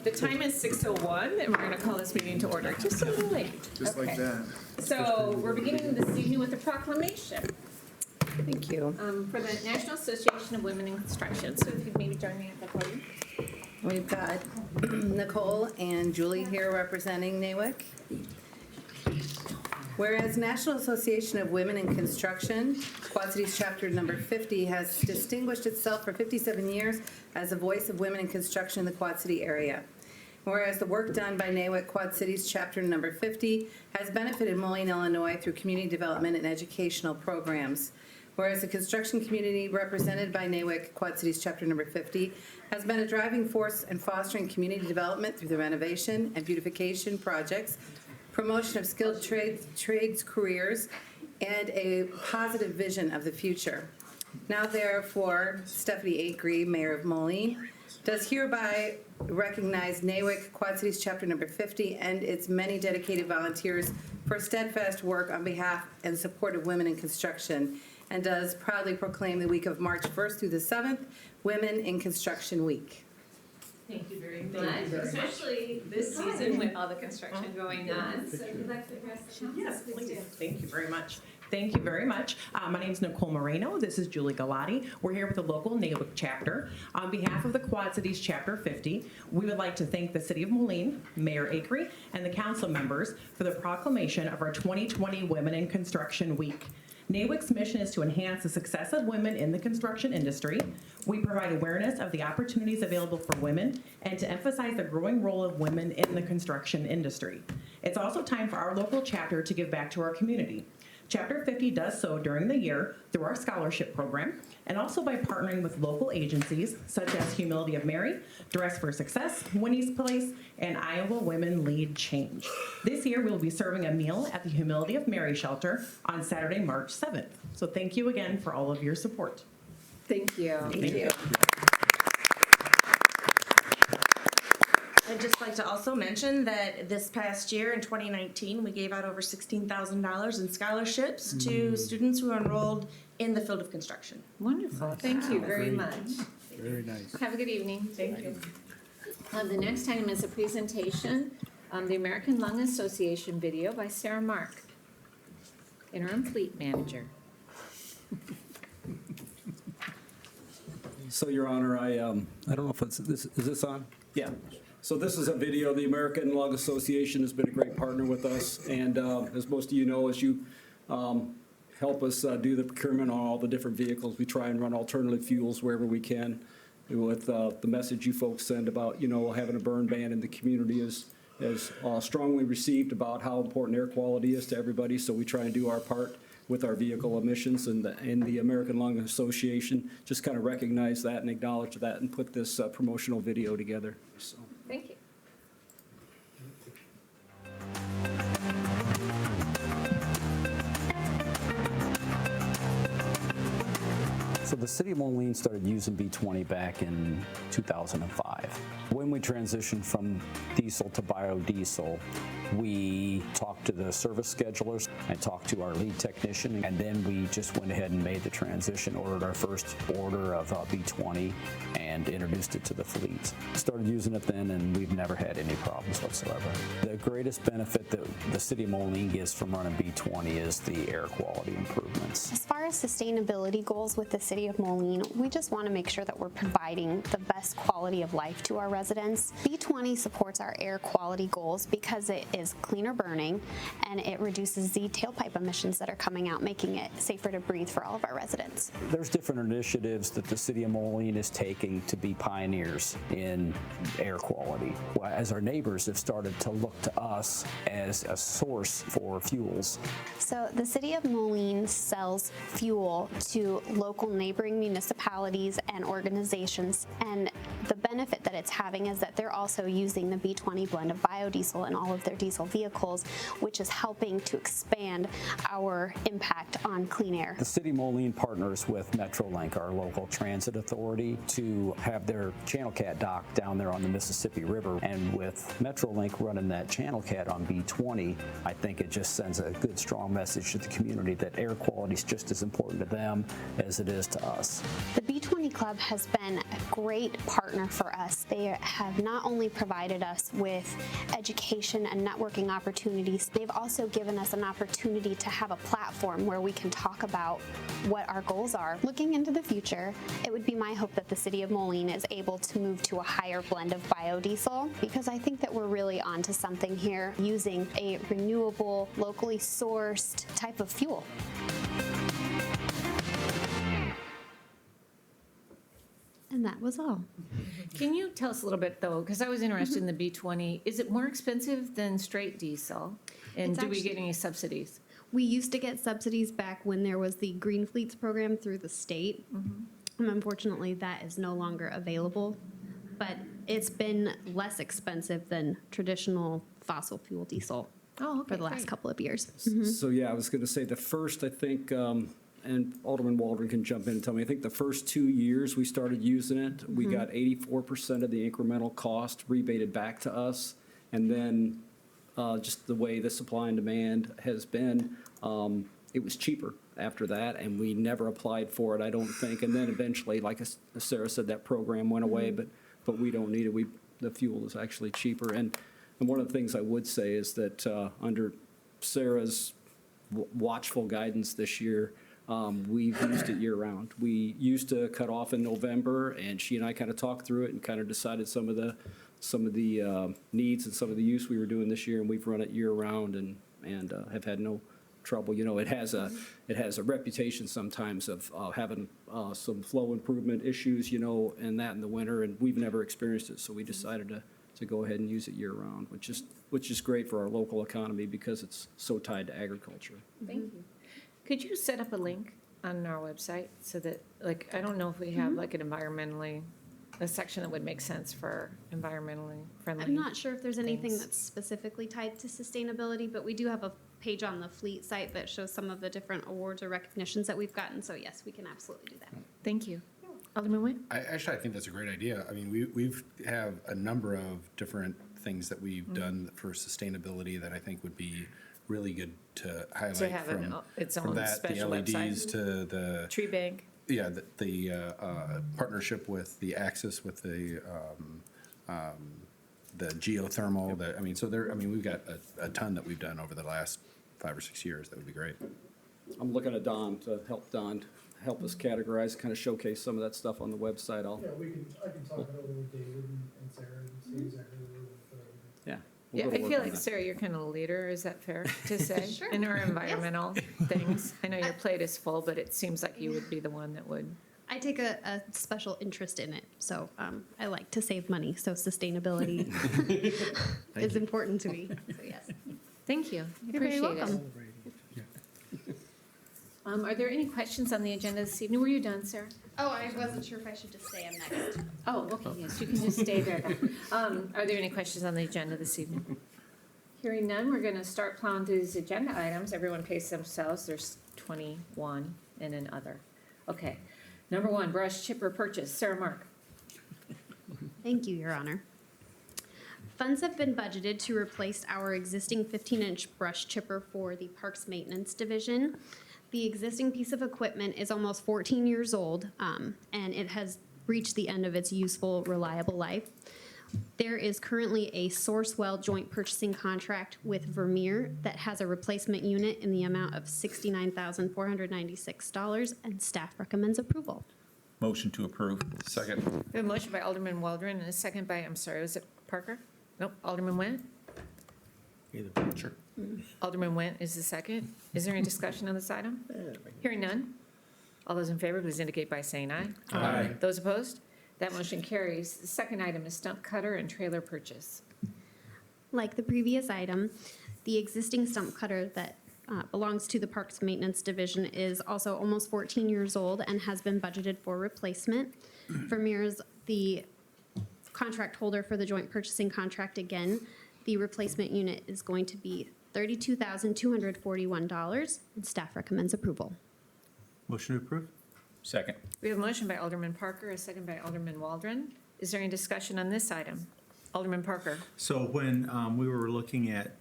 The time is 6:01, and we're going to call this meeting to order just a little late. Just like that. So we're beginning this evening with a proclamation Thank you. for the National Association of Women in Construction. So if you'd maybe join me at the podium. We've got Nicole and Julie here representing NAWIC. Whereas National Association of Women in Construction, Quad Cities Chapter number 50, has distinguished itself for 57 years as a voice of women in construction in the Quad City area. Whereas the work done by NAWIC Quad Cities Chapter number 50 has benefited Moline, Illinois through community development and educational programs. Whereas the construction community represented by NAWIC Quad Cities Chapter number 50 has been a driving force in fostering community development through the renovation and beautification projects, promotion of skilled trades careers, and a positive vision of the future. Now therefore, Stephanie Acree, Mayor of Moline, does hereby recognize NAWIC Quad Cities Chapter number 50 and its many dedicated volunteers for steadfast work on behalf and support of women in construction, and does proudly proclaim the week of March 1st through the 7th, Women in Construction Week. Thank you very much, especially this season with all the construction going on. So if you'd like to address the council, Yes, please. do. Thank you very much. Thank you very much. My name is Nicole Moreno. This is Julie Galati. We're here with the local NAWIC chapter. On behalf of the Quad Cities Chapter 50, we would like to thank the City of Moline, Mayor Acree, and the council members for the proclamation of our 2020 Women in Construction Week. NAWIC's mission is to enhance the success of women in the construction industry. We provide awareness of the opportunities available for women and to emphasize the growing role of women in the construction industry. It's also time for our local chapter to give back to our community. Chapter 50 does so during the year through our scholarship program and also by partnering with local agencies such as Humility of Mary, Dress for Success, Winnie's Place, and Iowa Women Lead Change. This year we'll be serving a meal at the Humility of Mary shelter on Saturday, March 7th. So thank you again for all of your support. Thank you. Thank you. I'd just like to also mention that this past year, in 2019, we gave out over $16,000 in scholarships to students who enrolled in the field of construction. Wonderful. Thank you very much. Very nice. Have a good evening. Thank you. The next item is a presentation the American Lung Association video by Sarah Mark, Interim Fleet Manager. So, Your Honor, I don't know if is this on? Yeah. So this is a video. The American Lung Association has been a great partner with us, and as most of you know, as you help us do the procurement on all the different vehicles, we try and run alternative fuels wherever we can. With the message you folks send about, having a burn ban in the community is strongly received about how important air quality is to everybody. So we try and do our part with our vehicle emissions, and the American Lung Association just kind of recognize that and acknowledge that and put this promotional video together. So. Thank you. So the City of Moline started using B20 back in 2005. When we transitioned from diesel to biodiesel, we talked to the service schedulers and talked to our lead technician, and then we just went ahead and made the transition, ordered our first order of B20 and introduced it to the fleet. Started using it then, and we've never had any problems whatsoever. The greatest benefit that the City of Moline gets from running B20 is the air quality improvements. As far as sustainability goals with the City of Moline, we just want to make sure that we're providing the best quality of life to our residents. B20 supports our air quality goals because it is cleaner burning and it reduces the tailpipe emissions that are coming out, making it safer to breathe for all of our residents. There's different initiatives that the City of Moline is taking to be pioneers in air quality. As our neighbors have started to look to us as a source for fuels. So the City of Moline sells fuel to local neighboring municipalities and organizations, and the benefit that it's having is that they're also using the B20 blend of biodiesel in all of their diesel vehicles, which is helping to expand our impact on clean air. The City of Moline partners with Metrolink, our local transit authority, to have their Channel Cat dock down there on the Mississippi River, and with Metrolink running that Channel Cat on B20, I think it just sends a good, strong message to the community that air quality is just as important to them as it is to us. The B20 Club has been a great partner for us. They have not only provided us with education and networking opportunities, they've also given us an opportunity to have a platform where we can talk about what our goals are. Looking into the future, it would be my hope that the City of Moline is able to move to a higher blend of biodiesel, because I think that we're really onto something here, using a renewable, locally sourced type of fuel. And that was all. Can you tell us a little bit, though, because I was interested in the B20, is it more expensive than straight diesel? And It's do we get actually- any subsidies? We used to get subsidies back when there was the Green Fleets program through the state. Unfortunately, that is no longer available, but it's been less expensive than traditional fossil fuel diesel Oh, okay, for the last great. couple of years. So, yeah, I was going to say the first, I think, and Alderman Waldron can jump in and tell me, I think the first 2 years we started using it, we got 84% of the incremental cost rebated back to us. And then just the way the supply and demand has been, it was cheaper after that, and we never applied for it, I don't think. And then eventually, like Sarah said, that program went away, but we don't need it. The fuel is actually cheaper. And one of the things I would say is that under Sarah's watchful guidance this year, we've used it year-round. We used to cut off in November, and she and I kind of talked through it and kind of decided some of the needs and some of the use we were doing this year, and we've run it year-round and have had no trouble. You know, it has a reputation sometimes of having some flow improvement issues, you know, and that in the winter, and we've never experienced it, so we decided to go ahead and use it year-round, which is great for our local economy because it's so tied to agriculture. Thank you. Could you set up a link on our website so that, like, I don't know if we have like a section that would make sense for environmentally friendly? I'm not sure if there's anything things. that's specifically tied to sustainability, but we do have a page on the Fleet site that shows some of the different awards or recognitions that we've gotten. So yes, we can absolutely do that. Thank you. Alderman Witt? I think that's a great idea. I mean, we've have a number of different things that we've done for sustainability that I think would be really good to highlight. To have its from own that, special the LEDs website. to the Tree bank? yeah the partnership with the Axis with the geothermal. That I mean, so there. I mean, we've got a ton that we've done over the last 5 or 6 years. That would be great. I'm looking at Don to help us categorize, kind of showcase some of that stuff on the website. Yeah, I can talk it over with David and Sarah and see exactly what we're looking for. Yeah. Yeah, we'll go to I work feel on like, that. Sarah, you're kind of a leader, is that fair to say? Sure. In our environmental things. I know your plate is full, but it seems like you would be the one that would. I take a special interest in it, so I like to save money, so sustainability is important to me, so yes. Thank you. I You're very appreciate it. welcome. Are there any questions on the agenda this evening? Were you done, Sarah? Oh, I wasn't sure if I should just say I'm next. Oh, okay, yes, you can just stay there then. Are there any questions on the agenda this evening? Hearing none, we're gonna start plowing through these agenda items. Everyone pace themselves. There's 21 and an other. Okay. Number 1, brush chipper purchase. Sarah Mark. Thank you, Your Honor. Funds have been budgeted to replace our existing 15-inch brush chipper for the Parks Maintenance Division. The existing piece of equipment is almost 14 years old, and it has reached the end of its useful, reliable life. There is currently a Sourcewell joint purchasing contract with Vermeer that has a replacement unit in the amount of $69,496, and staff recommends approval. Motion to approve. Second. We have a motion by Alderman Waldron and a second by, I'm sorry, was it Parker? Nope, Alderman Went? Sure. Alderman Went is the second. Is there any discussion on this item? Hearing none. All those in favor, please indicate by saying aye. Aye. Those opposed? That motion carries. The second item is stump cutter and trailer purchase. Like the previous item, the existing stump cutter that belongs to the Parks Maintenance Division is also almost 14 years old and has been budgeted for replacement. Vermeer is the contract holder for the joint purchasing contract again. The replacement unit is going to be $32,241, and staff recommends approval. Motion to approve. Second. We have a motion by Alderman Parker, a second by Alderman Waldron. Is there any discussion on this item? Alderman Parker. So when we were looking at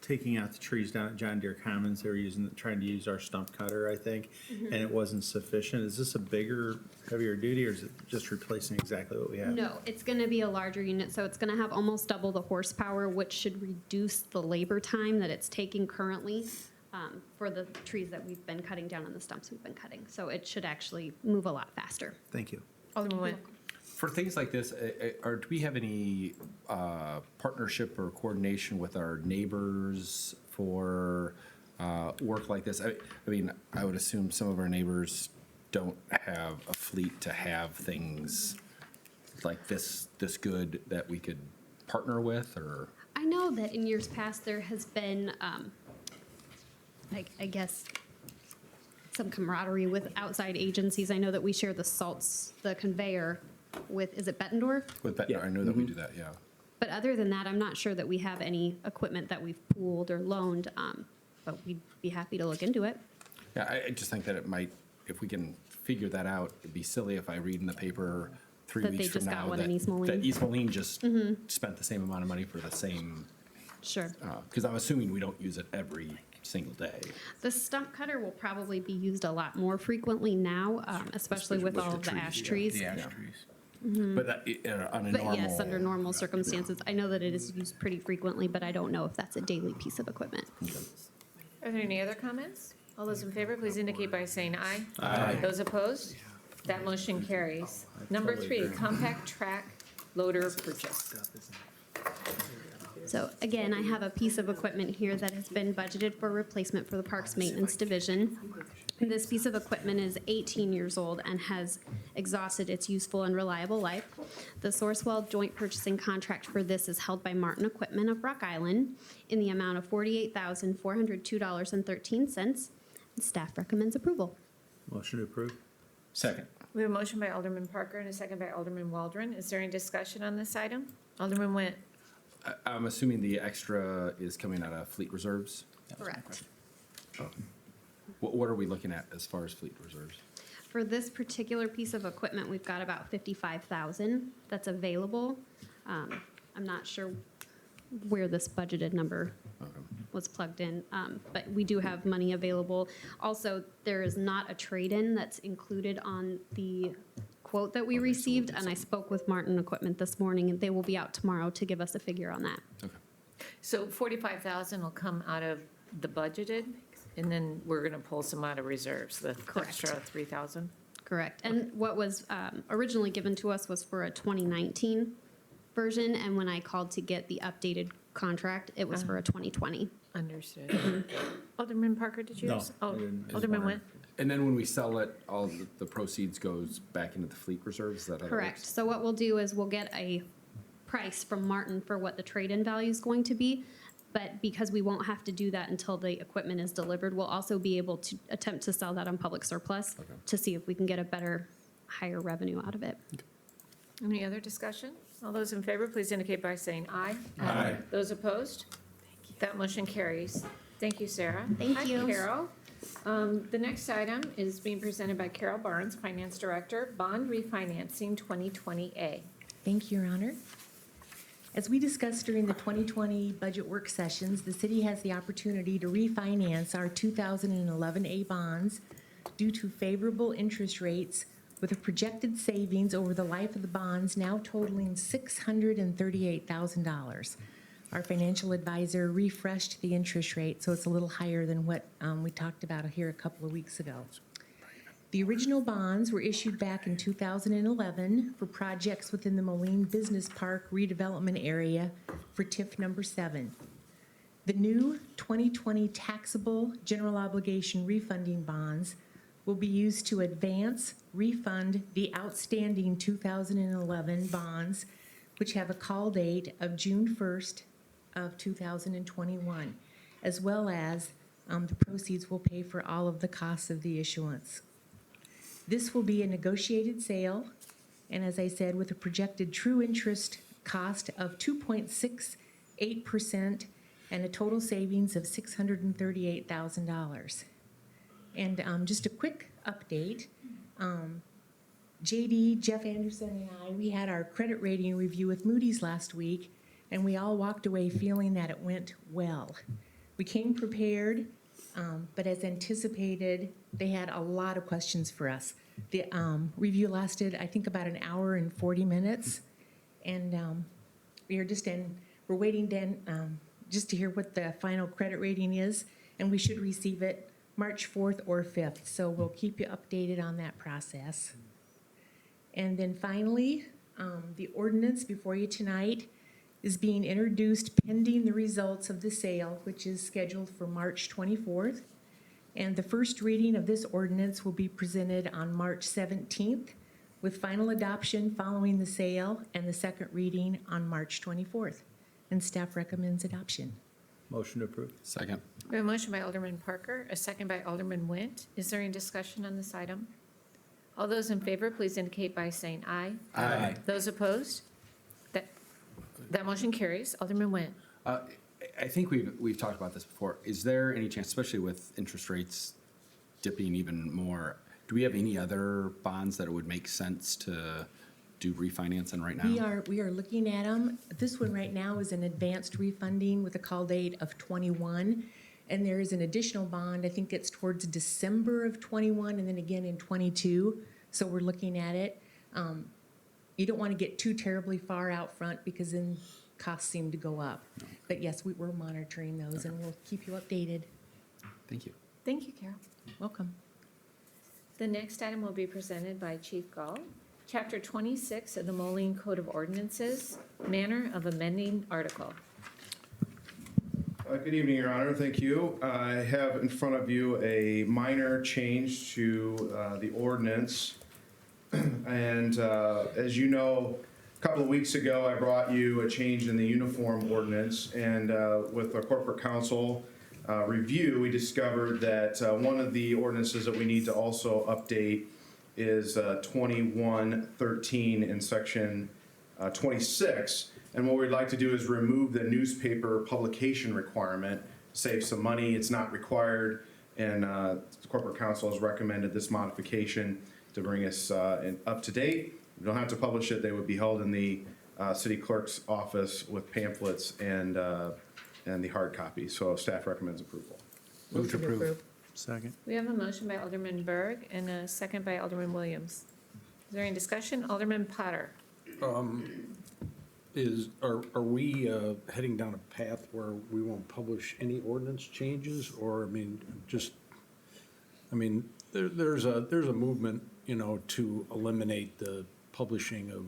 taking out the trees down at John Deere Commons. They were trying to use our stump cutter, I think, and it wasn't sufficient. Is this a bigger, heavier duty, or is it just replacing exactly what we have? No, it's going to be a larger unit, so it's going to have almost double the horsepower, which should reduce the labor time that it's taking currently for the trees that we've been cutting down and the stumps we've been cutting. So it should actually move a lot faster. Thank you. Alderman Witt. For things like this, do we have any partnership or coordination with our neighbors for work like this? I mean, I would assume some of our neighbors don't have a fleet to have things like this good that we could partner with, or? I know that in years past, there has been, I guess, some camaraderie with outside agencies. I know that we share the conveyor with, is it Bettendorf? With that, I know that we do that, yeah. But other than that, I'm not sure that we have any equipment that we've pooled or loaned, but we'd be happy to look into it. Yeah, I just think that it might, if we can figure that out, it'd be silly if I read in the paper 3 That they weeks from just got now one in that East Moline. that East Moline just spent the same amount of money for the same, Sure. because I'm assuming we don't use it every single day. The stump cutter will probably be used a lot more frequently now, especially with all of the ash trees. The ash Yeah. trees. But that, on a But normal. yes, under normal circumstances, I know that it is used pretty frequently, but I don't know if that's a daily piece of equipment. Are there any other comments? All those in favor, please indicate by saying aye. Aye. Those opposed? That motion carries. Number 3, compact track loader purchase. So again, I have a piece of equipment here that has been budgeted for replacement for the Parks Maintenance Division. This piece of equipment is 18 years old and has exhausted its useful and reliable life. The Sourcewell joint purchasing contract for this is held by Martin Equipment of Rock Island in the amount of $48,402.13. Staff recommends approval. Motion to approve? Second. We have a motion by Alderman Parker and a second by Alderman Waldron. Is there any discussion on this item? Alderman Witt. I'm assuming the extra is coming out of fleet reserves? Correct. What are we looking at as far as fleet reserves? For this particular piece of equipment, we've got about 55,000 that's available. I'm not sure where this budgeted number was plugged in, but we do have money available. Also, there is not a trade-in that's included on the quote that we received, and I spoke with Martin Equipment this morning, and they will be out tomorrow to give us a figure on that. Okay. So 45,000 will come out of the budgeted, and then we're going to pull some out of reserves, the Correct. extra 3,000? Correct. And what was originally given to us was for a 2019 version, and when I called to get the updated contract, it was for a 2020. Understood. Alderman Parker, did you? No, have I Oh, didn't. Alderman Witt. And then when we sell it, all the proceeds goes back into the fleet reserves? Is that how that Correct. works? So what we'll do is we'll get a price from Martin for what the trade-in value is going to be. But because we won't have to do that until the equipment is delivered, we'll also be able to attempt to sell that on public surplus to see if we can get a better, higher revenue out of it. Any other discussion? All those in favor, please indicate by saying aye. Aye. Those opposed? That motion carries. Thank you, Sarah. Thank you. Hi, Carol. The next item is being presented by Carol Barnes, Finance Director, Bond Refinancing 2020A. Thank you, Your Honor. As we discussed during the 2020 budget work sessions, the city has the opportunity to refinance our 2011 A bonds due to favorable interest rates with a projected savings over the life of the bonds now totaling $638,000. Our financial advisor refreshed the interest rate, so it's a little higher than what we talked about here a couple of weeks ago. The original bonds were issued back in 2011 for projects within the Moline Business Park redevelopment area for TIF number 7. The new 2020 taxable general obligation refunding bonds will be used to advance refund the outstanding 2011 bonds, which have a call date of June 1st of 2021, as well as the proceeds will pay for all of the costs of the issuance. This will be a negotiated sale, and as I said, with a projected true interest cost of 2.68% and a total savings of $638,000. And just a quick update, JD, Jeff Anderson, and I, we had our credit rating review with Moody's last week, and we all walked away feeling that it went well. We came prepared, but as anticipated, they had a lot of questions for us. The review lasted, I think, about an hour and 40 minutes. And we're waiting then just to hear what the final credit rating is, and we should receive it March 4th or 5th. So we'll keep you updated on that process. And then finally, the ordinance before you tonight is being introduced pending the results of the sale, which is scheduled for March 24th. And the first reading of this ordinance will be presented on March 17th, with final adoption following the sale, and the second reading on March 24th. And staff recommends adoption. Motion to approve. Second. We have a motion by Alderman Parker, a second by Alderman Went. Is there any discussion on this item? All those in favor, please indicate by saying aye. Aye. Those opposed? That motion carries. Alderman Went. I think we've talked about this before. Is there any chance, especially with interest rates dipping even more, do we have any other bonds that it would make sense to do refinancing right now? We are looking at them. This one right now is an advanced refunding with a call date of 21. And there is an additional bond, I think it's towards December of 21 and then again in 22. So we're looking at it. You don't want to get too terribly far out front because then costs seem to go up. But yes, we're monitoring those and we'll keep you updated. Thank you. Thank you, Carol. Welcome. The next item will be presented by Chief Gall. Chapter 26 of the Moline Code of Ordinances, manner of amending article. Good evening, Your Honor. Thank you. I have in front of you a minor change to the ordinance. And as you know, a couple of weeks ago, I brought you a change in the uniform ordinance. And with our corporate counsel review, we discovered that one of the ordinances that we need to also update is 2113 in section 26. And what we'd like to do is remove the newspaper publication requirement, save some money. It's not required. And the corporate counsel has recommended this modification to bring us up to date. We don't have to publish it. They would be held in the city clerk's office with pamphlets and the hard copy. So staff recommends approval. Move to approve. Second. We have a motion by Alderman Berg and a second by Alderman Williams. Is there any discussion? Alderman Potter. Are we heading down a path where we won't publish any ordinance changes? Or, there's a movement, to eliminate the publishing of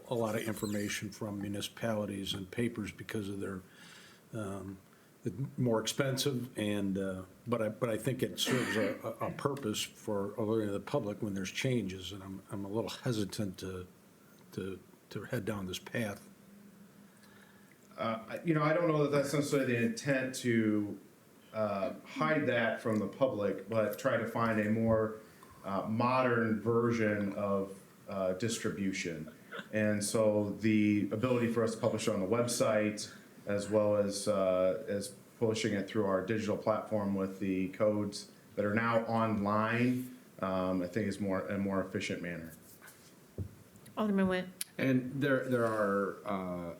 a lot of information from municipalities and papers because of their more expensive and, but I think it serves a purpose for alerting the public when there's changes, and I'm a little hesitant to head down this path. I don't know that that's necessarily the intent to hide that from the public, but try to find a more modern version of distribution. And so the ability for us to publish it on the website, as well as publishing it through our digital platform with the codes that are now online, I think is a more efficient manner. Alderman Witt. And there are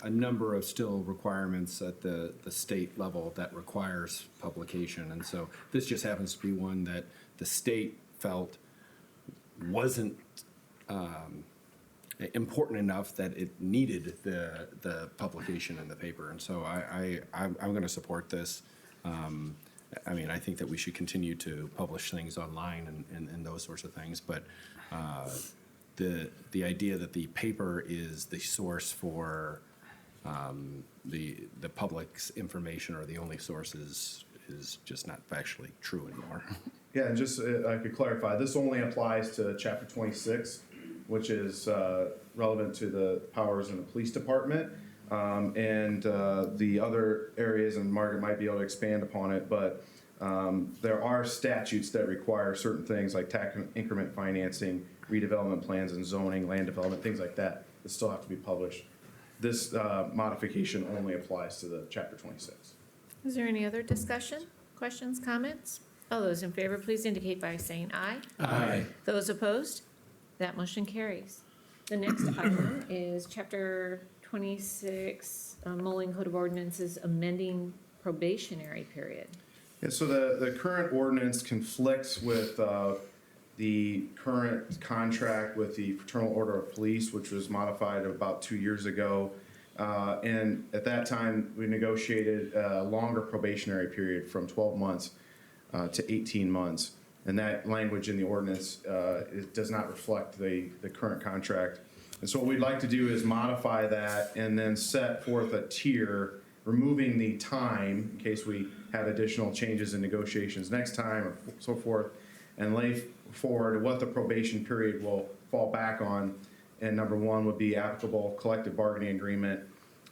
a number of still requirements at the state level that requires publication. And so this just happens to be one that the state felt wasn't important enough that it needed the publication in the paper. And so I'm going to support this. I think that we should continue to publish things online and those sorts of things. But the idea that the paper is the source for the public's information or the only source is just not factually true anymore. Yeah, and just I could clarify, this only applies to Chapter 26, which is relevant to the powers in the police department. And the other areas, and Margaret might be able to expand upon it, but there are statutes that require certain things like tax increment financing, redevelopment plans and zoning, land development, things like that still have to be published. This modification only applies to the Chapter 26. Is there any other discussion, questions, comments? All those in favor, please indicate by saying aye. Aye. Those opposed? That motion carries. The next item is Chapter 26, Moline Code of Ordinances, amending probationary period. Yeah, so the current ordinance conflicts with the current contract with the Fraternal Order of Police, which was modified about 2 years ago. And at that time, we negotiated a longer probationary period from 12 months to 18 months. And that language in the ordinance does not reflect the current contract. And so what we'd like to do is modify that and then set forth a tier, removing the time in case we have additional changes in negotiations next time or so forth, and lay forward what the probation period will fall back on. And number one would be applicable collective bargaining agreement.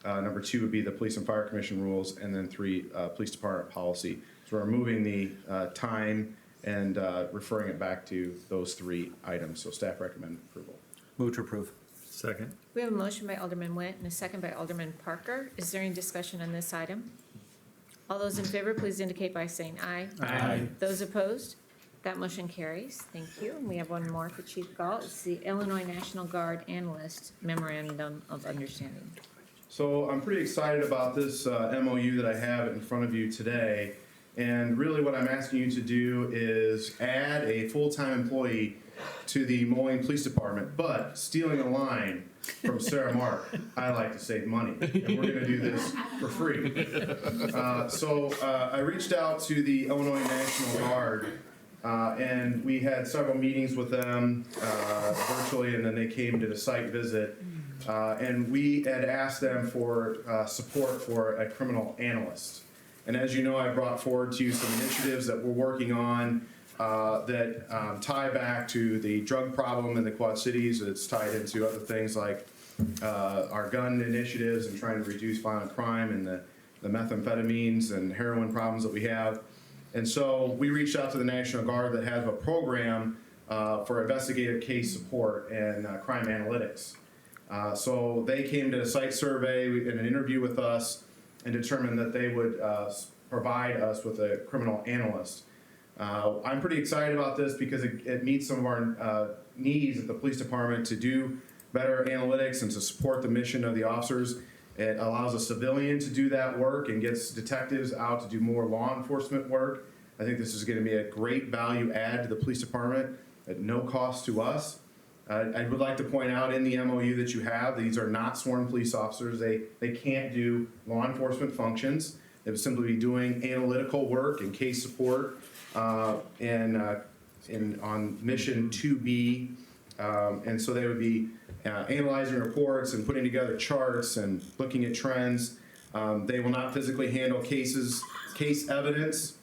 Number two would be the Police and Fire Commission rules, and then three, Police Department policy. So we're removing the time and referring it back to those three items. So staff recommend approval. Move to approve. Second. We have a motion by Alderman Witt and a second by Alderman Parker. Is there any discussion on this item? All those in favor, please indicate by saying aye. Aye. Those opposed? That motion carries. Thank you. And we have one more for Chief Galt. It's the Illinois National Guard Analyst Memorandum of Understanding. So I'm pretty excited about this MOU that I have in front of you today. And really what I'm asking you to do is add a full-time employee to the Moline Police Department, but stealing a line from Sarah Mark, I like to save money, and we're gonna do this for free. So I reached out to the Illinois National Guard, and we had several meetings with them virtually, and then they came to the site visit. And we had asked them for support for a criminal analyst. And as you know, I brought forward to you some initiatives that we're working on that tie back to the drug problem in the Quad Cities. It's tied into other things like our gun initiatives and trying to reduce violent crime and the methamphetamines and heroin problems that we have. And so we reached out to the National Guard that has a program for investigative case support and crime analytics. So they came to a site survey and an interview with us and determined that they would provide us with a criminal analyst. I'm pretty excited about this because it meets some of our needs at the police department to do better analytics and to support the mission of the officers. It allows a civilian to do that work and gets detectives out to do more law enforcement work. I think this is going to be a great value add to the police department at no cost to us. I would like to point out in the MOU that you have, these are not sworn police officers. They can't do law enforcement functions. They would simply be doing analytical work and case support and on mission 2B. And so they would be analyzing reports and putting together charts and looking at trends. They will not physically handle case evidence.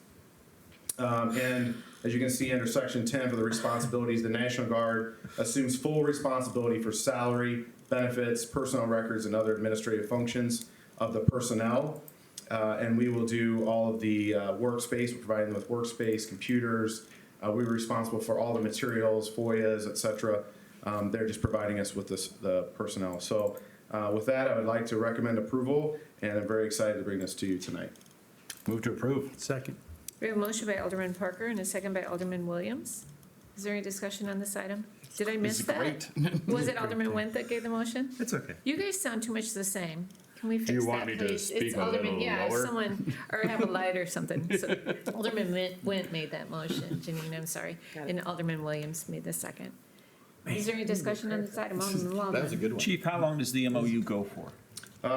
And as you can see under Section 10 for the responsibilities, the National Guard assumes full responsibility for salary, benefits, personnel records, and other administrative functions of the personnel. And we will do all of the workspace. We're providing them with workspace, computers. We're responsible for all the materials, FOIAs, et cetera. They're just providing us with the personnel. So with that, I would like to recommend approval, and I'm very excited to bring this to you tonight. Move to approve. Second. We have a motion by Alderman Parker and a second by Alderman Williams. Is there any discussion on this item? Did I miss that? Great. Was it Alderman Went that gave the motion? It's okay. You guys sound too much the same. Can we fix that, you want me to please? speak It's a little Alderman, yeah, if lower? someone, or have a light or something. So Alderman Went made that motion, Janine, I'm sorry, and Alderman Williams made the second. Is there any discussion on this item? That was a good one. Chief, how long does the MOU go for?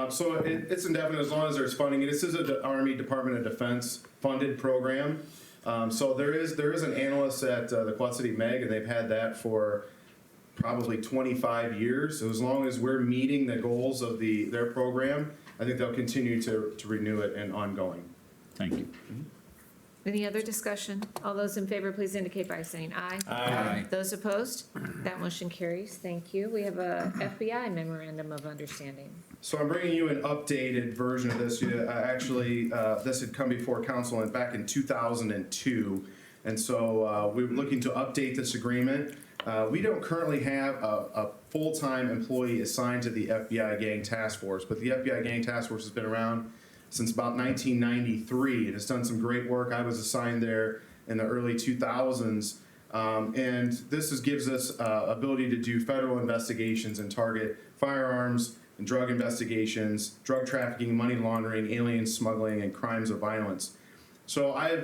So it's indefinite as long as there's funding. This is an Army Department of Defense funded program. So there is an analyst at the Quad City Meg, and they've had that for probably 25 years. So as long as we're meeting the goals of their program, I think they'll continue to renew it and ongoing. Thank you. Any other discussion? All those in favor, please indicate by saying aye. Aye. Those opposed? That motion carries. Thank you. We have a FBI memorandum of understanding. So I'm bringing you an updated version of this. Actually, this had come before council back in 2002. And so we're looking to update this agreement. We don't currently have a full-time employee assigned to the FBI Gang Task Force, but the FBI Gang Task Force has been around since about 1993 and has done some great work. I was assigned there in the early 2000s. And this gives us ability to do federal investigations and target firearms, and drug investigations, drug trafficking, money laundering, alien smuggling, and crimes of violence. So I've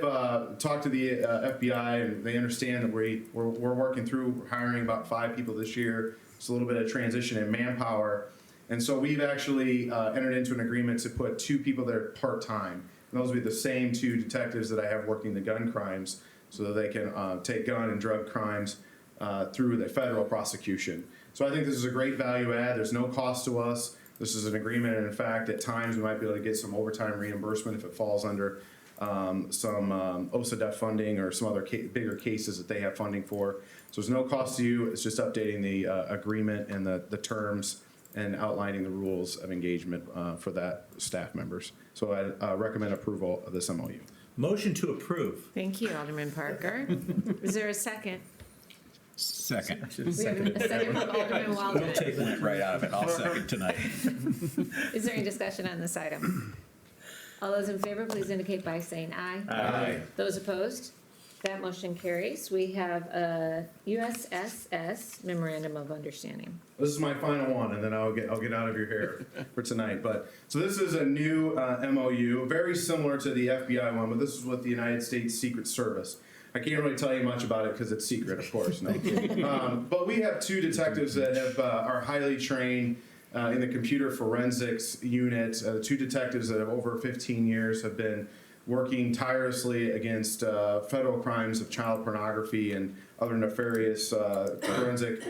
talked to the FBI, and they understand that we're working through hiring about 5 people this year. It's a little bit of transition in manpower. And so we've actually entered into an agreement to put 2 people there part-time. And those will be the same 2 detectives that I have working the gun crimes, so that they can take gun and drug crimes through the federal prosecution. So I think this is a great value add. There's no cost to us. This is an agreement, and in fact, at times, we might be able to get some overtime reimbursement if it falls under some OSADEF funding or some other bigger cases that they have funding for. So there's no cost to you. It's just updating the agreement and the terms and outlining the rules of engagement for that staff members. So I recommend approval of this MOU. Motion to approve. Thank you, Alderman Parker. Is there a second? Second. We have a second from Alderman Waldron. Don't take one right out of it. I'll second tonight. Is there any discussion on this item? All those in favor, please indicate by saying aye. Aye. Those opposed? That motion carries. We have a USSS Memorandum of Understanding. This is my final one, and then I'll get out of your hair for tonight. So this is a new MOU, very similar to the FBI one, but this is with the United States Secret Service. I can't really tell you much about it because it's secret, of course. No. But we have 2 detectives that are highly trained in the computer forensics unit. 2 detectives that have over 15 years have been working tirelessly against federal crimes of child pornography and other nefarious forensic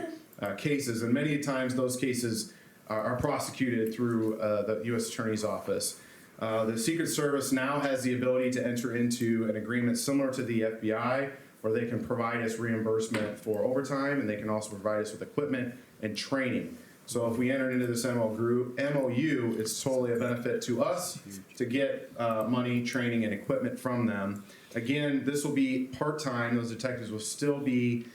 cases. And many times those cases are prosecuted through the U.S. Attorney's Office. The Secret Service now has the ability to enter into an agreement similar to the FBI, where they can provide us reimbursement for overtime, and they can also provide us with equipment and training. So if we enter into this MOU, it's totally a benefit to us to get money, training, and equipment from them. Again, this will be part-time. Those detectives will still be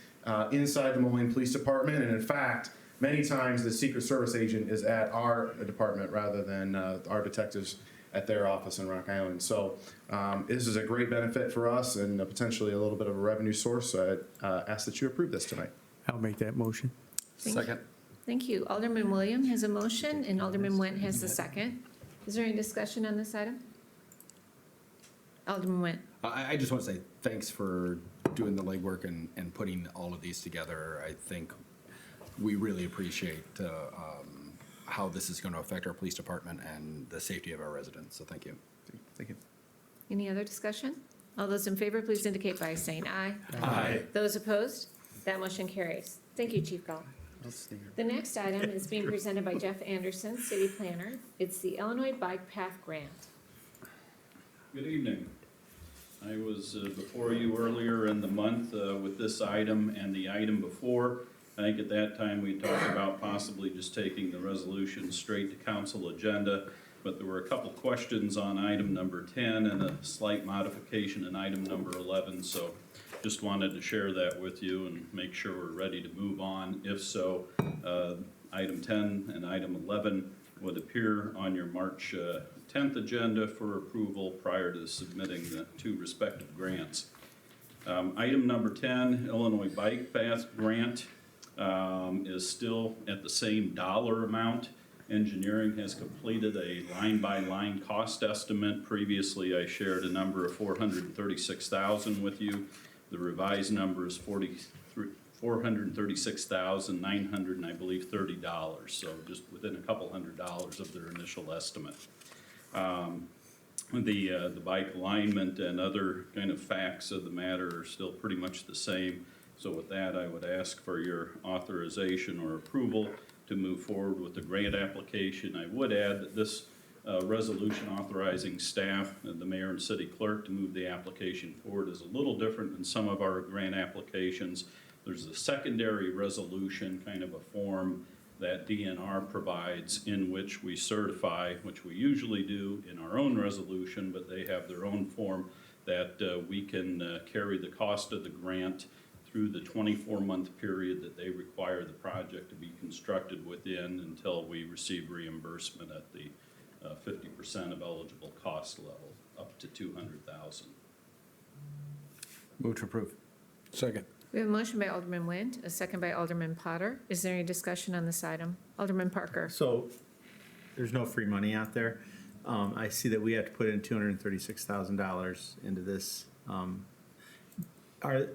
inside the Moline Police Department, and in fact, many times the Secret Service agent is at our department rather than our detectives at their office in Rock Island. So this is a great benefit for us and potentially a little bit of a revenue source. So I ask that you approve this tonight. I'll make that motion. Second. Thank you. Alderman William has a motion, and Alderman Went has the second. Is there any discussion on this item? Alderman Went. I just want to say thanks for doing the legwork and putting all of these together. I think we really appreciate how this is going to affect our police department and the safety of our residents. So thank you. Thank you. Any other discussion? All those in favor, please indicate by saying aye. Aye. Those opposed? That motion carries. Thank you, Chief Gall. The next item is being presented by Jeff Anderson, City Planner. It's the Illinois Bike Path Grant. Good evening. I was before you earlier in the month with this item and the item before. I think at that time we talked about possibly just taking the resolution straight to council agenda, but there were a couple questions on item number 10 and a slight modification in item number 11. So just wanted to share that with you and make sure we're ready to move on. If so, item 10 and item 11 would appear on your March 10th agenda for approval prior to submitting the 2 respective grants. Item number 10, Illinois Bike Path Grant, is still at the same dollar amount. Engineering has completed a line-by-line cost estimate. Previously, I shared a number of $436,000 with you. The revised number is $436,900 and I believe $30. So just within a couple $100 of their initial estimate. The bike alignment and other kind of facts of the matter are still pretty much the same. So with that, I would ask for your authorization or approval to move forward with the grant application. I would add that this resolution authorizing staff, the mayor and city clerk to move the application forward is a little different than some of our grant applications. There's a secondary resolution, kind of a form that DNR provides in which we certify, which we usually do in our own resolution, but they have their own form that we can carry the cost of the grant through the 24-month period that they require the project to be constructed within until we receive reimbursement at the 50% of eligible cost level, up to $200,000. Move to approve. Second. We have a motion by Alderman Wendt, a second by Alderman Potter. Is there any discussion on this item? Alderman Parker. So there's no free money out there. I see that we have to put in $236,000 into this. Are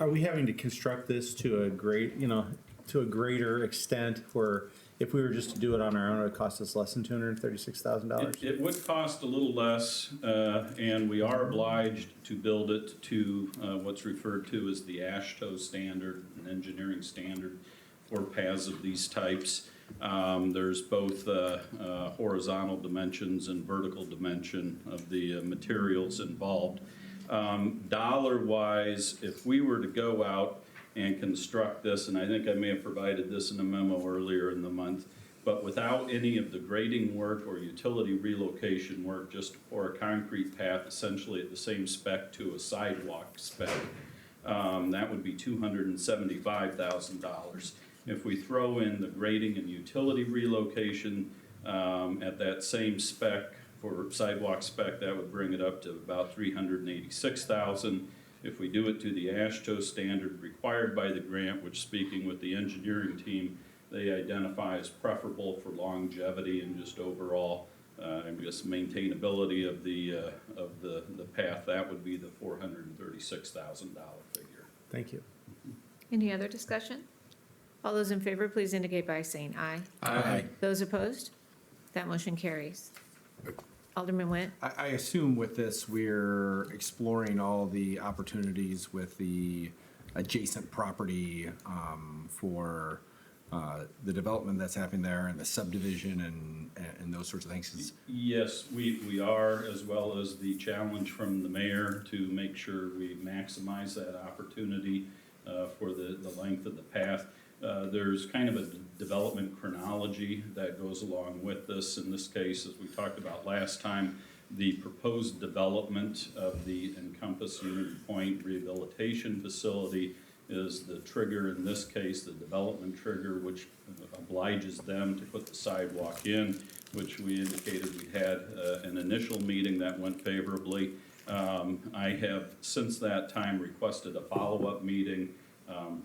we having to construct this to a greater extent where if we were just to do it on our own, it would cost us less than $236,000? It would cost a little less, and we are obliged to build it to what's referred to as the AASHTO standard, an engineering standard for paths of these types. There's both horizontal dimensions and vertical dimension of the materials involved. Dollar-wise, if we were to go out and construct this, and I think I may have provided this in a memo earlier in the month, but without any of the grading work or utility relocation work, just for a concrete path, essentially at the same spec to a sidewalk spec, that would be $275,000. If we throw in the grading and utility relocation at that same spec for sidewalk spec, that would bring it up to about $386,000. If we do it to the AASHTO standard required by the grant, which, speaking with the engineering team, they identify as preferable for longevity and just overall, I guess, maintainability of the path, that would be the $436,000 figure. Thank you. Any other discussion? All those in favor, please indicate by saying aye. Aye. Those opposed? That motion carries. Alderman Witt? I assume with this, we're exploring all the opportunities with the adjacent property for the development that's happening there and the subdivision and those sorts of things. Yes, we are, as well as the challenge from the mayor to make sure we maximize that opportunity for the length of the path. There's kind of a development chronology that goes along with this. In this case, as we talked about last time, the proposed development of the Encompass Unity Point Rehabilitation Facility is the trigger, in this case, the development trigger, which obliges them to put the sidewalk in, which we indicated we had an initial meeting that went favorably. I have since that time requested a follow-up meeting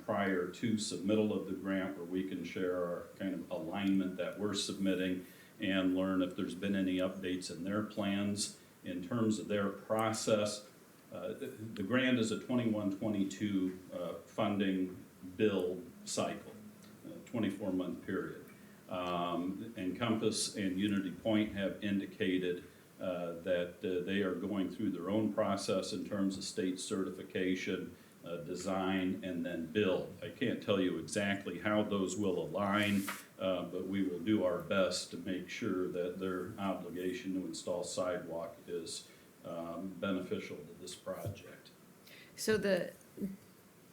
prior to submittal of the grant where we can share our kind of alignment that we're submitting and learn if there's been any updates in their plans in terms of their process. The grant is a 21-22 funding build cycle, 24-month period. Encompass and Unity Point have indicated that they are going through their own process in terms of state certification, design, and then build. I can't tell you exactly how those will align, but we will do our best to make sure that their obligation to install sidewalk is beneficial to this project. So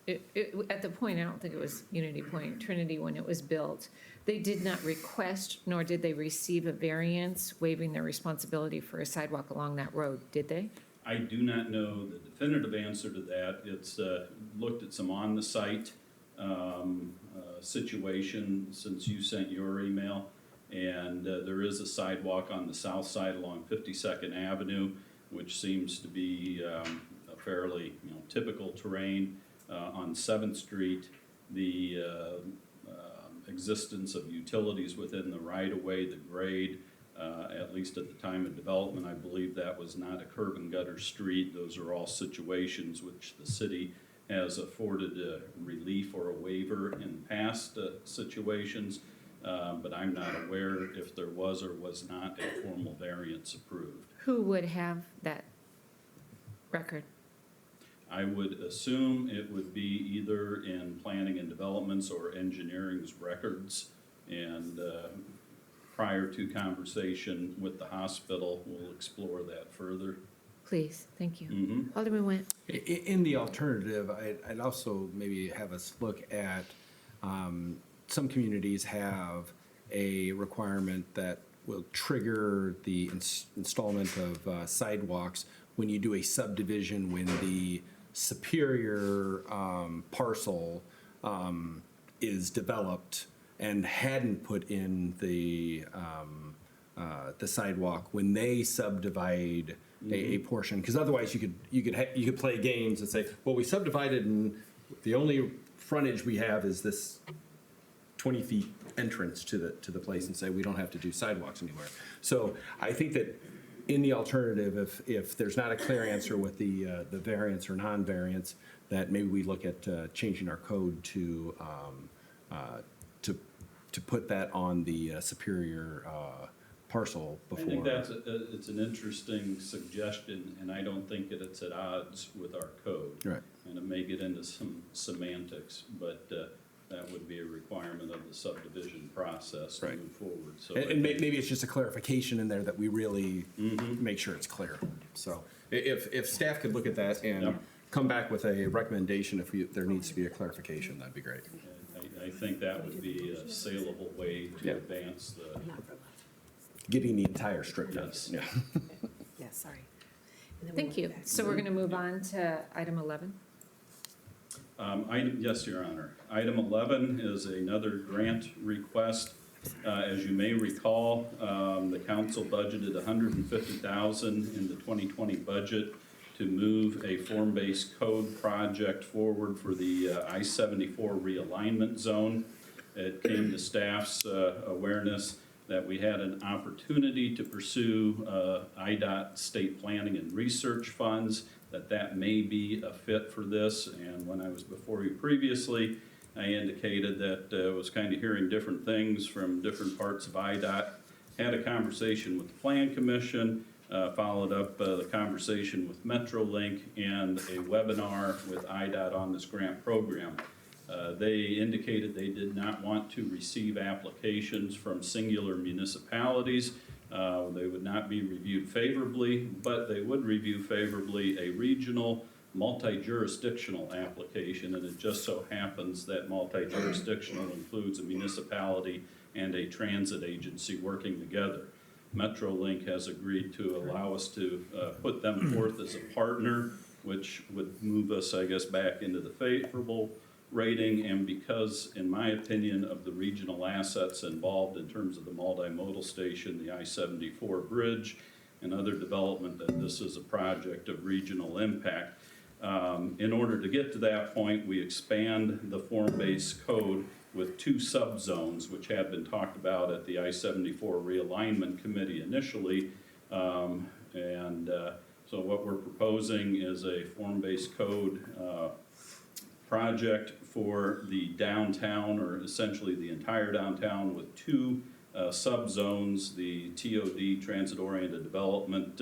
at the point, I don't think it was Unity Point, Trinity, when it was built, they did not request nor did they receive a variance waiving their responsibility for a sidewalk along that road, did they? I do not know the definitive answer to that. It's looked at some on-the-site situation since you sent your email, and there is a sidewalk on the south side along 52nd Avenue, which seems to be a fairly typical terrain. On 7th Street, the existence of utilities within the right-of-way, the grade, at least at the time of development, I believe that was not a curb and gutter street. Those are all situations which the city has afforded relief or a waiver in past situations, but I'm not aware if there was or was not a formal variance approved. Who would have that record? I would assume it would be either in planning and developments or engineering's records, and prior to conversation with the hospital, we'll explore that further. Please, thank you. Mm-hmm. Alderman Witt? In the alternative, I'd also maybe have us look at, some communities have a requirement that will trigger the installment of sidewalks when you do a subdivision, when the superior parcel is developed and hadn't put in the sidewalk when they subdivide a portion, because otherwise you could play games and say, well, we subdivided and the only frontage we have is this 20 feet entrance to the place and say, we don't have to do sidewalks anywhere. So I think that in the alternative, if there's not a clear answer with the variance or non-variance, that maybe we look at changing our code to put that on the Superior parcel before. I think it's an interesting suggestion, and I don't think that it's at odds with our code. Right. And it may get into some semantics, but that would be a requirement of the subdivision process to move forward. So And maybe it's just a clarification in there that we really make sure it's clear. So if staff could look at that and come back with a recommendation if there needs to be a clarification, that'd be great. I think that would be a saleable way to advance the. Getting the entire strip done. Yes. Yeah. Yeah, sorry. Thank you. So we're going to move on to item 11. Yes, Your Honor. Item 11 is another grant request. As you may recall, the council budgeted $150,000 in the 2020 budget to move a form-based code project forward for the I-74 realignment zone. It came to staff's awareness that we had an opportunity to pursue IDOT state planning and research funds, that may be a fit for this. And when I was before you previously, I indicated that I was kind of hearing different things from different parts of IDOT. Had a conversation with the Plan Commission, followed up the conversation with MetroLink, and a webinar with IDOT on this grant program. They indicated they did not want to receive applications from singular municipalities. They would not be reviewed favorably, but they would review favorably a regional multi-jurisdictional application, and it just so happens that multi-jurisdictional includes a municipality and a transit agency working together. MetroLink has agreed to allow us to put them forth as a partner, which would move us, I guess, back into the favorable rating. And because, in my opinion, of the regional assets involved in terms of the multimodal station, the I-74 bridge, and other development, that this is a project of regional impact. In order to get to that point, we expand the form-based code with 2 subzones, which had been talked about at the I-74 realignment committee initially. So what we're proposing is a form-based code project for the downtown, or essentially the entire downtown, with 2 subzones: the TOD, transit-oriented development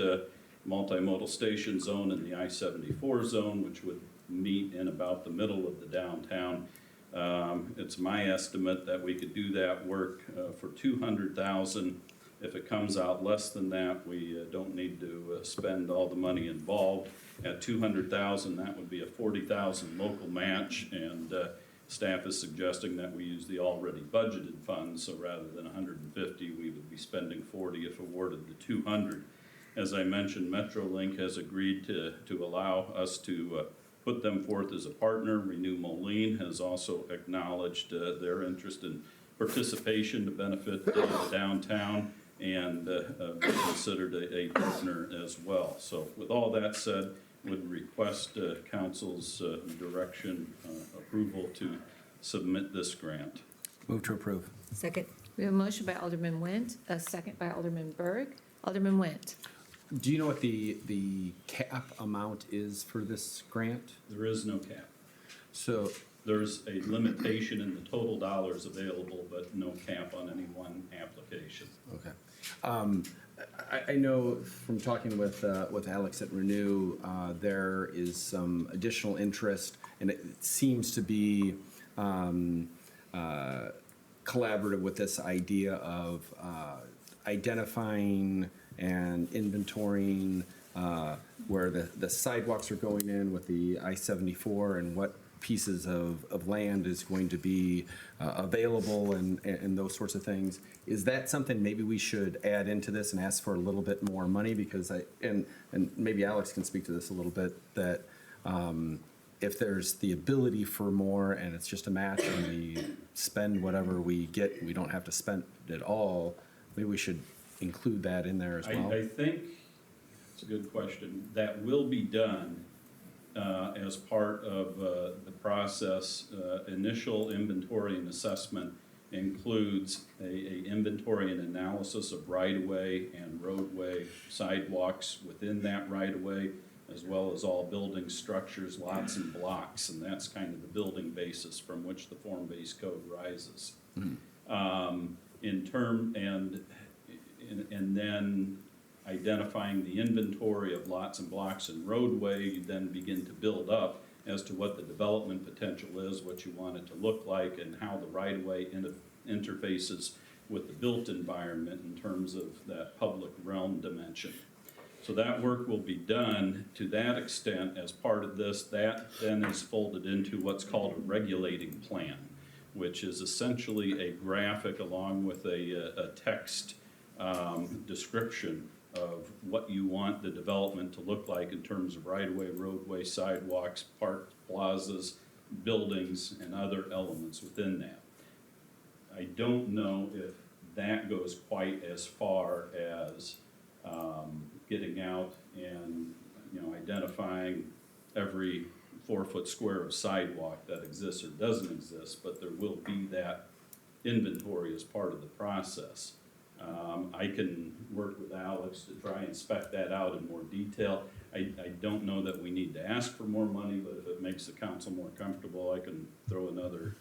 multimodal station zone, and the I-74 zone, which would meet in about the middle of the downtown. It's my estimate that we could do that work for $200,000. If it comes out less than that, we don't need to spend all the money involved. At $200,000, that would be a $40,000 local match, and staff is suggesting that we use the already budgeted funds. So rather than $150,000, we would be spending $40,000 if awarded the $200,000. As I mentioned, MetroLink has agreed to allow us to put them forth as a partner. Renew Moline has also acknowledged their interest in participation to benefit the downtown, and be considered a partner as well. So with all that said, would request council's direction, approval to submit this grant. Move to approve. Second. We have a motion by Alderman Wendt, a second by Alderman Berg. Alderman Wendt. Do you know what the cap amount is for this grant? There is no cap. So There's a limitation in the total dollars available, but no cap on any one application. Okay. I know from talking with Alex at Renew, there is some additional interest, and it seems to be collaborative with this idea of identifying and inventorying where the sidewalks are going in with the I-74, and what pieces of land is going to be available, and those sorts of things. Is that something maybe we should add into this and ask for a little bit more money? Because and maybe Alex can speak to this a little bit, that if there's the ability for more and it's just a match and we spend whatever we get, we don't have to spend it all, maybe we should include that in there as well. I think it's a good question. That will be done as part of the process. Initial inventory and assessment includes a inventory and analysis of right-of-way and roadway sidewalks within that right-of-way, as well as all building structures, lots and blocks, and that's kind of the building basis from which the form-based code rises. And then identifying the inventory of lots and blocks and roadway, you then begin to build up as to what the development potential is, what you want it to look like, and how the right-of-way interfaces with the built environment in terms of that public realm dimension. So that work will be done to that extent as part of this. That then is folded into what's called a regulating plan, which is essentially a graphic along with a text description of what you want the development to look like in terms of right-of-way, roadway, sidewalks, parks, plazas, buildings, and other elements within that. I don't know if that goes quite as far as getting out and, identifying every 4-foot square of sidewalk that exists or doesn't exist, but there will be that inventory as part of the process. I can work with Alex to try and spec that out in more detail. I don't know that we need to ask for more money, but if it makes the council more comfortable, I can throw another,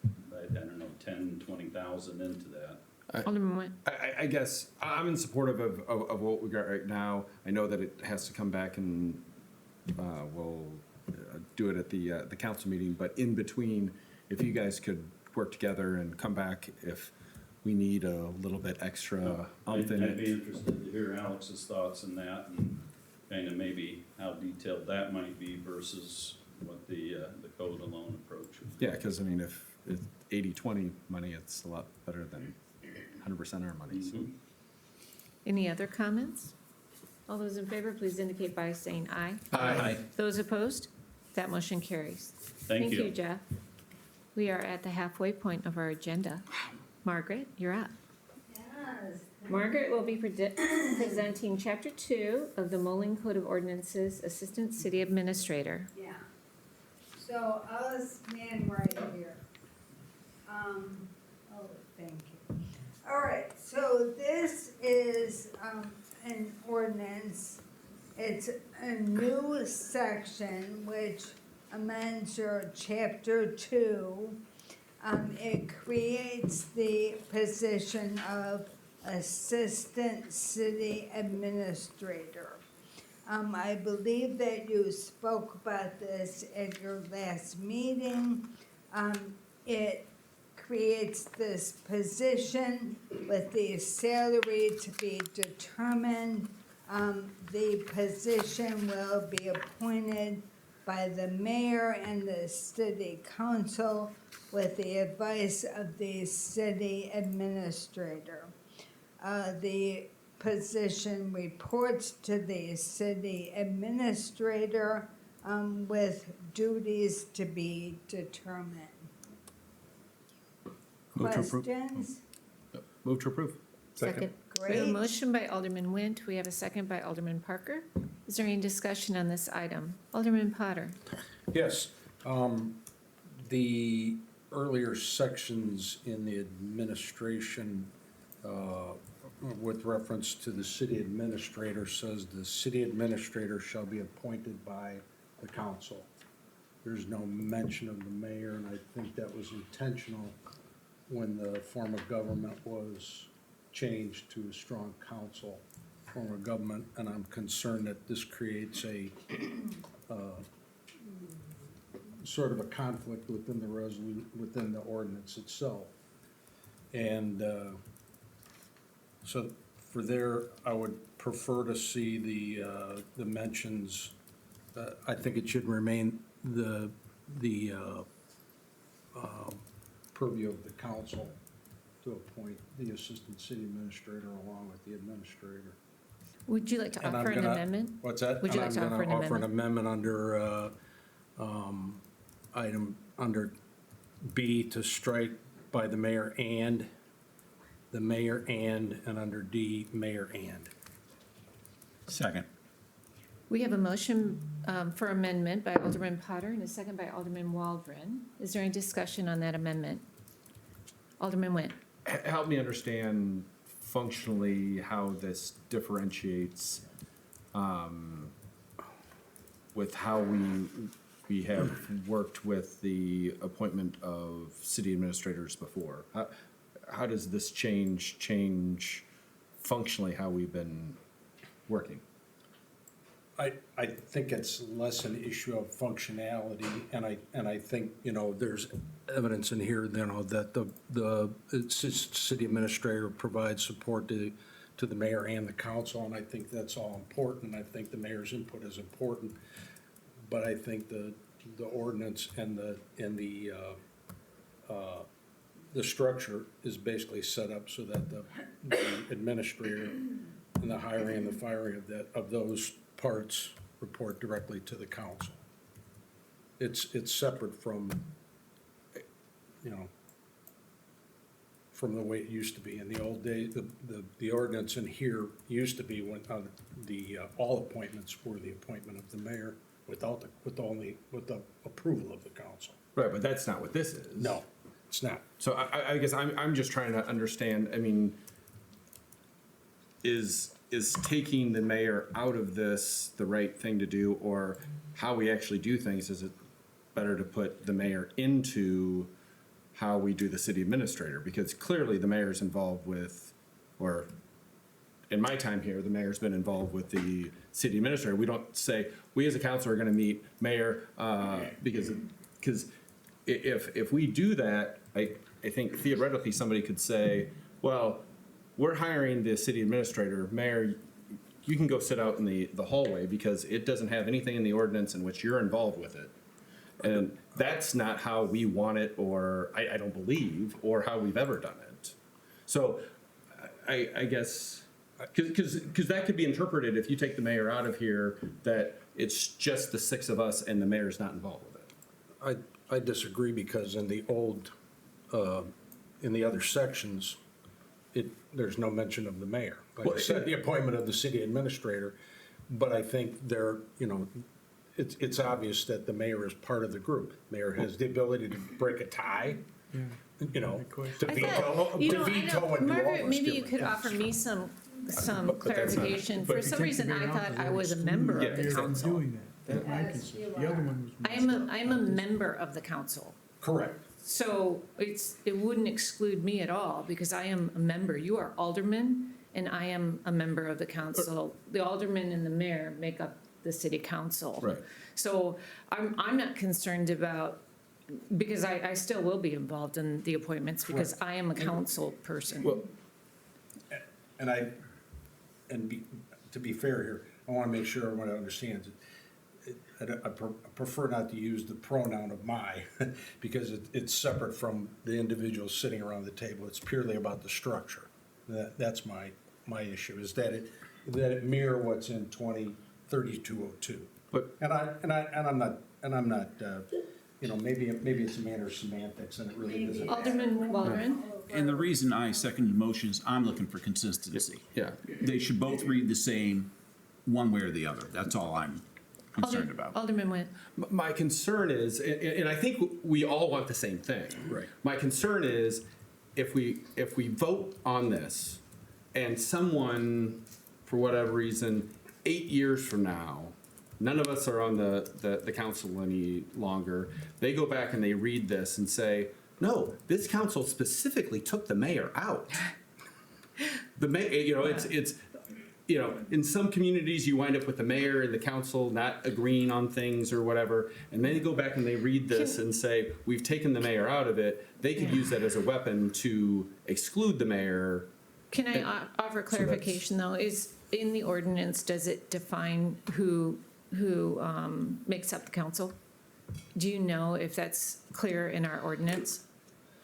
I don't know, 10, 20,000 into that. Alderman Nguyen. I guess I'm in support of what we got right now. I know that it has to come back and we'll do it at the council meeting, but in between, if you guys could work together and come back if we need a little bit extra I'd be interested to hear Alex's thoughts on that and kind of maybe how detailed that might be versus what the code alone approach is. Yeah, because I mean, if it's 80-20 money, it's a lot better than 100% our money. So. Any other comments? All those in favor, please indicate by saying aye. Aye. Those opposed? That motion carries. Thank you. Jeff. We are at the halfway point of our agenda. Margaret, you're up. Yes. Margaret will be presenting Chapter 2 of the Moline Code of Ordinances, Assistant City Administrator. Yeah. So I'll stand right here. Thank you. All right, so this is an ordinance. It's a new section which amends your Chapter 2. It creates the position of Assistant City Administrator. I believe that you spoke about this at your last meeting. It creates this position with the salary to be determined. The position will be appointed by the mayor and the city council with the advice of the city administrator. The position reports to the city administrator with duties to be determined. Questions? Move to approve. Second. We have a motion by Alderman Nguyen. We have a second by Alderman Parker. Is there any discussion on this item? Alderman Potter. Yes, the earlier sections in the administration with reference to the city administrator says the city administrator shall be appointed by the council. There's no mention of the mayor, and I think that was intentional when the form of government was changed to a strong council form of government, and I'm concerned that this creates a sort of a conflict within within the ordinance itself. And so for there, I would prefer to see the mentions. I think it should remain the purview of the council to appoint the assistant city administrator along with the administrator. Would you like to And I'm offer an gonna- amendment? What's that? Would you like to offer an I'm gonna offer an amendment? amendment under item under B to strike by the mayor and under D, mayor and. Second. We have a motion for amendment by Alderman Potter and a second by Alderman Waldron. Is there any discussion on that amendment? Alderman Nguyen. Help me understand functionally how this differentiates with how we have worked with the appointment of city administrators before. How does this change functionally how we've been working? I think it's less an issue of functionality, and I think, there's evidence in here, that the city administrator provides support to the mayor and the council, and I think that's all important. I think the mayor's input is important, but I think the ordinance and the structure is basically set up so that the administrator and the hiring and the firing of those parts report directly to the council. It's separate from, from the way it used to be. In the old days, the ordinance in here used to be when all appointments were the appointment of the mayor with the approval of the council. Right, but that's not what this is. No, it's not. So I guess I'm just trying to understand, I mean, is taking the mayor out of this the right thing to do, or how we actually do things? Is it better to put the mayor into how we do the city administrator? Because clearly the mayor's involved with, or in my time here, the mayor's been involved with the city administrator. We don't say, we as a council are gonna meet mayor, because if we do that, I think theoretically somebody could say, well, we're hiring the city administrator, mayor, you can go sit out in the hallway because it doesn't have anything in the ordinance in which you're involved with it. And that's not how we want it, or I don't believe, or how we've ever done it. So I guess, because that could be interpreted, if you take the mayor out of here, that it's just the six of us and the mayor's not involved with it. I disagree, because in the old, in the other sections, there's no mention of the mayor. Like I said, the appointment of the city administrator, but I think it's obvious that the mayor is part of the group. Mayor has the ability to break a tie, to veto and do all Margaret, those maybe you different could things. offer me some clarification. For some reason, I thought I was a member of the council. Doing that, I can see. The other one was. I'm a member of the council. Correct. So it wouldn't exclude me at all, because I am a member. You are alderman, and I am a member of the council. The alderman and the mayor make up the city council. Right. So I'm not concerned about, because I still will be involved in the appointments, because I am a council person. Well, To be fair here, I want to make sure everyone understands it. I prefer not to use the pronoun of my, because it's separate from the individuals sitting around the table. It's purely about the structure. That's my issue, is that it mirror what's in 203202. But I'm not maybe it's a matter of semantics, and it really isn't. Alderman Waldron? And the reason I seconded the motion is I'm looking for consistency. yeah. They should both read the same, one way or the other. That's all I'm concerned about. Alderman Nguyen. My concern is, and I think we all want the same thing. Right. My concern is, if we vote on this, and someone, for whatever reason, 8 years from now, none of us are on the council any longer, they go back and they read this and say, no, this council specifically took the mayor out. The mayor, it's in some communities, you wind up with the mayor and the council not agreeing on things or whatever, and then they go back and they read this and say, we've taken the mayor out of it. They could use that as a weapon to exclude the mayor. Can I offer clarification, though? Is in the ordinance, does it define who makes up the council? Do you know if that's clear in our ordinance?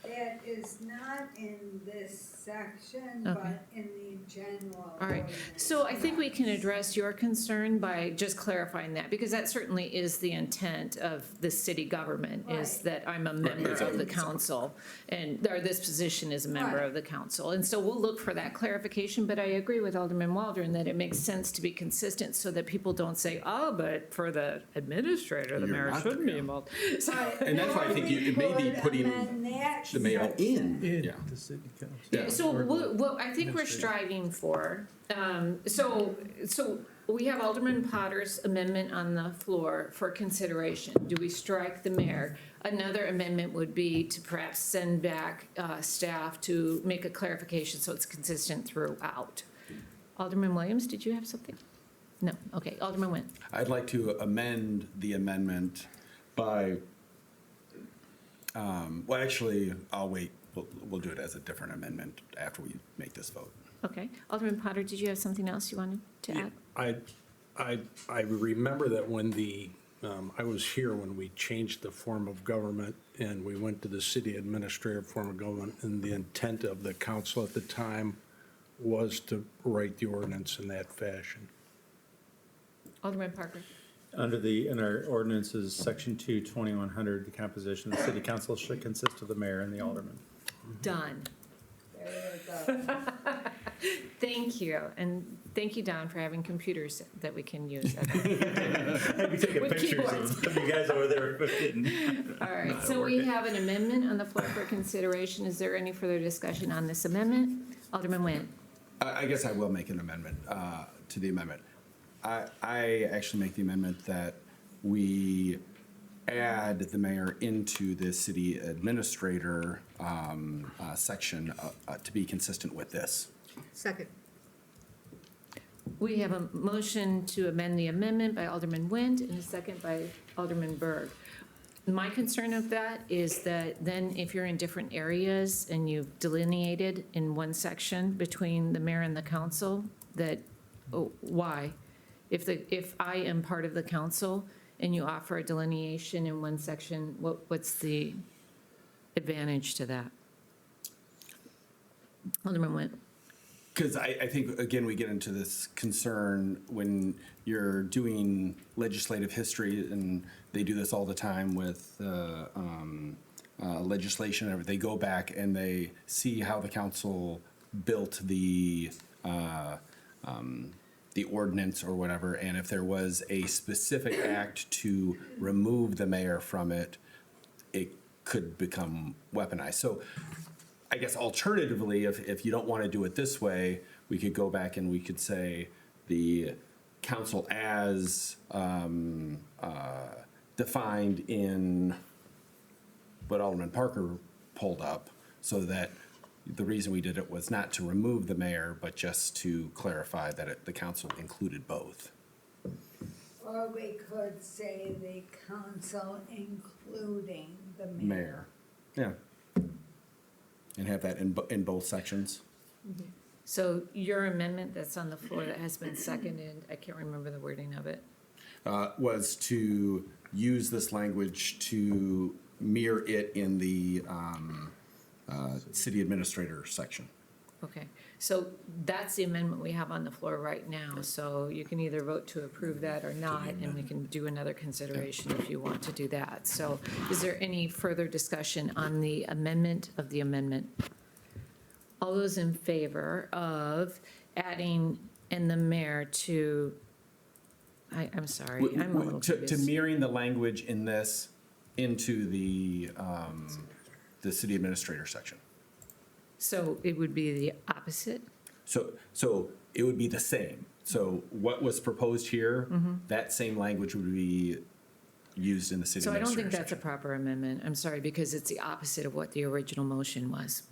It is not in this section, Okay. but in the general. All right, ordinance. so I think we can address your concern by just clarifying that, because that certainly is the intent of the city government, is Right. that I'm a member of the council, or this position is a member Right. of the council. And so we'll look for that clarification, but I agree with Alderman Waldron that it makes sense to be consistent so that people don't say, oh, but for the administrator, the You're mayor not shouldn't the be involved. So, And that's why I think it may be Could putting. amend that The mayor in, yeah. the city council. Yeah, so what I think we're striving for, so we have Alderman Potter's amendment on the floor for consideration. Do we strike the mayor? Another amendment would be to perhaps send back staff to make a clarification so it's consistent throughout. Alderman Williams, did you have something? No, okay, Alderman Nguyen. I'd like to amend the amendment by, well, actually, I'll wait. We'll do it as a different amendment after we make this vote. Okay, Alderman Potter, did you have something else you wanted to add? I remember that when I was here when we changed the form of government and we went to the city administrator form of government, and the intent of the council at the time was to write the ordinance in that fashion. Alderman Parker. In our ordinances, section 2, 2100, the composition of the city council should consist of the mayor and the alderman. Done. There you go. Thank you, and thank you, Don, for having computers that we can use. I'd be taking With pictures keyboards. of you guys over there. Getting, All right, so we have an amendment on the floor for consideration. Is there any further discussion on this amendment? Alderman Nguyen. I guess I will make an amendment to the amendment. I actually make the amendment that we add the mayor into the city administrator section to be consistent with this. Second. We have a motion to amend the amendment by Alderman Nguyen and a second by Alderman Berg. My concern of that is that then if you're in different areas and you've delineated in one section between the mayor and the council, that, why? If I am part of the council and you offer a delineation in one section, what's the advantage to that? Alderman Nguyen. Because I think, again, we get into this concern when you're doing legislative history, and they do this all the time with legislation. They go back and they see how the council built the ordinance or whatever, and if there was a specific act to remove the mayor from it, it could become weaponized. So I guess alternatively, if you don't want to do it this way, we could go back and we could say the council as defined in what Alderman Parker pulled up, so that the reason we did it was not to remove the mayor, but just to clarify that the council included both. Or we could say the council including the mayor. Mayor, yeah. And have that in both sections. So your amendment that's on the floor that has been seconded, I can't remember the wording of it. Was to use this language to mirror it in the city administrator section. Okay, so that's the amendment we have on the floor right now. So you can either vote to approve that or not, and we can do another consideration if you want to do that. So is there any further discussion on the amendment of the amendment? All those in favor of adding "and the mayor" to, I'm sorry, I'm a little To confused. mirroring the language in this into the city administrator section. So it would be the opposite? So it would be the same. So what was proposed here, that same language would be used in the city So I don't administrator think that's a section. proper amendment. I'm sorry, because it's the opposite of what the original motion was.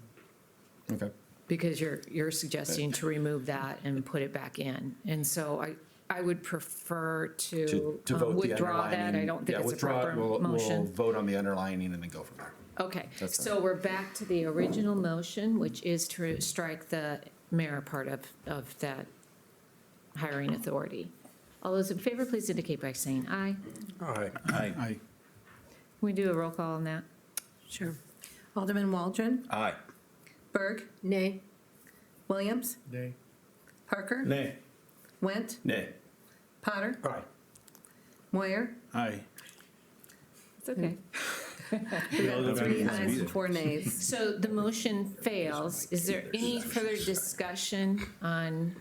Okay. Because you're suggesting to remove that and put it back in. And so I would prefer to To vote the withdraw that. I underlining. don't think Yeah, it's a withdraw it. proper We'll motion. vote on the underlining and then go from there. Okay, That's so we're back to the original motion, which is to strike the mayor part of that hiring authority. All those in favor, please indicate by saying aye. Aye. Aye. Aye. Can we do a roll call on that? Sure. Alderman Waldron, Aye. Berg, nay. Williams, Nay. Parker, Nay. Went, Nay. Potter, Aye. Moyer. Aye. It's okay. We have 3 ayes and 4 nays. So the motion fails. Is there any further discussion on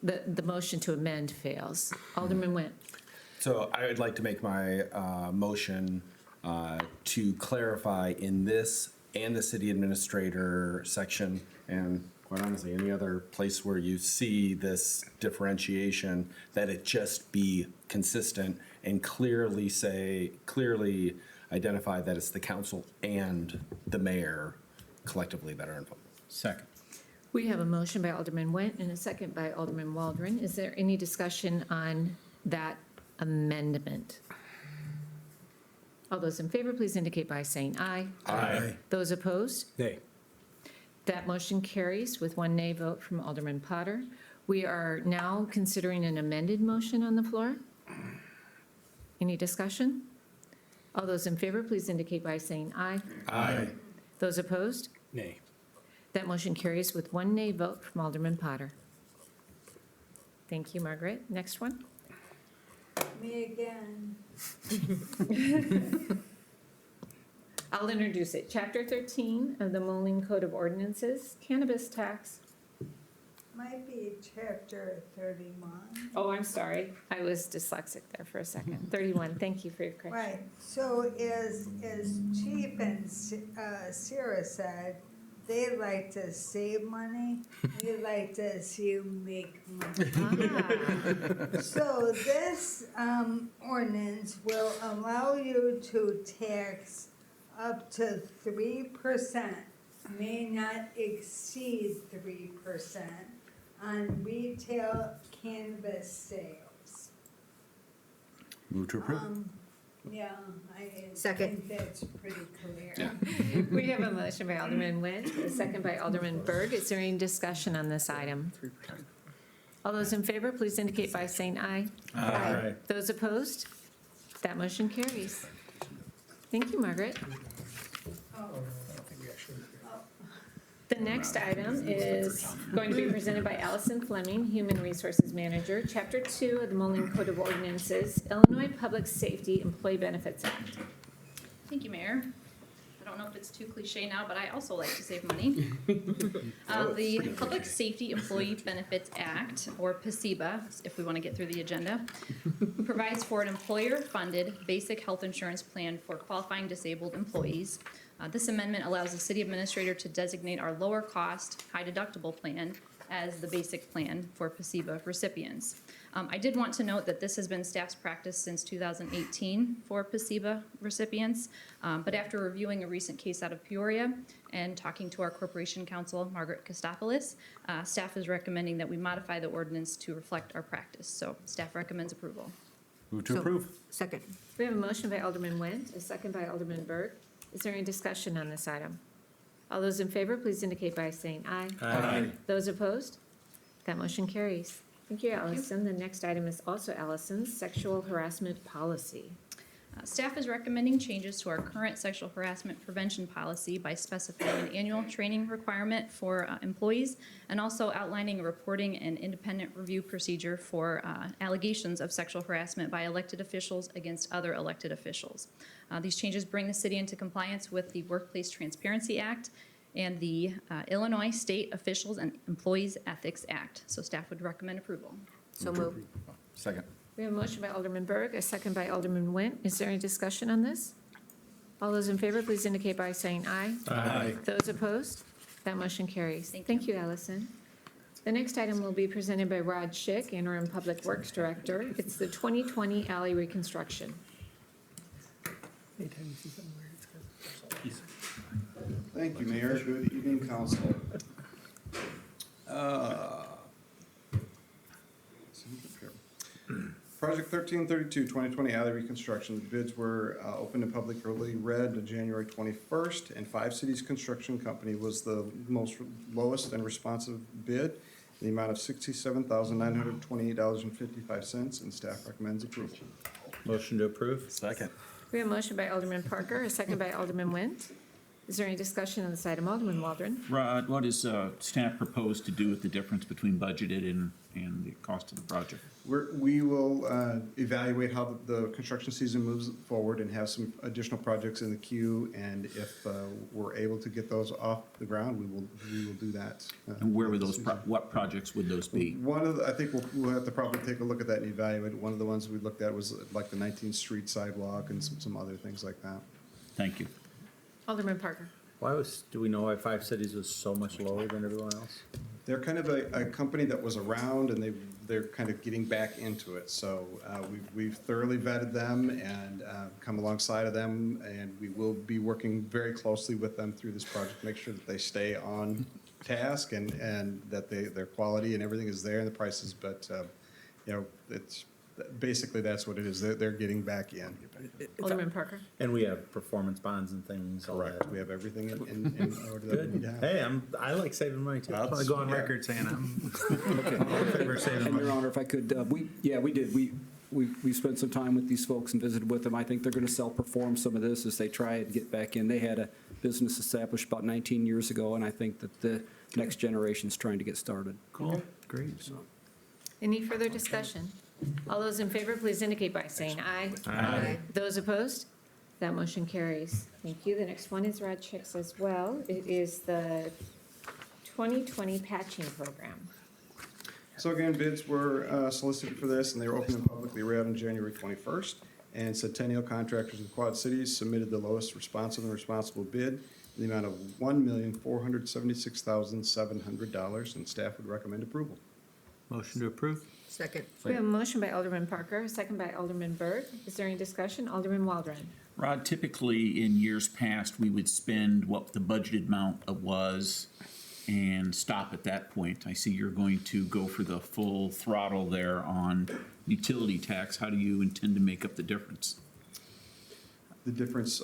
the motion to amend fails? Alderman Nguyen. So I would like to make my motion to clarify in this and the city administrator section, and quite honestly, any other place where you see this differentiation, that it just be consistent and clearly identify that it's the council and the mayor collectively that are involved. Second. We have a motion by Alderman Went and a second by Alderman Waldron. Is there any discussion on that amendment? All those in favor, please indicate by saying aye. Aye. Those opposed? Nay. That motion carries with one nay vote from Alderman Potter. We are now considering an amended motion on the floor. Any discussion? All those in favor, please indicate by saying aye. Aye. Those opposed? Nay. That motion carries with one nay vote from Alderman Potter. Thank you, Margaret. Next one. Me again. I'll introduce it. Chapter 13 of the Moline Code of Ordinances, cannabis tax. Might be chapter 31. Oh, I'm sorry. I was dyslexic there for a second. 31, thank you for your correction. Right, so as Chief and Sarah said, they like to save money, we like to see you make money. So this ordinance will allow you to tax up to 3%, may not exceed 3% on retail cannabis sales. Move to approve. Yeah, I Second. think that's pretty clear. We have a motion by Alderman Nguyen, a second by Alderman Berg. Is there any discussion on this item? All those in favor, please indicate by saying aye. Aye. Those opposed? That motion carries. Thank you, Margaret. The next item is going to be presented by Allison Fleming, Human Resources Manager, Chapter 2 of the Moline Code of Ordinances, Illinois Public Safety Employee Benefits Act. Thank you, Mayor. I don't know if it's too cliche now, but I also like to save money. The Public Safety Employee Benefits Act, or PSEBA, if we want to get through the agenda, provides for an employer-funded basic health insurance plan for qualifying disabled employees. This amendment allows the city administrator to designate our lower-cost, high-deductible plan as the basic plan for PSEBA recipients. I did want to note that this has been staff's practice since 2018 for PSEBA recipients, but after reviewing a recent case out of Peoria and talking to our corporation counsel, Margaret Kostopoulos, staff is recommending that we modify the ordinance to reflect our practice. So staff recommends approval. Move to approve. Second. We have a motion by Alderman Nguyen, a second by Alderman Berg. Is there any discussion on this item? All those in favor, please indicate by saying aye. Aye. Those opposed? That motion carries. Thank you, Allison. The next item is also Allison's sexual harassment policy. Staff is recommending changes to our current sexual harassment prevention policy by specifying an annual training requirement for employees and also outlining a reporting and independent review procedure for allegations of sexual harassment by elected officials against other elected officials. These changes bring the city into compliance with the Workplace Transparency Act and the Illinois State Officials and Employees Ethics Act. So staff would recommend approval. So move. Second. We have a motion by Alderman Berg, a second by Alderman Nguyen. Is there any discussion on this? All those in favor, please indicate by saying aye. Aye. Those opposed? That motion carries. Thank you, Allison. The next item will be presented by Rod Schick, Interim Public Works Director. It's the 2020 alley reconstruction. Thank you, Mayor. Good evening, council. Project 1332, 2020 alley reconstruction. The bids were opened and publicly read on January 21st, and 5 Cities Construction Company was the lowest and responsive bid, in the amount of $67,928.55, and staff recommends approval. Motion to approve? Second. We have a motion by Alderman Parker, a second by Alderman Nguyen. Is there any discussion on this item? Alderman Waldron. Rod, what does staff propose to do with the difference between budgeted and the cost of the project? We will evaluate how the construction season moves forward and have some additional projects in the queue, and if we're able to get those off the ground, we will do that. And where would those, what projects would those be? I think we'll have to probably take a look at that and evaluate. One of the ones we looked at was like the 19th Street sidewalk and some other things like that. Thank you. Alderman Parker. Do we know why Five Cities was so much lower than everyone else? They're kind of a company that was around, and they're kind of getting back into it. So we've thoroughly vetted them and come alongside of them, and we will be working very closely with them through this project, make sure that they stay on task and that their quality and everything is there and the prices. But it's basically that's what it is. They're getting back in. Alderman Parker? And we have performance bonds and things, all that. Correct. We have everything in order that we need to have. Hey, I like saving money too. I want to go on record saying I'm in favor of saving And money. Your Honor, if I could, we did. We spent some time with these folks and visited with them. I think they're going to self-perform some of this as they try and get back in. They had a business established about 19 years ago, and I think that the next generation's trying to get started. Cool, great. Any further discussion? All those in favor, please indicate by saying aye. Aye. Those opposed? That motion carries. Thank you. The next one is Rod Chicks as well. It is the 2020 patching program. So again, bids were solicited for this, and they were open and publicly read on January 21st. And Centennial Contractors in Quad Cities submitted the lowest responsive and responsible bid in the amount of $1,476,700, and staff would recommend approval. Motion to approve? Second. We have a motion by Alderman Parker, a second by Alderman Byrd. Is there any discussion? Alderman Waldron. Rod, typically in years past, we would spend what the budgeted amount was and stop at that point. I see you're going to go for the full throttle there on utility tax. How do you intend to make up the difference? The difference,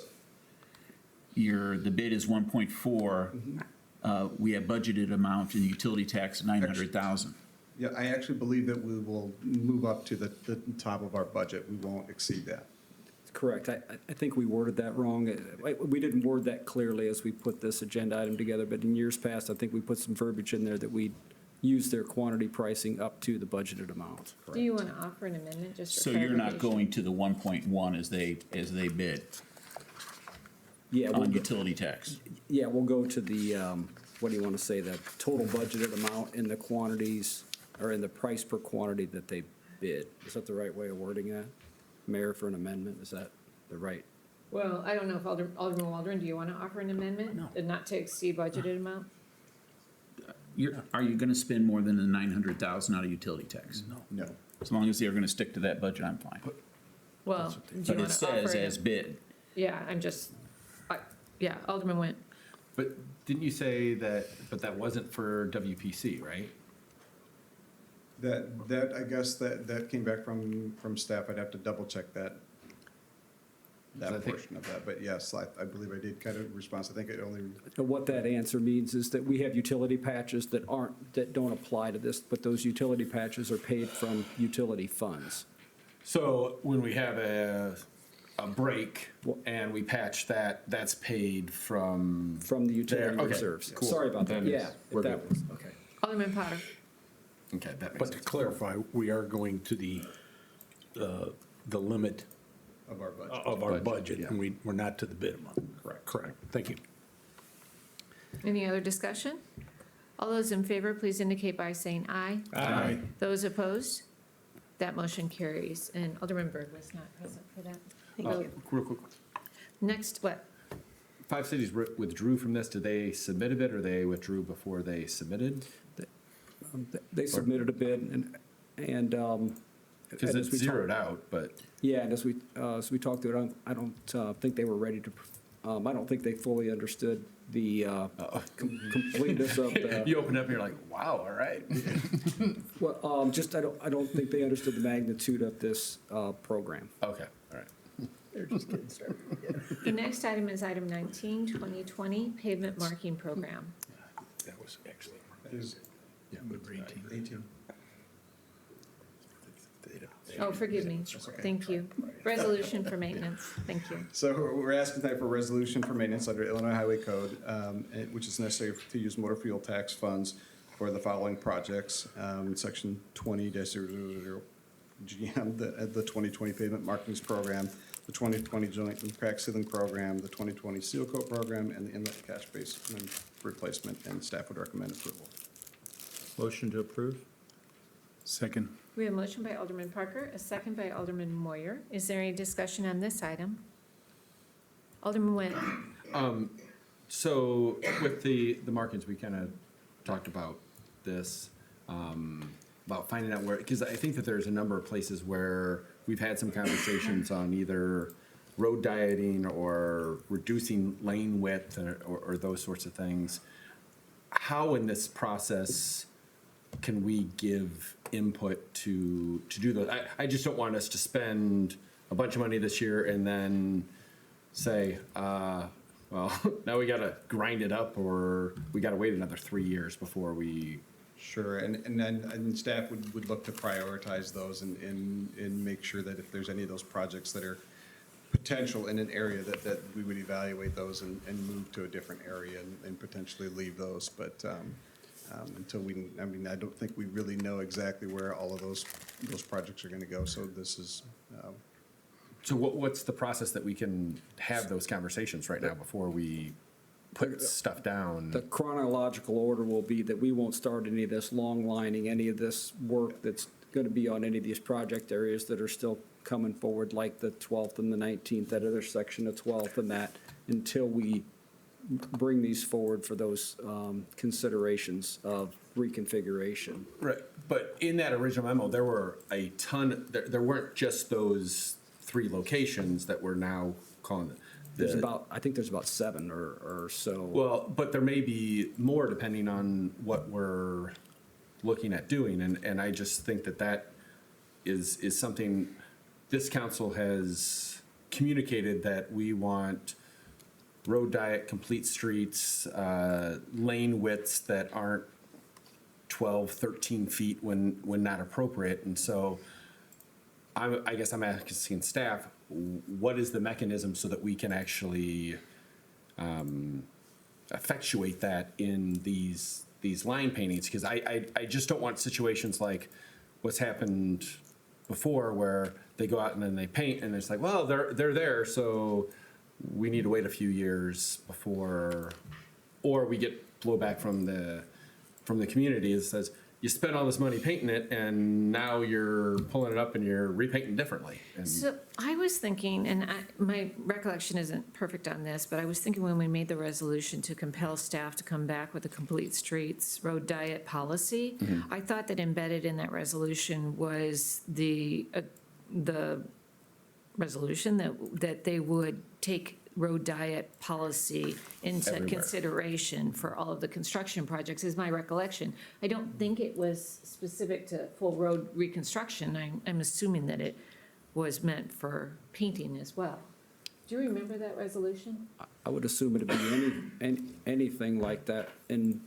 The bid is 1.4. We have budgeted amount in utility tax 900,000. yeah, I actually believe that we will move up to the top of our budget. We won't exceed that. Correct. I think we worded that wrong. We didn't word that clearly as we put this agenda item together, but in years past, I think we put some verbiage in there that we use their quantity pricing up to the budgeted amount. Do you want to offer an amendment just for So you're not clarification? going to the 1.1 as they bid Yeah, on utility tax? Yeah, we'll go to the, what do you want to say, the total budgeted amount in the quantities, or in the price per quantity that they bid. Is that the right way of wording that? Mayor, for an amendment, is that the right? Well, I don't know if Alderman Waldron, do you want to offer an amendment? No. And not to exceed budgeted amount? Are you gonna spend more than the 900,000 out of utility tax? No. As long as they're gonna stick to that budget, I'm fine. Well, do you But want it to offer? says an- as bid. Yeah, yeah, Alderman Went. But didn't you say that, but that wasn't for WPC, right? That I guess that came back from staff. I'd have to double check that I think- portion of that. But yes, I believe I did kind of respond. I think it only, What that answer means is that we have utility patches that don't apply to this, but those utility patches are paid from utility funds. So when we have a break and we patch that, that's paid from? From the utility there. Okay, reserves. cool. Sorry about that. Then Yeah, we're if that good. was, okay. Alderman Potter. Okay, that makes But to sense. clarify, we are going to the limit of our budget. of our Budget, budget, yeah. and we're not to the bid amount. Correct. Correct. Thank you. Any other discussion? All those in favor, please indicate by saying aye. Aye. Those opposed? That motion carries. And Alderman Byrd was not present for that. Thank Oh, you. Real quick, Next, what? Five Cities withdrew from this. Did they submit a bid or they withdrew before they submitted? They submitted a bid and. Because it's zeroed out, but. Yeah, and as we talked through it, I don't think they were ready to, I don't think they fully understood the completeness of the. You open up and you're like, wow, all right. Well, I don't think they understood the magnitude of this program. Okay, all right. They're just getting started. The next item is item 19, 2020 pavement marking program. That was actually. Yeah, number 18. Oh, forgive me. Thank you. Resolution for maintenance. Thank you. So we're asking tonight for a resolution for maintenance under Illinois Highway Code, which is necessary to use motor fuel tax funds for the following projects. Section 20-000 GM, the 2020 pavement markings program, the 2020 joint and crack sealing program, the 2020 seal coat program, and the inlet catch basin replacement, and staff would recommend approval. Motion to approve? Second. We have a motion by Alderman Parker, a second by Alderman Moyer. Is there any discussion on this item? Alderman Nguyen. So with the markings, we kind of talked about this, about finding out where, because I think that there's a number of places where we've had some conversations on either road dieting or reducing lane width or those sorts of things. How in this process can we give input to do those? I just don't want us to spend a bunch of money this year and then say, well, now we gotta grind it up, or we gotta wait another 3 years before we. Sure, and staff would look to prioritize those and make sure that if there's any of those projects that are potential in an area, that we would evaluate those and move to a different area and potentially leave those. But until I don't think we really know exactly where all of those projects are gonna go, so this is. So what's the process that we can have those conversations right now before we put stuff down? The chronological order will be that we won't start any of this long lining, any of this work that's going to be on any of these project areas that are still coming forward, like the 12th and the 19th, that other section of 12th and that, until we bring these forward for those considerations of reconfiguration. Right, but in that original memo, there were a ton, there weren't just those 3 locations that we're now calling it. I think there's about 7 or so. Well, but there may be more depending on what we're looking at doing, and I just think that is something this council has communicated, that we want road diet, complete streets, lane widths that aren't 12, 13 feet when not appropriate, and so I guess I'm asking staff, what is the mechanism so that we can actually effectuate that in these line paintings? Because I just don't want situations like what's happened before, where they go out and then they paint and it's like, well, they're there, so we need to wait a few years before, or we get blowback from the community that says, you spent all this money painting it, and now you're pulling it up and you're repainting differently. And So I was thinking, and my recollection isn't perfect on this, but I was thinking when we made the resolution to compel staff to come back with a complete streets road diet policy, I thought that embedded in that resolution was the resolution that they would take road diet policy into Everywhere. consideration for all of the construction projects, is my recollection. I don't think it was specific to full road reconstruction. I'm assuming that it was meant for painting as well. Do you remember that resolution? I would assume it'd be anything like that, and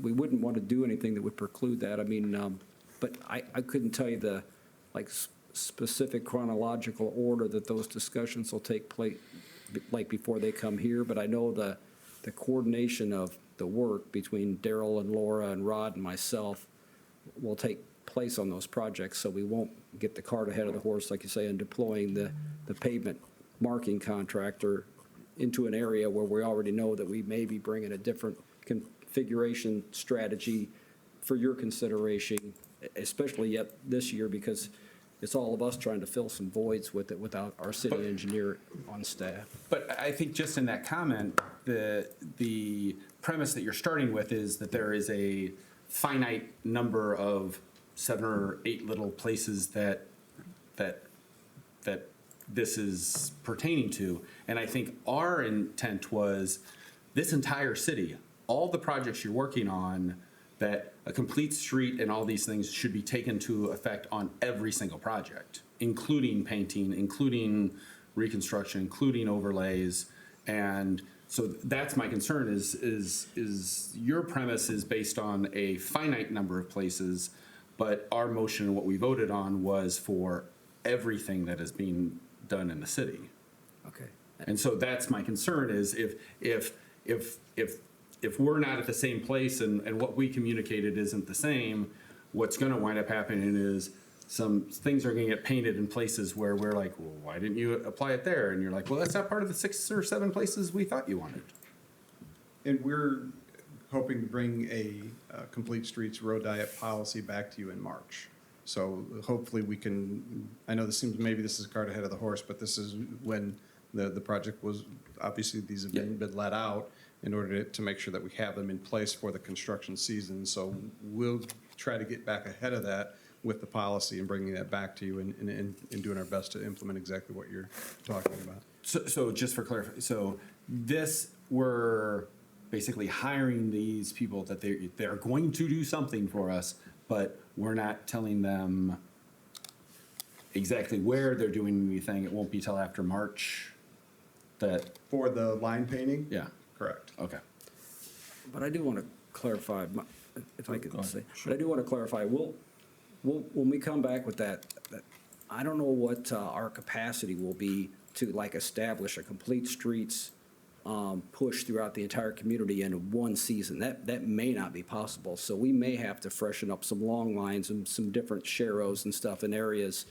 we wouldn't want to do anything that would preclude that. I mean, but I couldn't tell you the, specific chronological order that those discussions will take place, before they come here, but I know the coordination of the work between Daryl and Laura and Rod and myself will take place on those projects, so we won't get the cart ahead of the horse, like you say, and deploying the pavement marking contractor into an area where we already know that we may be bringing a different configuration strategy for your consideration, especially yet this year, because it's all of us trying to fill some voids with it without our city engineer on staff. But I think just in that comment, the premise that you're starting with is that there is a finite number of 7 or 8 little places that this is pertaining to. And I think our intent was this entire city, all the projects you're working on, that a complete street and all these things should be taken to effect on every single project, including painting, including reconstruction, including overlays. And so that's my concern is your premise is based on a finite number of places, but our motion and what we voted on was for everything that is being done in the city. Okay. And so that's my concern is if we're not at the same place and what we communicated isn't the same, what's gonna wind up happening is some things are gonna get painted in places where we're like, well, why didn't you apply it there? And you're like, well, that's not part of the 6 or 7 places we thought you wanted. And we're hoping to bring a complete streets road diet policy back to you in March. So hopefully we can, I know maybe this is a cart ahead of the horse, but this is when the project was, obviously these have been let out. in order to make sure that we have them in place for the construction season. So we'll try to get back ahead of that with the policy and bringing that back to you and doing our best to implement exactly what you're talking about. So just for clarification, so this, we're basically hiring these people that they're going to do something for us, but we're not telling them exactly where they're doing anything. It won't be till after March that. For the line painting? Yeah. Correct. Okay. But I do want to clarify, if I could say, but I do want to clarify, when we come back with that, I don't know what our capacity will be to like establish a complete streets push throughout the entire community in one season. That may not be possible. So we may have to freshen up some long lines and some different sharrows and stuff in areas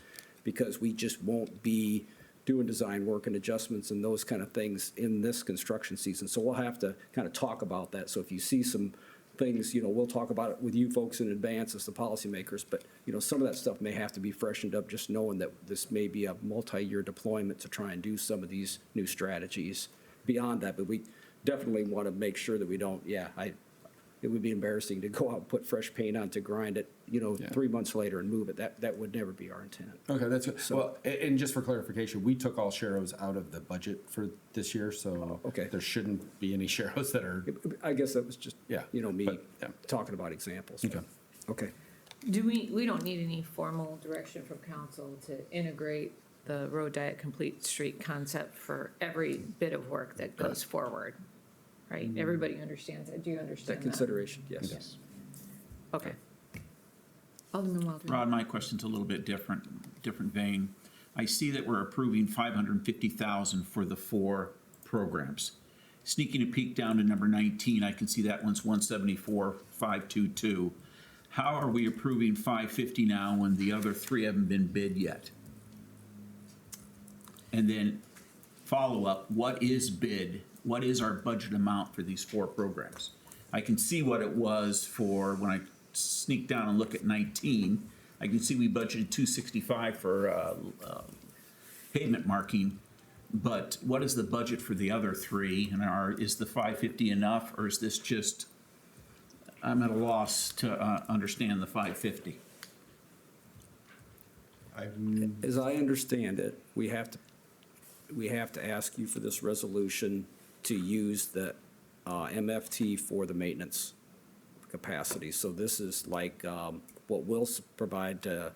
because we just won't be doing design work and adjustments and those kind of things in this construction season. So we'll have to kind of talk about that. So if you see some things, we'll talk about it with you folks in advance as the policymakers, but, some of that stuff may have to be freshened up, just knowing that this may be a multi-year deployment to try and do some of these new strategies beyond that. But we definitely want to make sure that we don't, it would be embarrassing to go out and put fresh paint on to grind it, 3 months later and move it. That would never be our intent. Okay, that's good. Well, and just for clarification, we took all sharrows out of the budget for this year, so there shouldn't be any sharrows that are. I guess that was just, me but, talking about examples. Okay. Okay. We don't need any formal direction from council to integrate the road diet complete street concept for every bit of work that goes forward, right? Everybody understands that. Do you understand That that? consideration, yes. Okay. Alderman Waldron. Rod, my question's a little bit different vein. I see that we're approving $550,000 for the 4 programs. Sneaking a peek down to number 19, I can see that one's 174,522. How are we approving 550 now when the other 3 haven't been bid yet? And then follow up, what is bid? What is our budget amount for these 4 programs? I can see what it was for when I sneak down and look at 19. I can see we budgeted 265 for pavement marking, but what is the budget for the other 3? And is the 550 enough, or is this just, I'm at a loss to understand the 550? As I understand it, we have to ask you for this resolution to use the MFT for the maintenance capacity. So this is like what we'll provide to,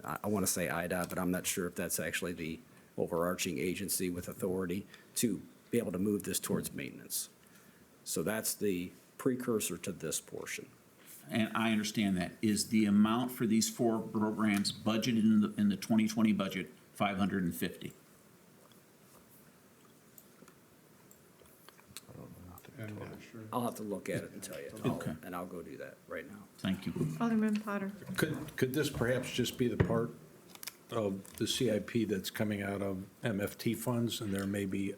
I want to say IDOT, but I'm not sure if that's actually the overarching agency with authority to be able to move this towards maintenance. So that's the precursor to this portion. And I understand that. Is the amount for these 4 programs budgeted in the 2020 budget 550? I'll have to look at it and tell you. Okay. And I'll go do that right now. Thank you. Alderman Potter. Could this perhaps just be the part of the CIP that's coming out of MFT funds, and there may be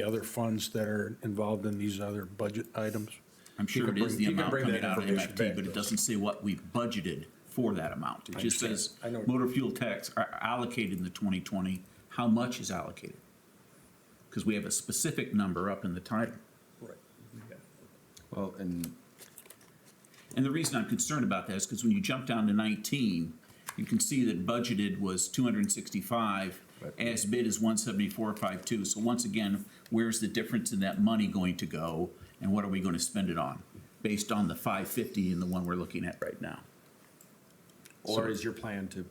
other funds that are involved in these other budget items? I'm sure it is the amount coming out of MFT, but it doesn't say what we budgeted for that amount. It just says motor fuel tax are allocated in the 2020. How much is allocated? Because we have a specific number up in the title. Right. Well, and the reason I'm concerned about that is because when you jump down to 19, you can see that budgeted was 265, as bid is 174,522. So once again, where's the difference in that money going to go, and what are we going to spend it on, based on the 550 and the one we're looking at right now? or is your plan to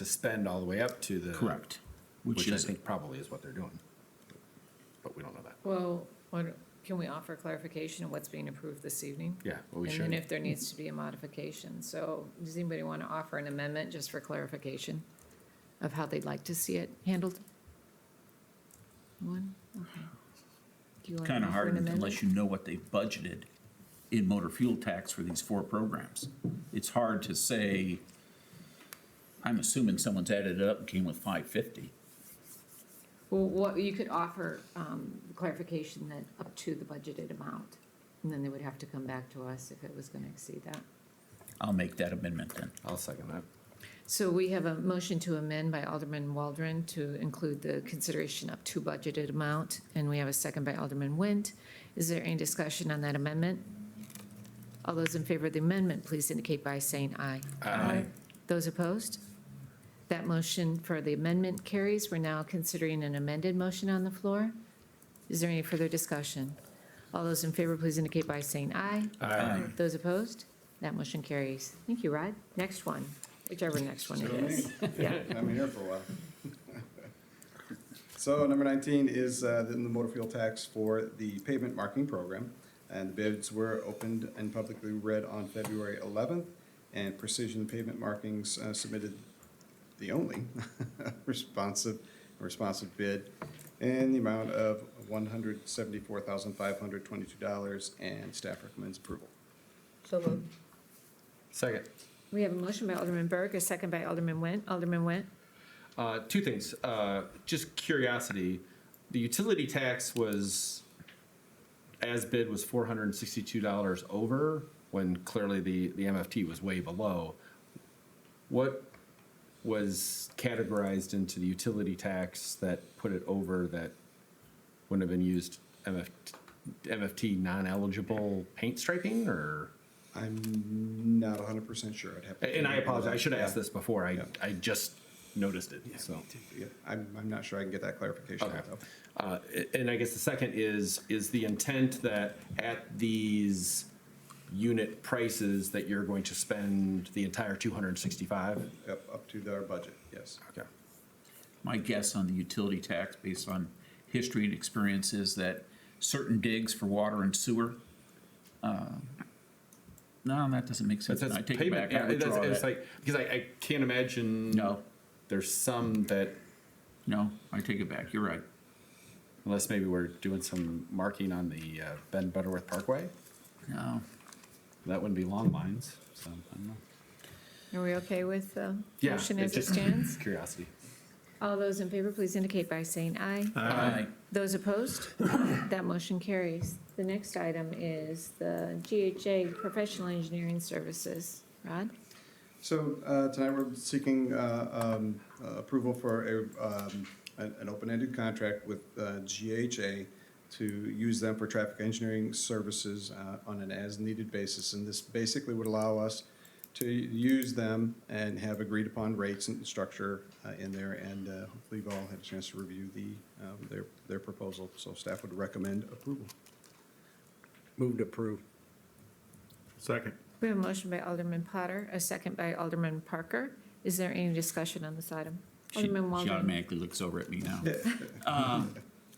spend all the way up to the? Correct. Which I think probably is what they're doing, but we don't know that. Well, can we offer clarification of what's being approved this evening? Yeah, well, we should. And then if there needs to be a modification. So does anybody want to offer an amendment just for clarification of how they'd like to see it handled? One? Okay. Do you want to Kind of offer hard an amendment? unless you know what they've budgeted in motor fuel tax for these 4 programs. It's hard to say, I'm assuming someone's added it up and came with 550. Well, what, you could offer clarification that up to the budgeted amount, and then they would have to come back to us if it was going to exceed that. I'll make that amendment then. I'll second that. So we have a motion to amend by Alderman Waldron to include the consideration up to budgeted amount, and we have a second by Alderman Wendt. Is there any discussion on that amendment? All those in favor of the amendment, please indicate by saying aye. Aye. Those opposed? That motion for the amendment carries. We're now considering an amended motion on the floor. Is there any further discussion? All those in favor, please indicate by saying aye. Aye. Those opposed? That motion carries. Thank you, Rod. Next one, whichever next one it Still is. me? Yeah. I've been here for a while. So number 19 is the motor fuel tax for the pavement marking program. And the bids were opened and publicly read on February 11th. And Precision Pavement Markings submitted the only responsive bid in the amount of $174,522, and staff recommends approval. So moved. Second. We have a motion by Alderman Berg, a second by Alderman Nguyen. Alderman Nguyen? Two things. Just curiosity, the utility tax was, as bid, was $462 over, when clearly the MFT was way below. What was categorized into the utility tax that put it over that wouldn't have been used? MFT non-eligible paint striping, or? I'm not 100% sure. I'd have to. And I apologize, I should have asked Yeah. this before. I just noticed it, so. Yeah, I'm not sure I can get that clarification. Okay. though. And I guess the second is the intent that at these unit prices that you're going to spend the entire 265? Up to our budget, yes. Okay. My guess on the utility tax, based on history and experience, is that certain digs for water and sewer, no, that doesn't make sense. That's I take it payment, back. I withdraw it's that. like, because I can't imagine. No. There's some that, No, I take it back. You're right. unless maybe we're doing some marking on the Ben Butterworth Parkway, No. that wouldn't be long lines, so I don't know. Are we okay with the Yeah, motion it's as it just stands? Curiosity. All those in favor, please indicate by saying aye. Aye. Those opposed? That motion carries. The next item is the GHA Professional Engineering Services. Rod? So tonight we're seeking approval for an open-ended contract with GHA to use them for traffic engineering services on an as-needed basis. And this basically would allow us to use them and have agreed-upon rates and structure in there. And hopefully you've all had a chance to review their proposal. So staff would recommend approval. Move to approve. Second. We have a motion by Alderman Potter, a second by Alderman Parker. Is there any discussion on this item? She Alderman Walden? automatically looks over at me now.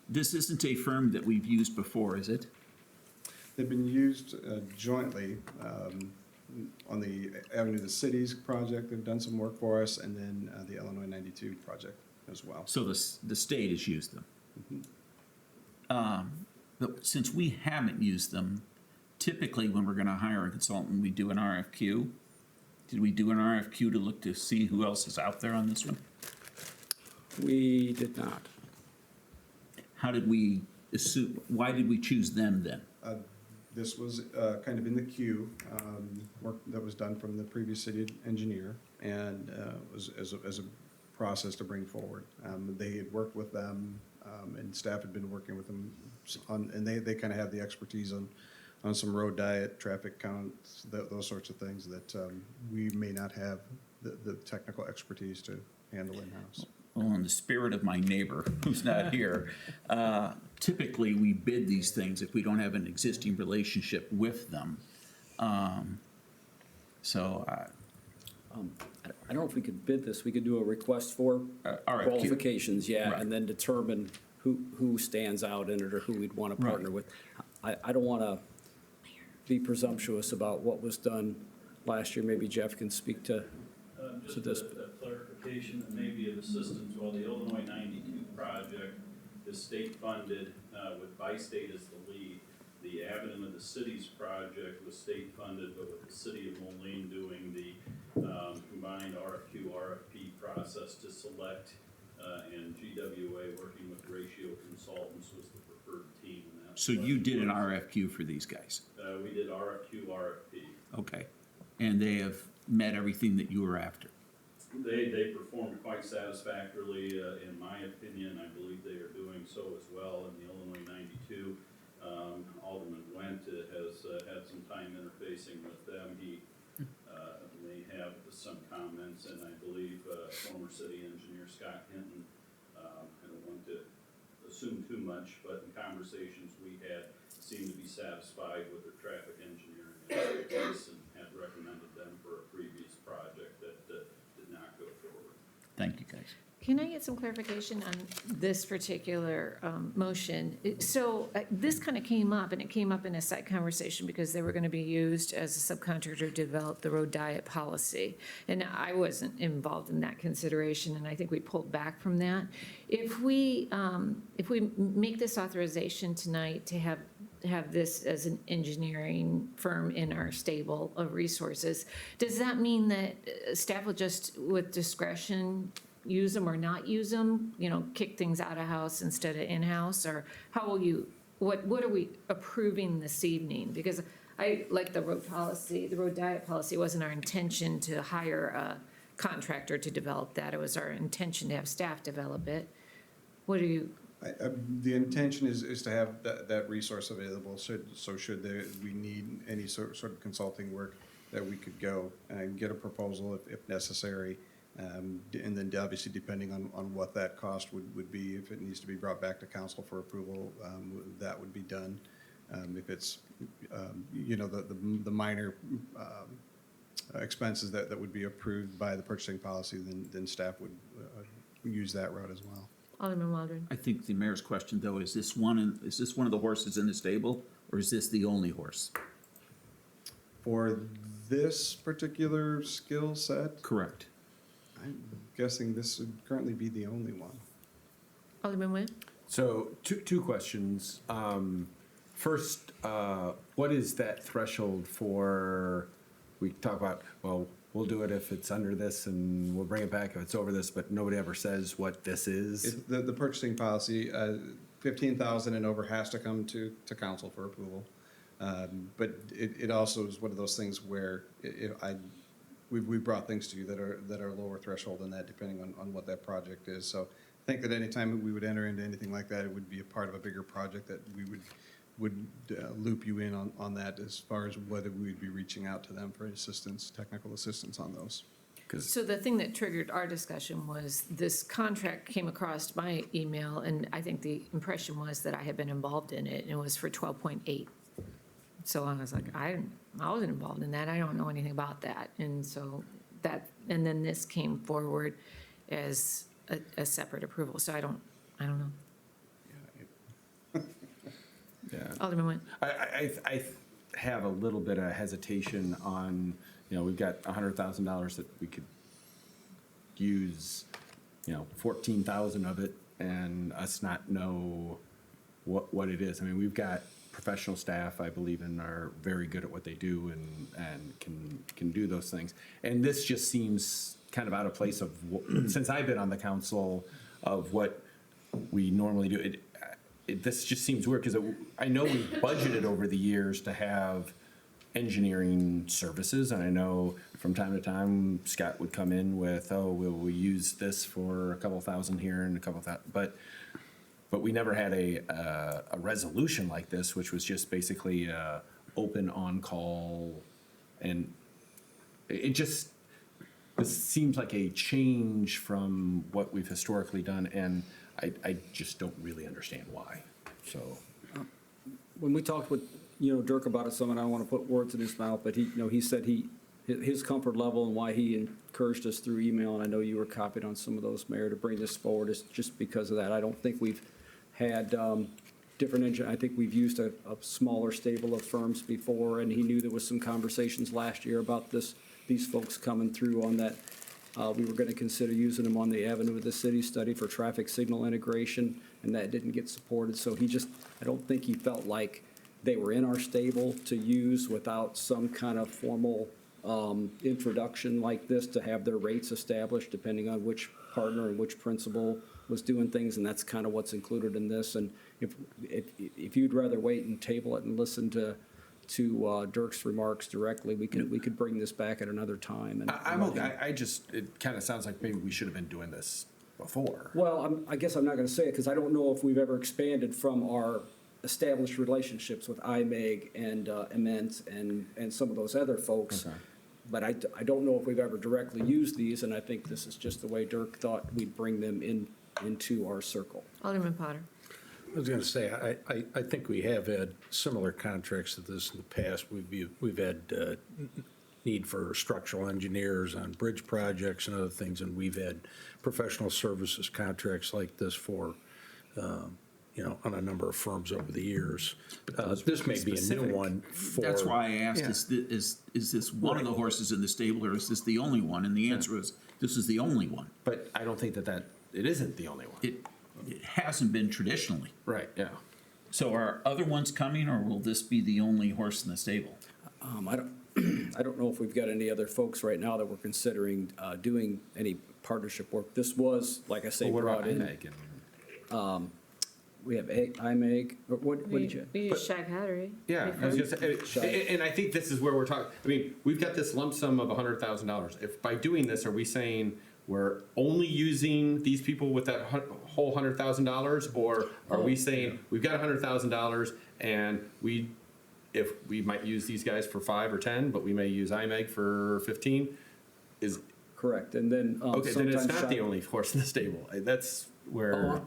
This isn't a firm that we've used before, is it? They've been used jointly on the Avenue of the Cities project. They've done some work for us, and then the Illinois 92 project as well. So the state has used them. But since we haven't used them, typically when we're gonna hire a consultant, we do an RFQ. Did we do an RFQ to look to see who else is out there on this one? We did not. How did we assume, why did we choose them then? This was kind of in the queue, work that was done from the previous city engineer, and was as a process to bring forward. They had worked with them, and staff had been working with them on, and they kind of have the expertise on some road diet, traffic counts, those sorts of things that we may not have the technical expertise to handle in-house. Well, in the spirit of my neighbor, who's not here, typically we bid these things if we don't have an existing relationship with them. I don't know if we could bid this. We could do a request for RFQ. qualifications, yeah, Right. and then determine who stands out in it or who we'd want to partner with. I don't want to be presumptuous about what was done last year. Maybe Jeff can speak to Just this. a clarification that may be of assistance. While the Illinois 92 project is state funded with Bi-State as the lead, the Avenue of the Cities project was state funded, but with the city of Moline doing the combined RFQ, RFP process to select, and GWA working with Ratio Consultants was the preferred team. And that's So you did an RFQ for these guys? We did RFQ, RFP. Okay. And they have met everything that you were after? They performed quite satisfactorily, in my opinion. I believe they are doing so as well in the Illinois 92. Alderman Went has had some time interfacing with them. He may have some comments, and I believe former city engineer Scott Hinton, I don't want to assume too much, but in conversations we had, seemed to be satisfied with their traffic engineering expertise and had recommended them for a previous project that did not go forward. Thank you, guys. Can I get some clarification on this particular motion? So this kind of came up, and it came up in a side conversation because they were going to be used as a subcontractor to develop the road diet policy. And I wasn't involved in that consideration, and I think we pulled back from that. If we make this authorization tonight to have this as an engineering firm in our stable of resources, does that mean that staff will just, with discretion, use them or not use them, kick things out of house instead of in-house? Or how will you, what are we approving this evening? Because I like the road policy, the road diet policy wasn't our intention to hire a contractor to develop that. It was our intention to have staff develop it. What do you? The intention is to have that resource available, so should we need any sort of consulting work, that we could go and get a proposal if necessary. And then obviously depending on what that cost would be, if it needs to be brought back to council for approval, that would be done. If it's, the minor expenses that would be approved by the purchasing policy, then staff would use that route as well. Alderman Waldron. I think the mayor's question, though, is this one of the horses in the stable, or is this the only horse? For this particular skill set? Correct. I'm guessing this would currently be the only one. Alderman Nguyen. So two questions. First, what is that threshold for, we talk about, well, we'll do it if it's under this and we'll bring it back if it's over this, but nobody ever says what this is? The purchasing policy, 15,000 and over has to come to council for approval. But it also is one of those things where we've brought things to you that are lower threshold than that, depending on what that project is. So I think that anytime we would enter into anything like that, it would be a part of a bigger project that we would loop you in on that, as far as whether we would be reaching out to them for assistance, technical assistance on those. So the thing that triggered our discussion was this contract came across my email, and I think the impression was that I had been involved in it, and it was for 12.8. So I was like, I wasn't involved in that. I don't know anything about that. And so and then this came forward as a separate approval. So I don't know. Yeah. Alderman Nguyen. I have a little bit of hesitation on, we've got $100,000 that we could use, 14,000 of it and us not know what it is. I mean, we've got professional staff, I believe in, are very good at what they do and can do those things. And this just seems kind of out of place since I've been on the council, of what we normally do. This just seems weird, because I know we've budgeted over the years to have engineering services, and I know from time to time Scott would come in with, we'll use this for a couple thousand here and a couple thousand, but we never had a resolution like this, which was just basically open on call, and this seems like a change from what we've historically done, and I just don't really understand why. So When we talked with, Dirk about it some, and I don't want to put words in his mouth, but he said his comfort level and why he encouraged us through email, and I know you were copied on some of those, Mayor, to bring this forward, is just because of that. I don't think we've had different I think we've used a smaller stable of firms before, and he knew there was some conversations last year about these folks coming through on that. We were going to consider using them on the Avenue of the City study for traffic signal integration, and that didn't get supported. So I don't think he felt like they were in our stable to use without some kind of formal introduction like this, to have their rates established depending on which partner and which principal was doing things, and that's kind of what's included in this. And if you'd rather wait and table it and listen to Dirk's remarks directly, we could bring this back at another time. And I'm okay. It kind of sounds like maybe we should have been doing this before. Well, I guess I'm not going to say it because I don't know if we've ever expanded from our established relationships with IMEG and Immense and some of those other folks. Okay. But I don't know if we've ever directly used these, and I think this is just the way Dirk thought we'd bring them into our circle. Alderman Potter. I was going to say, I think we have had similar contracts to this in the past. We've had need for structural engineers on bridge projects and other things, and we've had professional services contracts like this for, on a number of firms over the years. This may be a new one for. That's why I asked, Yeah. is this one of the horses in the stable, or is this the only one? And the answer is, this is the only one. But I don't think that it isn't the only one. It hasn't been traditionally. Right, yeah. So are other ones coming, or will this be the only horse in the stable? I don't know if we've got any other folks right now that we're considering doing any partnership work. This was, like I say, Well, what brought about in. IMEG? We have IMEG, or what did you? We use Shag Hattery. Yeah, I was gonna say, and I think this is where we're talking, I mean, we've got this lump sum of $100,000. If by doing this, are we saying we're only using these people with that whole $100,000? Or are we saying, we've got $100,000 and if we might use these guys for 5 or 10, but we may use IMEG for 15? Is Correct, and then okay, then it's sometimes not the only horse in the stable. That's where.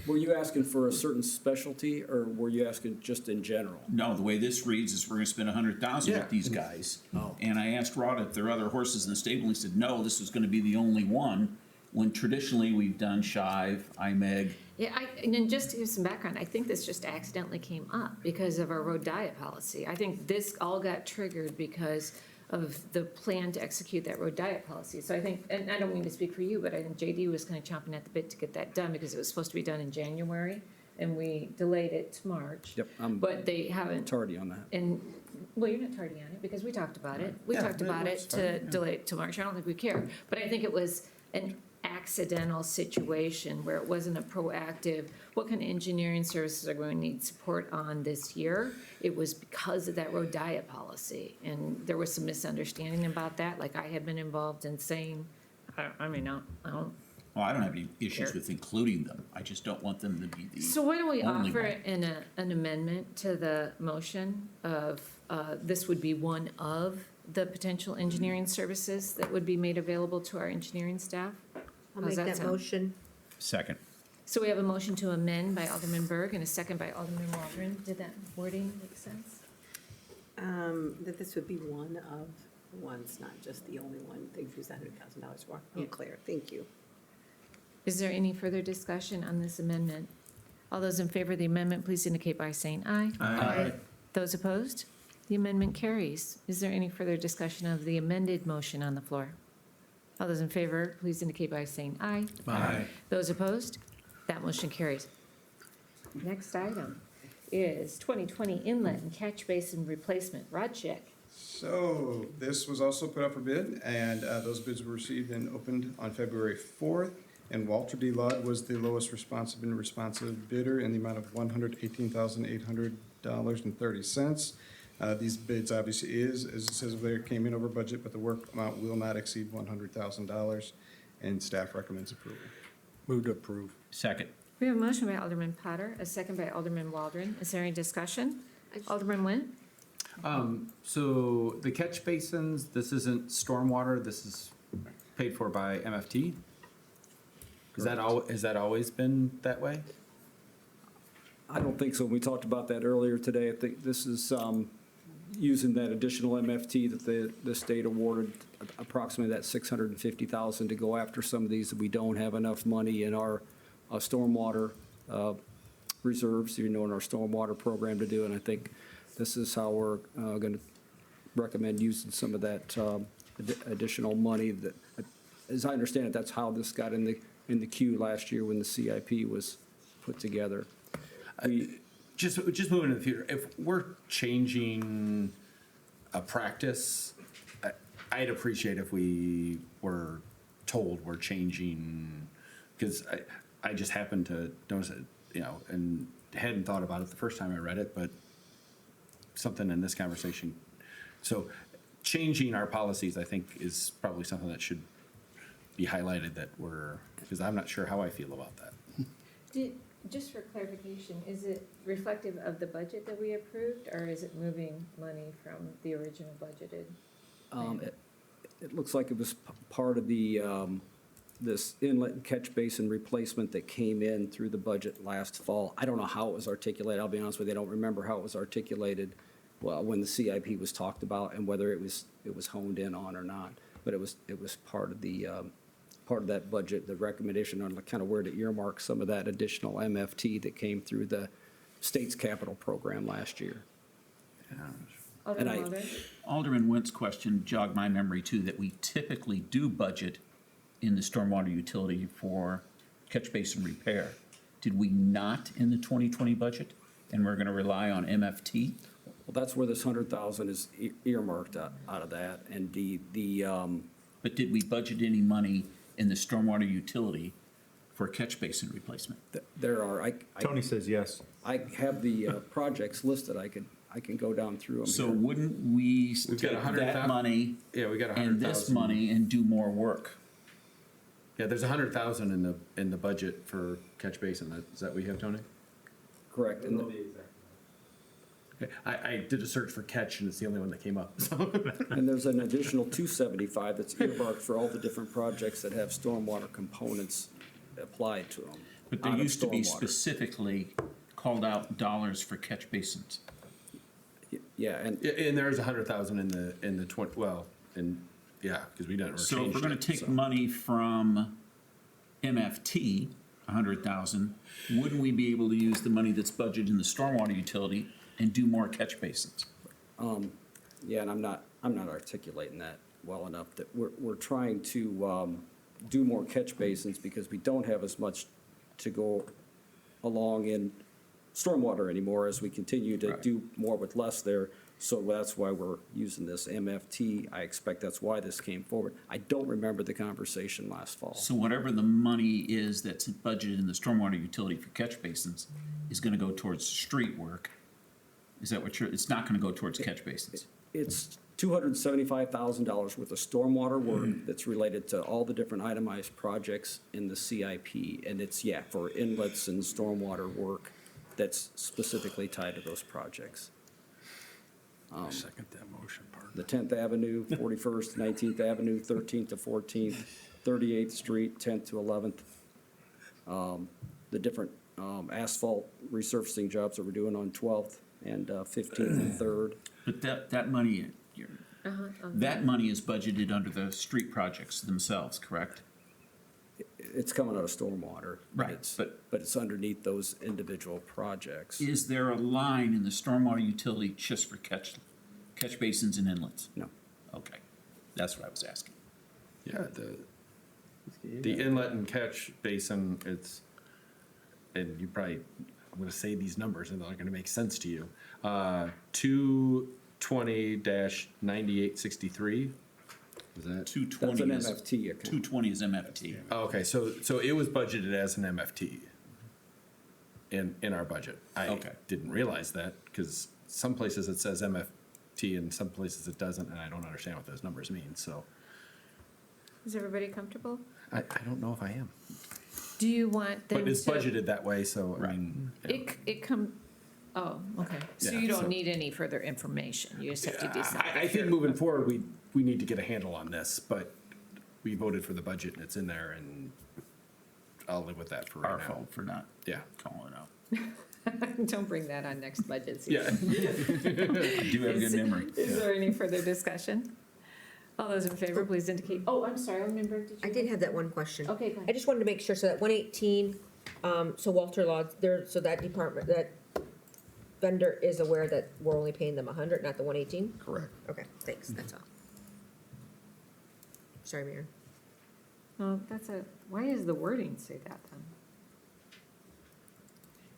Were you asking for a certain specialty, or were you asking just in general? No, the way this reads is we're gonna spend $100,000 Yeah. with these guys. Oh. And I asked Rod if there are other horses in the stable, and he said, no, this was gonna be the only one, when traditionally we've done Shive, IMEG. Yeah, and then just to give some background, I think this just accidentally came up because of our road diet policy. I think this all got triggered because of the plan to execute that road diet policy. So I think, and I don't mean to speak for you, but I think JD was kind of chomping at the bit to get that done because it was supposed to be done in January, and we delayed it to March. Yep, But they haven't. tardy on that. And, well, you're not tardy on it, because we talked about it. We Yeah, talked about it it's to fine, yeah. delay it to March. I don't think we care. But I think it was an accidental situation where it wasn't a proactive, what kind of engineering services are going to need support on this year? It was because of that road diet policy. And there was some misunderstanding about that, like I had been involved in saying, I don't. Well, I don't have any issues Sure. with including them. I just don't want them to be the So why don't we only offer one. an amendment to the motion of, this would be one of the potential engineering services that would be made available to our engineering staff? I'll How's make that sound? motion. Second. So we have a motion to amend by Alderman Berg and a second by Alderman Waldron. Did that wording make sense? That this would be one of the ones, not just the only one they've used $100,000 for. Unclear, thank you. Is there any further discussion on this amendment? All those in favor of the amendment, please indicate by saying aye. Aye. Those opposed? The amendment carries. Is there any further discussion of the amended motion on the floor? All those in favor, please indicate by saying aye. Aye. Those opposed? That motion carries. Next item is 2020 Inlet and Catch Basin Replacement. Rod Chick. So this was also put up for bid, and those bids were received and opened on February 4th. And Walter D. Ludd was the lowest responsive and responsive bidder in the amount of $118,800.30. These bids obviously as it says there, came in over budget, but the work amount will not exceed $100,000, and staff recommends approval. Move to approve. Second. We have a motion by Alderman Potter, a second by Alderman Waldron. Is there any discussion? Alderman Nguyen? So the catch basins, this isn't stormwater, this is paid for by MFT? Has that always been that way? I don't think so. We talked about that earlier today. I think this is using that additional MFT that the state awarded, approximately that $650,000 to go after some of these that we don't have enough money in our stormwater reserves, in our stormwater program to do. And I think this is how we're going to recommend using some of that additional money. That, as I understand it, that's how this got in the queue last year when the CIP was put together. Just moving to the future, if we're changing a practice, I'd appreciate if we were told we're changing, because I just happened to notice it, and hadn't thought about it the first time I read it, but something in this conversation. So changing our policies, I think, is probably something that should be highlighted, that because I'm not sure how I feel about that. Just for clarification, is it reflective of the budget that we approved, or is it moving money from the original budgeted? It looks like it was part of the, this inlet and catch basin replacement that came in through the budget last fall. I don't know how it was articulated, I'll be honest with you, I don't remember how it was articulated, well, when the CIP was talked about and whether it was honed in on or not. But it was part of the, part of that budget, the recommendation on kind of where to earmark some of that additional MFT that came through the state's capital program last year. And I- Alderman Wentz' question jogged my memory too, that we typically do budget in the stormwater utility for catch basin repair. Did we not in the 2020 budget? And we're gonna rely on MFT? Well, that's where this 100,000 is earmarked out of that, and But did we budget any money in the stormwater utility for catch basin replacement? there are, Tony says yes. I have the projects listed, I can go down through them So here. wouldn't we We've got take 100,000 that money Yeah, we got and this 100,000. money and do more work? Yeah, there's 100,000 in the budget for catch basin. Is that what you have, Tony? Correct. And Okay, I did a search for catch and it's the only one that came up. So And there's an additional 275 that's earmarked for all the different projects that have stormwater components applied to them. But there out of used to be stormwater. specifically called out dollars for catch basins. Yeah, and and there's 100,000 in the 20. Well, because we didn't. So if we're gonna take money from MFT, 100,000, wouldn't we be able to use the money that's budgeted in the stormwater utility and do more catch basins? Yeah, and I'm not articulating that well enough, that we're trying to do more catch basins because we don't have as much to go along in stormwater anymore as we continue to do more with less there. So that's why we're using this MFT. I expect that's why this came forward. I don't remember the conversation last fall. So whatever the money is that's budgeted in the stormwater utility for catch basins is gonna go towards street work. Is that what it's not gonna go towards catch basins? It's $275,000 worth of stormwater work that's related to all the different itemized projects in the CIP. And it's, for inlets and stormwater work that's specifically tied to those projects. Second that motion, pardon. The 10th Avenue, 41st, 19th Avenue, 13th to 14th, 38th Street, 10th to 11th. The different asphalt resurfacing jobs that we're doing on 12th and 15th and 3rd. But that money, that money is budgeted under the street projects themselves, correct? It's coming out of stormwater. Right, It's- But it's underneath those individual projects. Is there a line in the stormwater utility just for catch basins and inlets? No. Okay, that's what I was asking. Yeah, the inlet and catch basin, and you probably, I'm gonna say these numbers and they're not gonna make sense to you. 220-9863, is that? 220 That's an MFT account. 220 is MFT. Oh, okay, so it was budgeted as an MFT in our budget. I didn't realize that, because some places it says MFT and some places it doesn't, and I don't understand what those numbers mean, so. Is everybody comfortable? I don't know if I am. Do you want them to? But it's budgeted that way, so, I mean. yeah. Okay. So Yeah, you don't so- need any further information. You just have to decide. I think moving forward, we need to get a handle on this, but we voted for the budget and it's in there, and I'll live with that for right Our now. fault for not calling it out. Don't bring that on next budget Yeah. season. I do have a good memory. Is there any further discussion? All those in favor, please indicate. Oh, I'm sorry, Alderman did you? I did have that one question. Okay, go ahead. I just wanted to make sure, so that 118, so Walter Law, there, so that department, that vendor is aware that we're only paying them 100, not the 118? Correct. Okay, thanks, that's all. Sorry, Mayor. Oh, why does the wording say that then?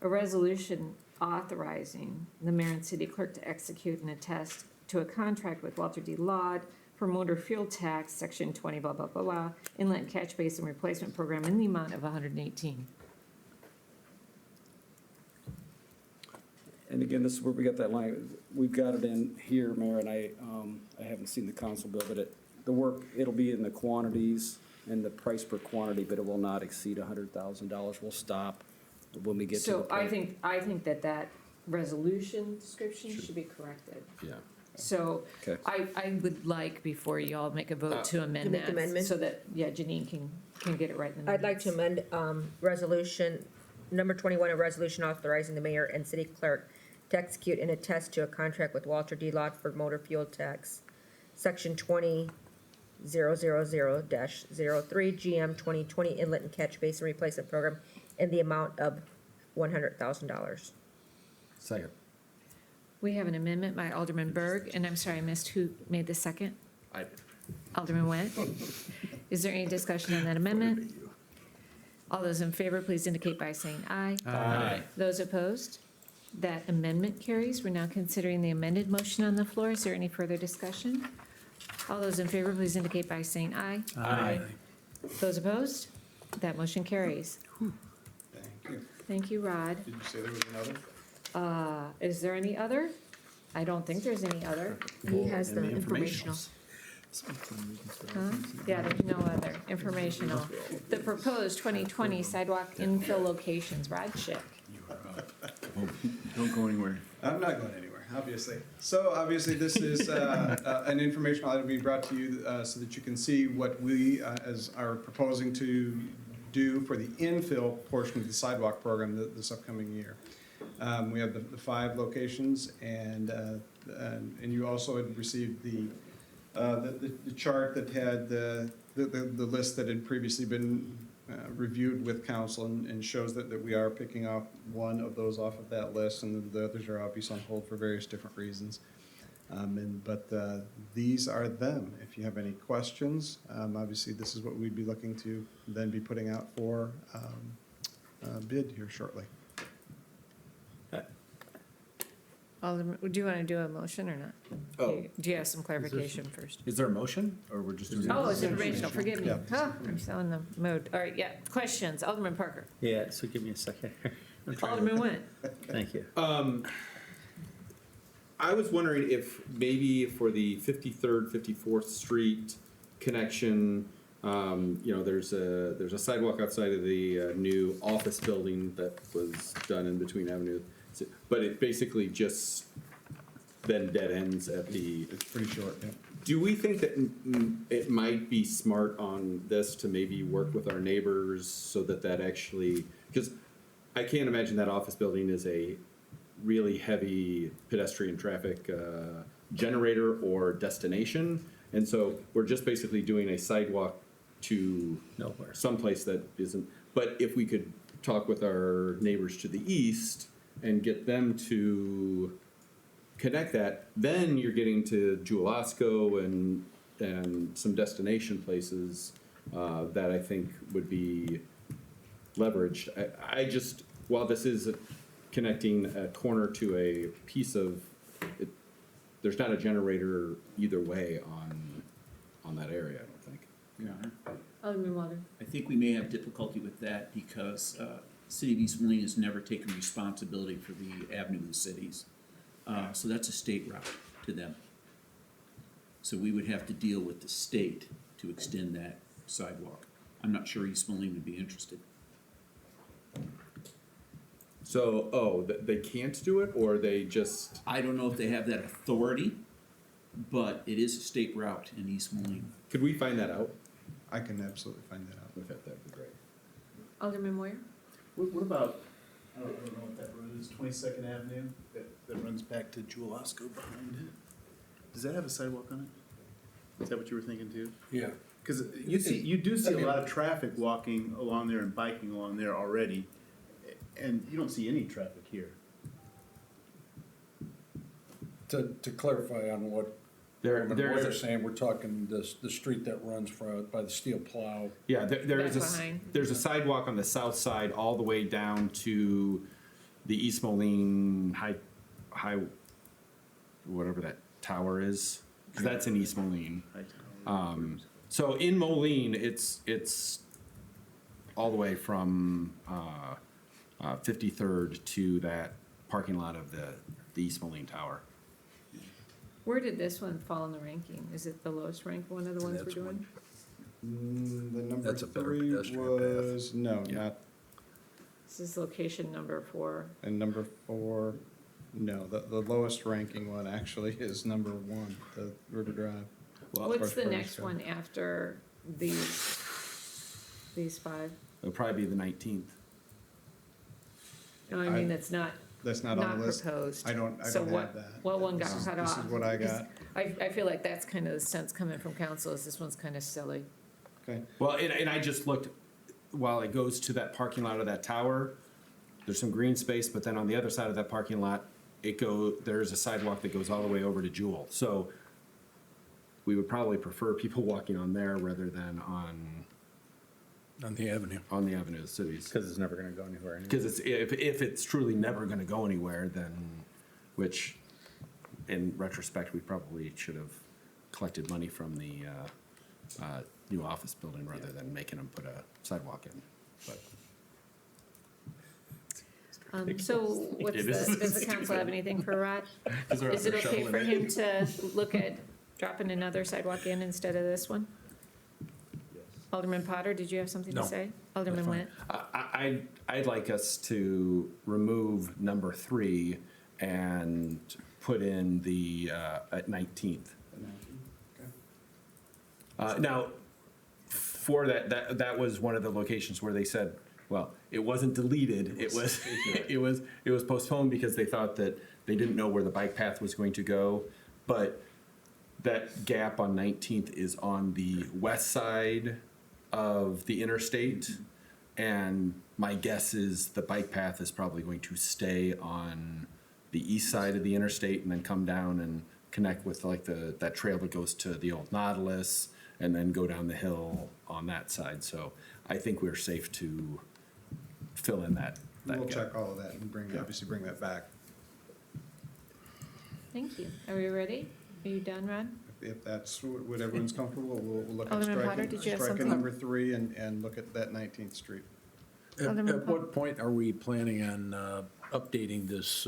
A resolution authorizing the mayor and city clerk to execute and attest to a contract with Walter D. Laud for motor fuel tax, section 20, blah, blah, blah, blah, inlet and catch basin replacement program in the amount of 118. And again, this is where we got that line, we've got it in here, Mayor, and I haven't seen the council bill, but the work, it'll be in the quantities and the price per quantity, but it will not exceed $100,000. We'll stop when we get to the So point. I think that resolution description should be corrected. Yeah. So Okay. I would like, before you all make a vote, to amend To make that. amendment? So that, yeah, Janine can get it right in the I'd like to minutes. amend resolution, number 21, a resolution authorizing the mayor and city clerk to execute and attest to a contract with Walter D. Lott for motor fuel tax, section 20-000-03 GM 2020 Inlet and Catch Basin Replacement Program in the amount of $100,000. Second. We have an amendment by Alderman Berg, and I'm sorry, I missed who made the second? I did. Alderman Went. Is there any discussion on that amendment? All those in favor, please indicate by saying aye. Aye. Those opposed? That amendment carries. We're now considering the amended motion on the floor. Is there any further discussion? All those in favor, please indicate by saying aye. Aye. Those opposed? That motion carries. Thank you. Thank you, Rod. Did you say there was another? Is there any other? I don't think there's any other. He has the And the informational. Huh? Yeah, there's no other. Informational. The proposed 2020 sidewalk infill locations. Rod Schick. Don't go anywhere. I'm not going anywhere, obviously. So obviously, this is an informational item we brought to you so that you can see what we are proposing to do for the infill portion of the sidewalk program this upcoming year. We have the 5 locations, and you also had received the chart that had the list that had previously been reviewed with council and shows that we are picking off one of those off of that list, and the others are obviously on hold for various different reasons. But these are them. If you have any questions, obviously this is what we'd be looking to then be putting out for bid here shortly. Alderman, do you want to do a motion or not? Oh. Do you have some clarification first? Is there a motion, or we're just doing? Oh, it's informational, forgive me. Yeah. Huh, I'm still in the mode. All right, yeah, questions, Alderman Parker. Yeah, so give me a second. I'm trying to- Alderman Nguyen. Thank you. I was wondering if maybe for the 53rd, 54th Street connection, there's a sidewalk outside of the new office building that was done in between avenues. But it basically just then dead ends at the. It's pretty short, yeah. Do we think that it might be smart on this to maybe work with our neighbors so that actually, because I can't imagine that office building is a really heavy pedestrian traffic generator or destination. And so we're just basically doing a sidewalk to Nowhere. someplace that isn't. But if we could talk with our neighbors to the east and get them to connect that, then you're getting to Julasco and some destination places that I think would be leveraged. I just, while this is connecting a corner to a piece of, it, there's not a generator either way on that area, I don't think. Yeah. Alderman Water. I think we may have difficulty with that because City of East Moline has never taken responsibility for the Avenue of the Cities. So that's a state route to them. So we would have to deal with the state to extend that sidewalk. I'm not sure East Moline would be interested. So, they can't do it, or they just? I don't know if they have that authority, but it is a state route in East Moline. Could we find that out? I can absolutely find that out. Okay, that'd be great. Alderman Moyer. What about, I don't know what that road is, 22nd Avenue, that runs back to Julasco behind it? Does that have a sidewalk on it? Is that what you were thinking too? Yeah. Because you do see a lot of traffic walking along there and biking along there already, and you don't see any traffic here. To clarify on what There's Moyer's saying, we're talking the street that runs by the steel plow. Yeah, there's Back behind. there's a sidewalk on the south side all the way down to the East Moline high, whatever that tower is, because that's in East Moline. So in Moline, it's all the way from 53rd to that parking lot of the East Moline Tower. Where did this one fall in the ranking? Is it the lowest ranked one of the ones we're doing? The number That's a better 3 pedestrian was, no, Yeah. not, This is location number 4. And number 4, no, the lowest ranking one actually is number 1, the River Drive. What's the next one after these 5? It'll probably be the 19th. No, I mean, it's not. That's not on the list. Proposed. I don't So have what- that. What one got cut off? This is what I got. I feel like that's kind of the sense coming from council, is this one's kind of silly. Okay. Well, and I just looked, while it goes to that parking lot of that tower, there's some green space, but then on the other side of that parking lot, there's a sidewalk that goes all the way over to Jewel. So we would probably prefer people walking on there rather than on the avenue. On the avenue of the cities. Because it's never gonna go anywhere anyway. Because if it's truly never gonna go anywhere, then, which in retrospect, we probably should have collected money from the new office building rather than making them put a sidewalk in, but. So what's It the, is does the council have anything for Rod? Is there Is it other okay shoveling for it? him to look at dropping another sidewalk in instead of this one? Alderman Potter, did you have something to No, say? Alderman fine. Witt? I'd like us to remove number 3 and put in the, at 19th. Now, for that was one of the locations where they said, well, it wasn't deleted, it was postponed because they thought that they didn't know where the bike path was going to go. But that gap on 19th is on the west side of the interstate. And my guess is the bike path is probably going to stay on the east side of the interstate and then come down and connect with like that trail that goes to the old Nautilus and then go down the hill on that side. So I think we're safe to fill in that We'll gap. check all of that and obviously bring that back. Thank you. Are we ready? Are you done, Rod? If that's what everyone's comfortable, we'll look at Alderman Potter, did you have striking something? number 3 and look at that 19th Street. At what point are we planning on updating this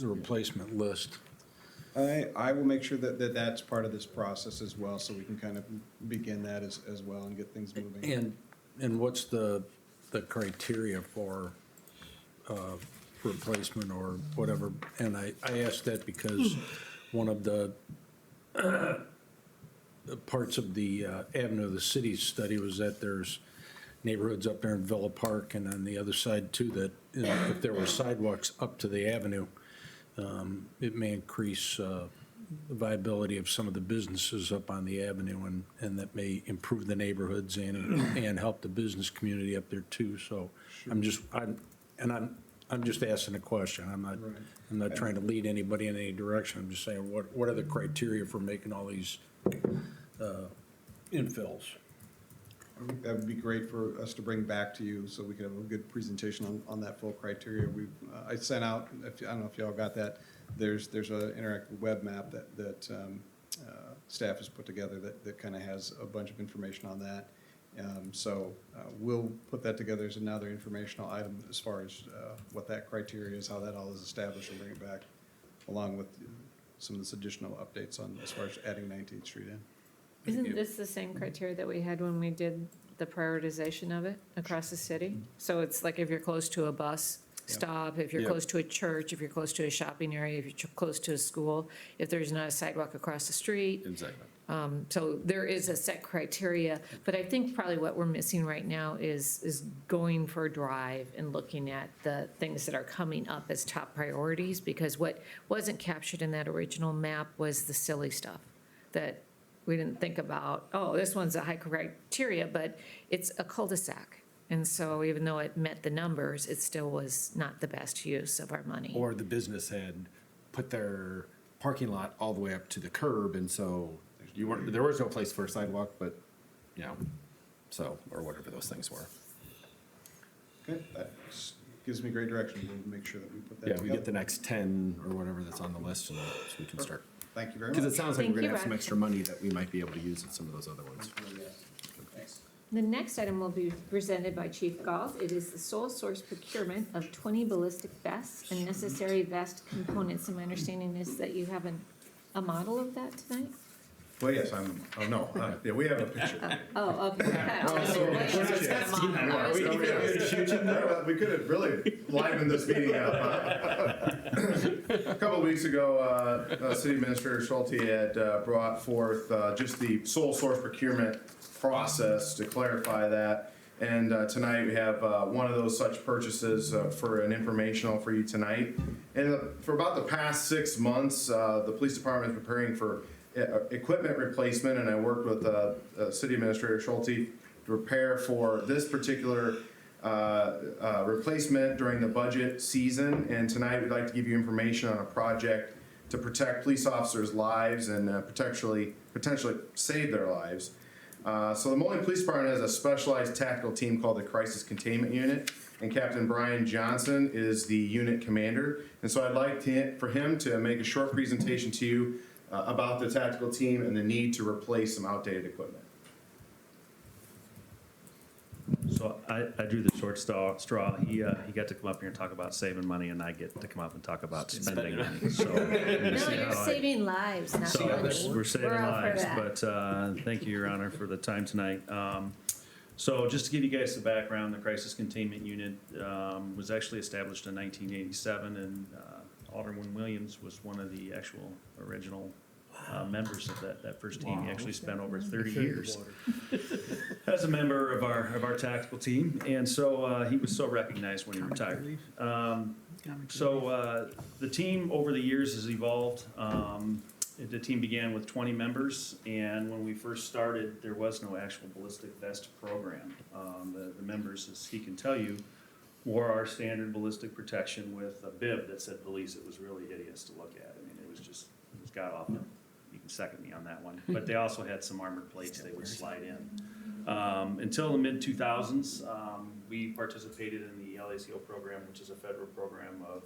replacement list? I will make sure that that's part of this process as well, so we can kind of begin that as well and get things moving. And what's the criteria for replacement or whatever? And I ask that because one of the parts of the Avenue of the Cities study was that there's neighborhoods up there in Villa Park and on the other side too, that if there were sidewalks up to the avenue, it may increase the viability of some of the businesses up on the avenue, and that may improve the neighborhoods and help the business community up there too. So I'm just asking a question. I'm not trying to lead anybody in any direction. I'm just saying, what are the criteria for making all these infills? I think that would be great for us to bring back to you, so we could have a good presentation on that full criteria. I sent out, I don't know if y'all got that, there's an interactive web map that staff has put together that kind of has a bunch of information on that. So we'll put that together as another informational item as far as what that criteria is, how that all is established, and bring it back, along with some of this additional updates on as far as adding 19th Street in. Isn't this the same criteria that we had when we did the prioritization of it across the city? So it's like if you're close to a bus stop, if you're Yep. close to a church, if you're close to a shopping area, if you're close to a school, if there's not a sidewalk across the street. Exactly. So there is a set criteria, but I think probably what we're missing right now is going for a drive and looking at the things that are coming up as top priorities, because what wasn't captured in that original map was the silly stuff that we didn't think about. Oh, this one's a high criteria, but it's a cul-de-sac. And so even though it met the numbers, it still was not the best use of our money. Or the business had put their parking lot all the way up to the curb, and so there was no place for a sidewalk, but, so, or whatever those things were. Okay, that gives me great direction. We'll make sure that we put that Yeah, together. we get the next 10 or whatever that's on the list, and so we can start. Thank you very much. Because it sounds like Thank we're you, gonna have some Rod. extra money that we might be able to use at some of those other ones. The next item will be presented by Chief Galt. It is the sole source procurement of 20 ballistic vests and necessary vest components. And my understanding is that you have a model of that tonight? Well, yes, yeah, we have a picture. Oh, okay. We could have really livened this meeting up, huh? A couple of weeks ago, City Administrator Schulte had brought forth just the sole source procurement process to clarify that. And tonight we have one of those such purchases for an informational for you tonight. And for about the past 6 months, the police department is preparing for equipment replacement, and I worked with City Administrator Schulte to prepare for this particular replacement during the budget season. And tonight we'd like to give you information on a project to protect police officers' lives and potentially save their lives. So the Moline Police Department has a specialized tactical team called the Crisis Containment Unit, and Captain Brian Johnson is the unit commander. And so I'd like for him to make a short presentation to you about the tactical team and the need to replace some outdated equipment. So I drew the short straw. He got to come up here and talk about saving money, and I get to come up and talk about spending money. So No, you're saving lives, not money. we're saving We're all for lives. that. But thank you, Your Honor, for the time tonight. So just to give you guys the background, the Crisis Containment Unit was actually established in 1987, and Alderman Williams was one of the actual original members of that first team. He actually spent over 30 years as a member of our tactical team, and so he was so recognized when he retired. So the team over the years has evolved. The team began with 20 members, and when we first started, there was no actual ballistic vest program. The members, as he can tell you, wore our standard ballistic protection with a bib that said police. It was really hideous to look at. I mean, it was god awful. You can second me on that one. But they also had some armored plates they would slide in. Until the mid-2000s, we participated in the LACO program, which is a federal program of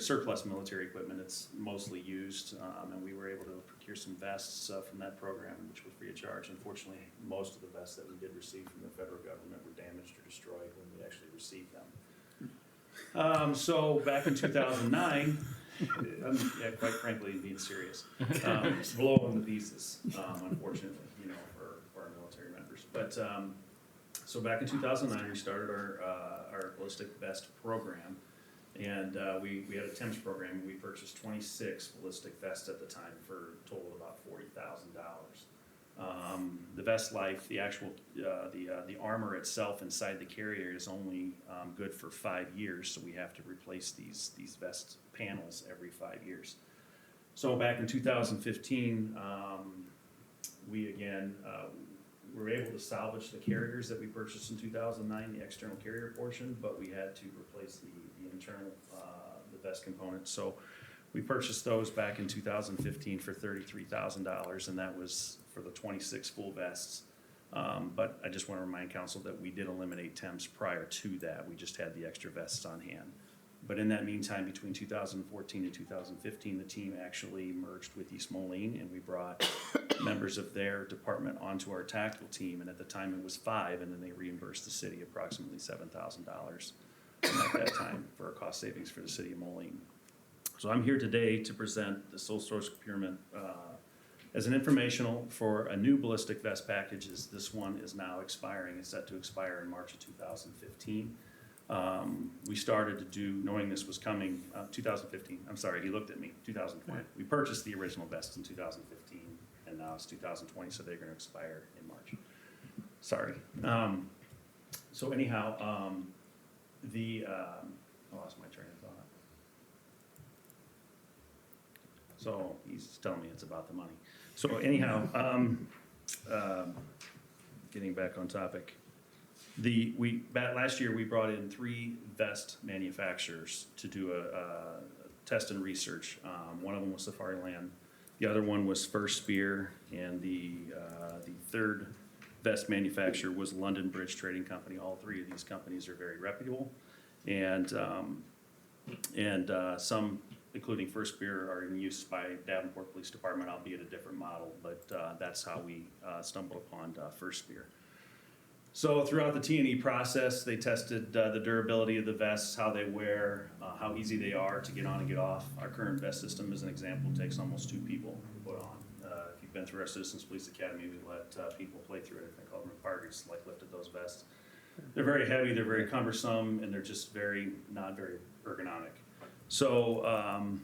surplus military equipment. It's mostly used, and we were able to procure some vests from that program, which was free of charge. Unfortunately, most of the vests that we did receive from the federal government were damaged or destroyed when we actually received them. So back in 2009, yeah, quite frankly, being serious, blowing the pieces, unfortunately, for our military members. But so back in 2009, we started our ballistic vest program. And we had a TEMS program. We purchased 26 ballistic vests at the time for a total of about $40,000. The vest life, the actual the armor itself inside the carrier is only good for 5 years, so we have to replace these vest panels every 5 years. So back in 2015, we again were able to salvage the carriers that we purchased in 2009, the external carrier portion, but we had to replace the internal, the vest components. So we purchased those back in 2015 for $33,000, and that was for the 26 full vests. But I just want to remind council that we did eliminate TEMS prior to that. We just had the extra vests on hand. But in that meantime, between 2014 and 2015, the team actually merged with East Moline, and we brought members of their department onto our tactical team. And at the time, it was 5, and then they reimbursed the city approximately $7,000 at that time for a cost savings for the city of Moline. So I'm here today to present the sole source procurement as an informational for a new ballistic vest package. This one is now expiring. It's set to expire in March of 2015. We started to do, knowing this was coming, 2015, I'm sorry, he looked at me, 2020. We purchased the original vests in 2015, and now it's 2020, so they're gonna expire in March. Sorry. So anyhow, I lost my train of thought. So he's telling me it's about the money. So anyhow, getting back on topic. Last year we brought in 3 vest manufacturers to do a test and research. One of them was Safari Land, the other one was First Spear, and the third vest manufacturer was London Bridge Trading Company. All 3 of these companies are very reputable, and some, including First Spear, are in use by Davenport Police Department, albeit a different model. But that's how we stumbled upon First Spear. So throughout the T&E process, they tested the durability of the vests, how they wear, how easy they are to get on and get off. Our current vest system, as an example, takes almost 2 people to put on. been through our Citizens Police Academy, we let people play through it. I call them parties, like lifted those vests. They're very heavy, they're very cumbersome, and they're just not very ergonomic. So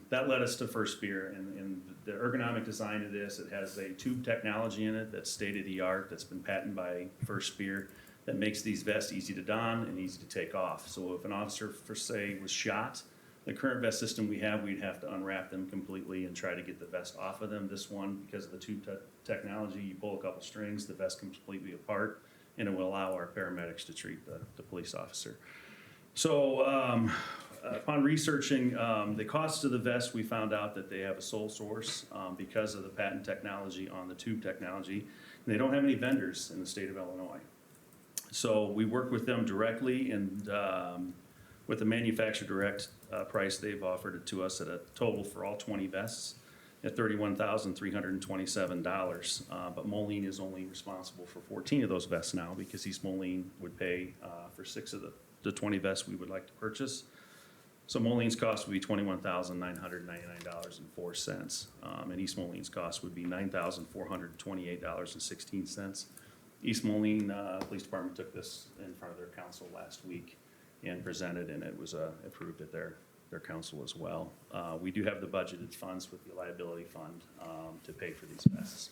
that led us to First Spear, and the ergonomic design of this, it has a tube technology in it that's state-of-the-art, that's been patented by First Spear, that makes these vests easy to don and easy to take off. So if an officer, for say, was shot, the current vest system we have, we'd have to unwrap them completely and try to get the vest off of them. This one, because of the tube technology, you pull a couple strings, the vest comes completely apart, and it will allow our paramedics to treat the police officer. So upon researching the cost of the vest, we found out that they have a sole source because of the patent technology on the tube technology. And they don't have any vendors in the state of Illinois. So we work with them directly, and with the manufacturer direct price, they've offered it to us at a total for all 20 vests at $31,327. But Moline is only responsible for 14 of those vests now, because East Moline would pay for 6 of the 20 vests we would like to purchase. So Moline's cost would be $21,999.04. And East Moline's cost would be $9,428.16. East Moline Police Department took this in front of their council last week and presented, and it was approved at their council as well. We do have the budgeted funds with the liability fund to pay for these vests.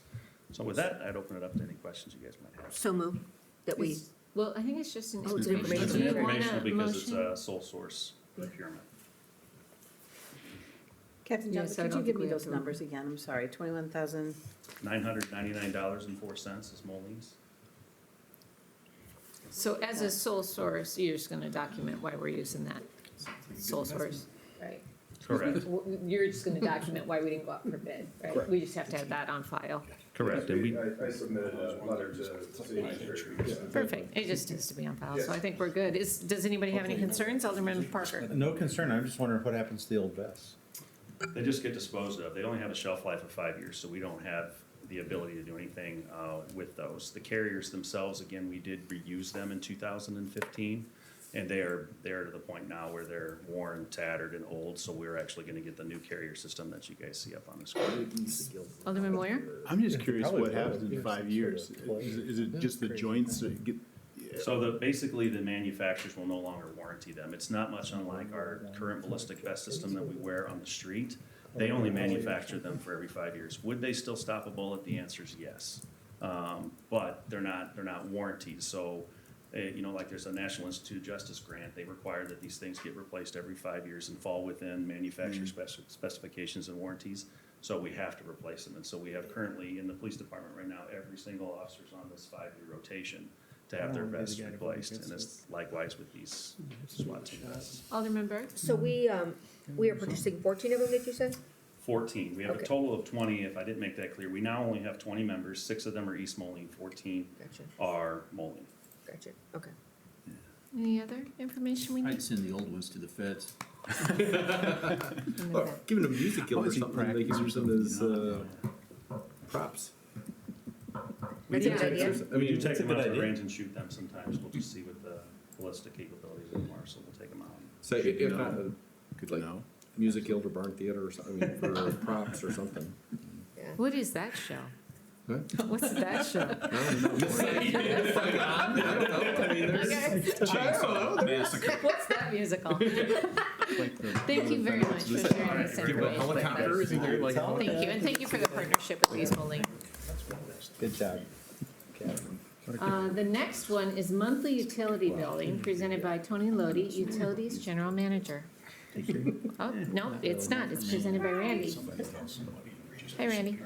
So with that, I'd open it up to any questions you guys might have. So move that we, Well, I think it's just an Oh, it's information. It's Do you want informational a because it's motion? a sole source procurement. Captain Yes, Johnson, I could you don't give think me we have those to- numbers again? I'm sorry, 21,000. $999.04 is Moline's. So as a sole source, you're just gonna document why we're using that sole source, right? Correct. You're just gonna document why we didn't go out for bid, right? Correct. We just have to have that on file. Correct. And we, I submitted a letter to city administrators. Perfect, it just has to be on file, so I think we're good. Does anybody have any concerns? Alderman Parker? No concern, I'm just wondering what happens to the old vests? they just get disposed of. They only have a shelf life of 5 years, so we don't have the ability to do anything with those. The carriers themselves, again, we did reuse them in 2015, and they are to the point now where they're worn, tattered, and old, so we're actually gonna get the new carrier system that you guys see up on the screen. Alderman Moyer? I'm just curious what happens in 5 years. Is it just the joints that get? So basically, the manufacturers will no longer warranty them. It's not much unlike our current ballistic vest system that we wear on the street. They only manufacture them for every 5 years. Would they still stop a bullet? The answer is yes. But they're not warranted. So, like there's a National Institute of Justice grant, they require that these things get replaced every 5 years and fall within manufacturer specifications and warranties. So we have to replace them. And so we have currently in the police department right now, every single officer's on this 5-year rotation to have their vests replaced. And it's likewise with these SWAT team vests. Alderman Burke? so we are purchasing 14 of them, did you say? 14. We have a Okay. total of 20, if I didn't make that clear. We now only have 20 members. 6 of them are East Moline, 14 Gotcha, are Moline. gotcha, okay. Any other information we I'd need? send the old ones to the feds. Giving them music guild or something, they can use them as props. That's a good idea. I We mean, do take it's a them good out to the idea. range and shoot them sometimes. We'll just see what the ballistic capabilities of them are, so we'll take them out. So if not, like, music guild or barn theater or something, I mean, for props or something. What is that show? Huh? What's that show? I don't know. I mean, there's. Chainsaw Massacre. What's that musical? Thank you very much for sharing this information with us. Thank you, and thank you for the partnership with East Moline. Good job. The next one is monthly utility billing, presented by Tony Lodi, Utilities General Manager. Oh, no, it's not, it's presented by Randy. Hi, Randy.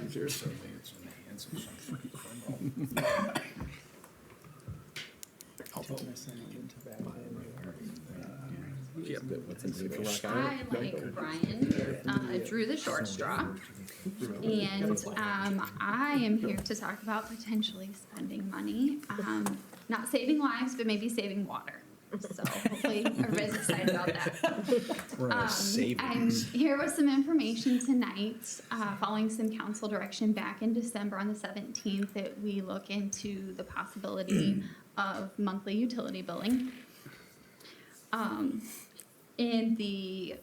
I, like Brian, drew the short straw. And I am here to talk about potentially spending money, not saving lives, but maybe saving water. So hopefully everybody's excited about that. I'm here with some information tonight, following some council direction back in December on the 17th that we look into the possibility of monthly utility billing. In the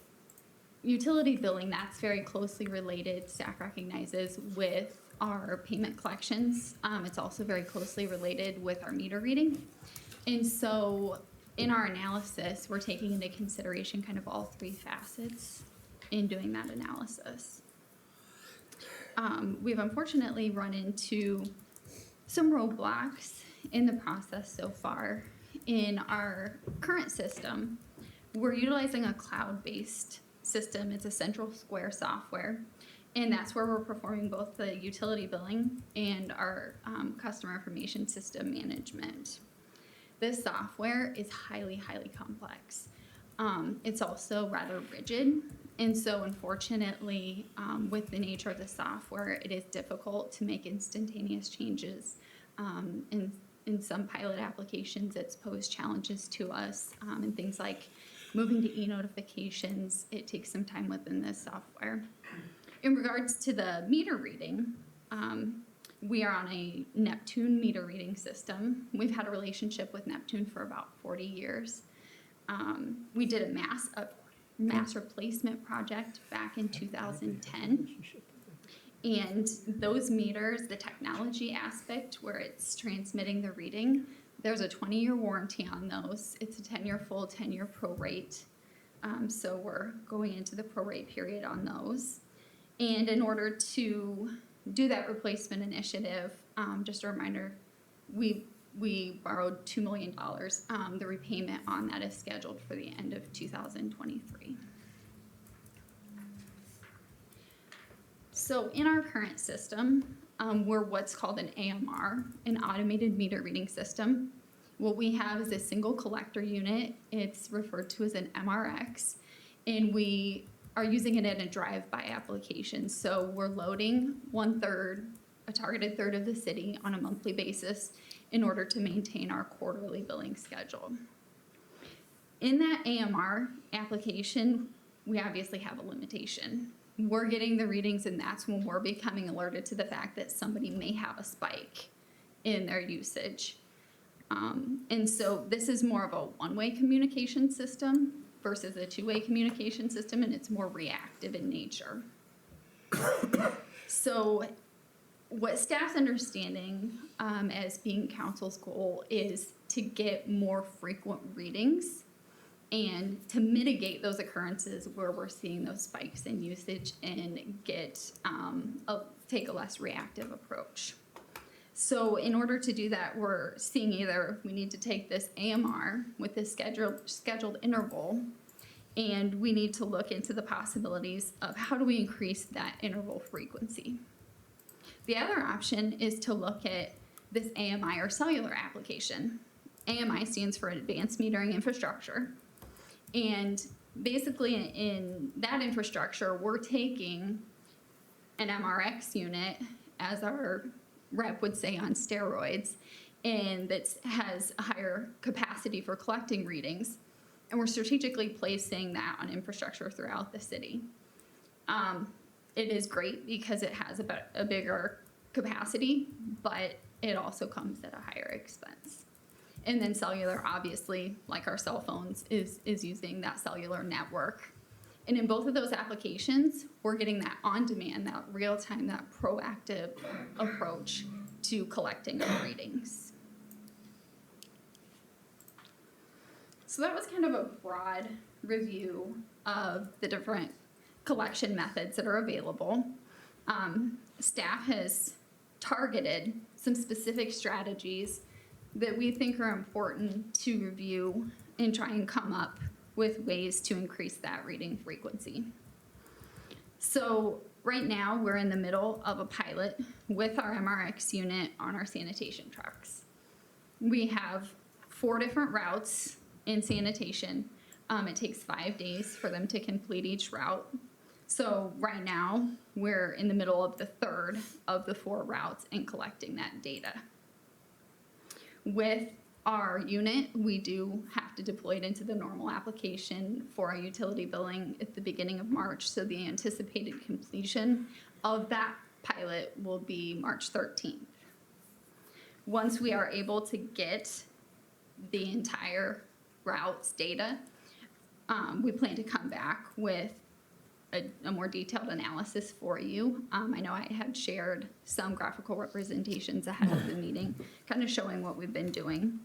utility billing, that's very closely related, staff recognizes, with our payment collections. It's also very closely related with our meter reading. And so in our analysis, we're taking into consideration kind of all three facets in doing that analysis. We've unfortunately run into some roadblocks in the process so far. In our current system, we're utilizing a cloud-based system. It's a Central Square software, and that's where we're performing both the utility billing and our customer information system management. This software is highly, highly complex. It's also rather rigid, and so unfortunately, with the nature of the software, it is difficult to make instantaneous changes. In some pilot applications, it's posed challenges to us, and things like moving to e-notifications. It takes some time within this software. In regards to the meter reading, we are on a Neptune meter reading system. We've had a relationship with Neptune for about 40 years. We did a mass replacement project back in 2010. And those meters, the technology aspect where it's transmitting the reading, there's a 20-year warranty on those. It's a 10-year full, 10-year prorate. So we're going into the prorate period on those. And in order to do that replacement initiative, just a reminder, we borrowed $2 million. The repayment on that is scheduled for the end of 2023. So in our current system, we're what's called an AMR, an automated meter reading system. What we have is a single collector unit. It's referred to as an MRX, and we are using it in a drive-by application. So we're loading 1/3, a targeted third of the city on a monthly basis in order to maintain our quarterly billing schedule. In that AMR application, we obviously have a limitation. We're getting the readings, and that's when we're becoming alerted to the fact that somebody may have a spike in their usage. And so this is more of a one-way communication system versus a two-way communication system, and it's more reactive in nature. So what staff's understanding as being council's goal is to get more frequent readings and to mitigate those occurrences where we're seeing those spikes in usage and take a less reactive approach. So in order to do that, we're seeing either we need to take this AMR with this scheduled interval, and we need to look into the possibilities of how do we increase that interval frequency. The other option is to look at this AMI or cellular application. AMI stands for Advanced Metering Infrastructure. And basically in that infrastructure, we're taking an MRX unit, as our rep would say, on steroids, and that has a higher capacity for collecting readings. And we're strategically placing that on infrastructure throughout the city. It is great because it has a bigger capacity, but it also comes at a higher expense. And then cellular, obviously, like our cell phones, is using that cellular network. And in both of those applications, we're getting that on-demand, that real-time, that proactive approach to collecting our readings. So that was kind of a broad review of the different collection methods that are available. Staff has targeted some specific strategies that we think are important to review and try and come up with ways to increase that reading frequency. So right now we're in the middle of a pilot with our MRX unit on our sanitation trucks. We have 4 different routes in sanitation. It takes 5 days for them to complete each route. So right now we're in the middle of the 3rd of the 4 routes and collecting that data. With our unit, we do have to deploy it into the normal application for our utility billing at the beginning of March. So the anticipated completion of that pilot will be March 13th. Once we are able to get the entire routes data, we plan to come back with a more detailed analysis for you. I know I had shared some graphical representations ahead of the meeting, kind of showing what we've been doing.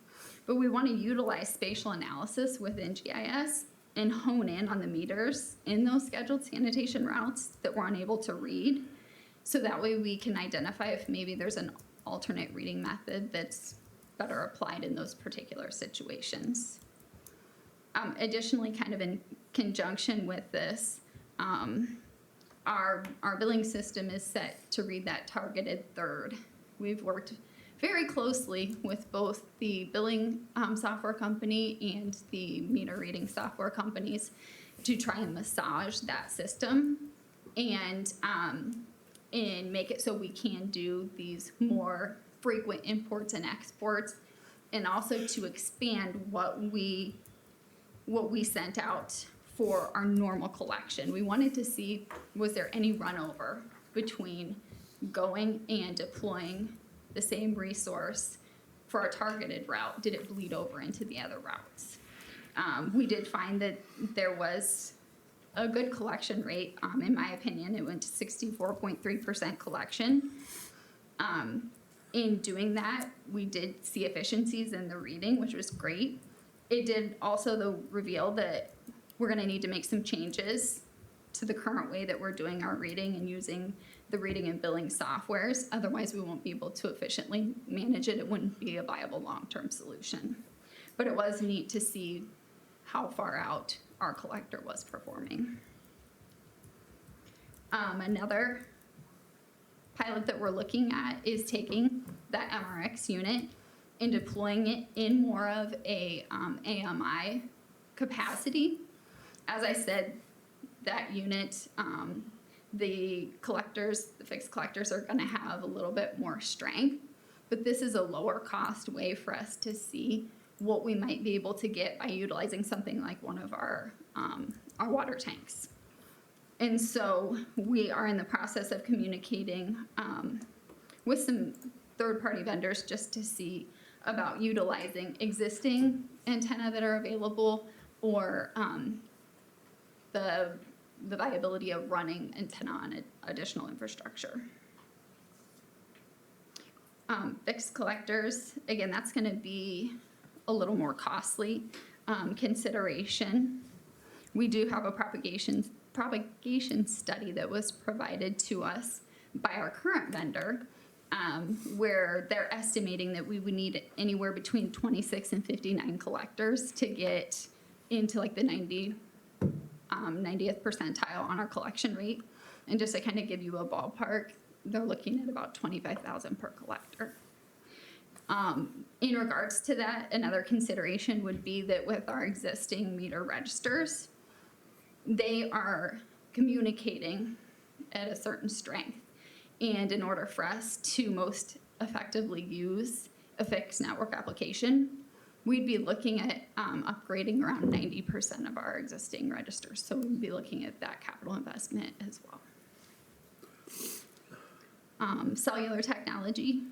But we want to utilize spatial analysis within GIS and hone in on the meters in those scheduled sanitation routes that we're unable to read. So that way we can identify if maybe there's an alternate reading method that's better applied in those particular situations. Additionally, kind of in conjunction with this, our billing system is set to read that targeted third. We've worked very closely with both the billing software company and the meter reading software companies to try and massage that system and make it so we can do these more frequent imports and exports, and also to expand what we sent out for our normal collection. We wanted to see, was there any runover between going and deploying the same resource for our targeted route? Did it bleed over into the other routes? We did find that there was a good collection rate. In my opinion, it went to 64.3% collection. In doing that, we did see efficiencies in the reading, which was great. It did also, though, reveal that we're going to need to make some changes to the current way that we're doing our reading and using the reading and billing softwares. Otherwise, we won't be able to efficiently manage it. It wouldn't be a viable long-term solution. But it was neat to see how far out our collector was performing. Another pilot that we're looking at is taking that MRX unit and deploying it in more of a AMI capacity. As I said, that unit, the collectors, the fixed collectors are gonna have a little bit more strength, but this is a lower cost way for us to see what we might be able to get by utilizing something like one of our water tanks. And so we are in the process of communicating with some third-party vendors just to see about utilizing existing antenna that are available, or the viability of running antenna on additional infrastructure. Fixed collectors, again, that's going to be a little more costly consideration. We do have a propagation study that was provided to us by our current vendor, where they're estimating that we would need anywhere between 26 and 59 collectors to get into like the 90th percentile on our collection rate. And just to kind of give you a ballpark, they're looking at about $25,000 per collector. In regards to that, another consideration would be that with our existing meter registers, they are communicating at a certain strength. And in order for us to most effectively use a fixed network application, we'd be looking at upgrading around 90% of our existing registers. So we'd be looking at that capital investment as well. Cellular technology,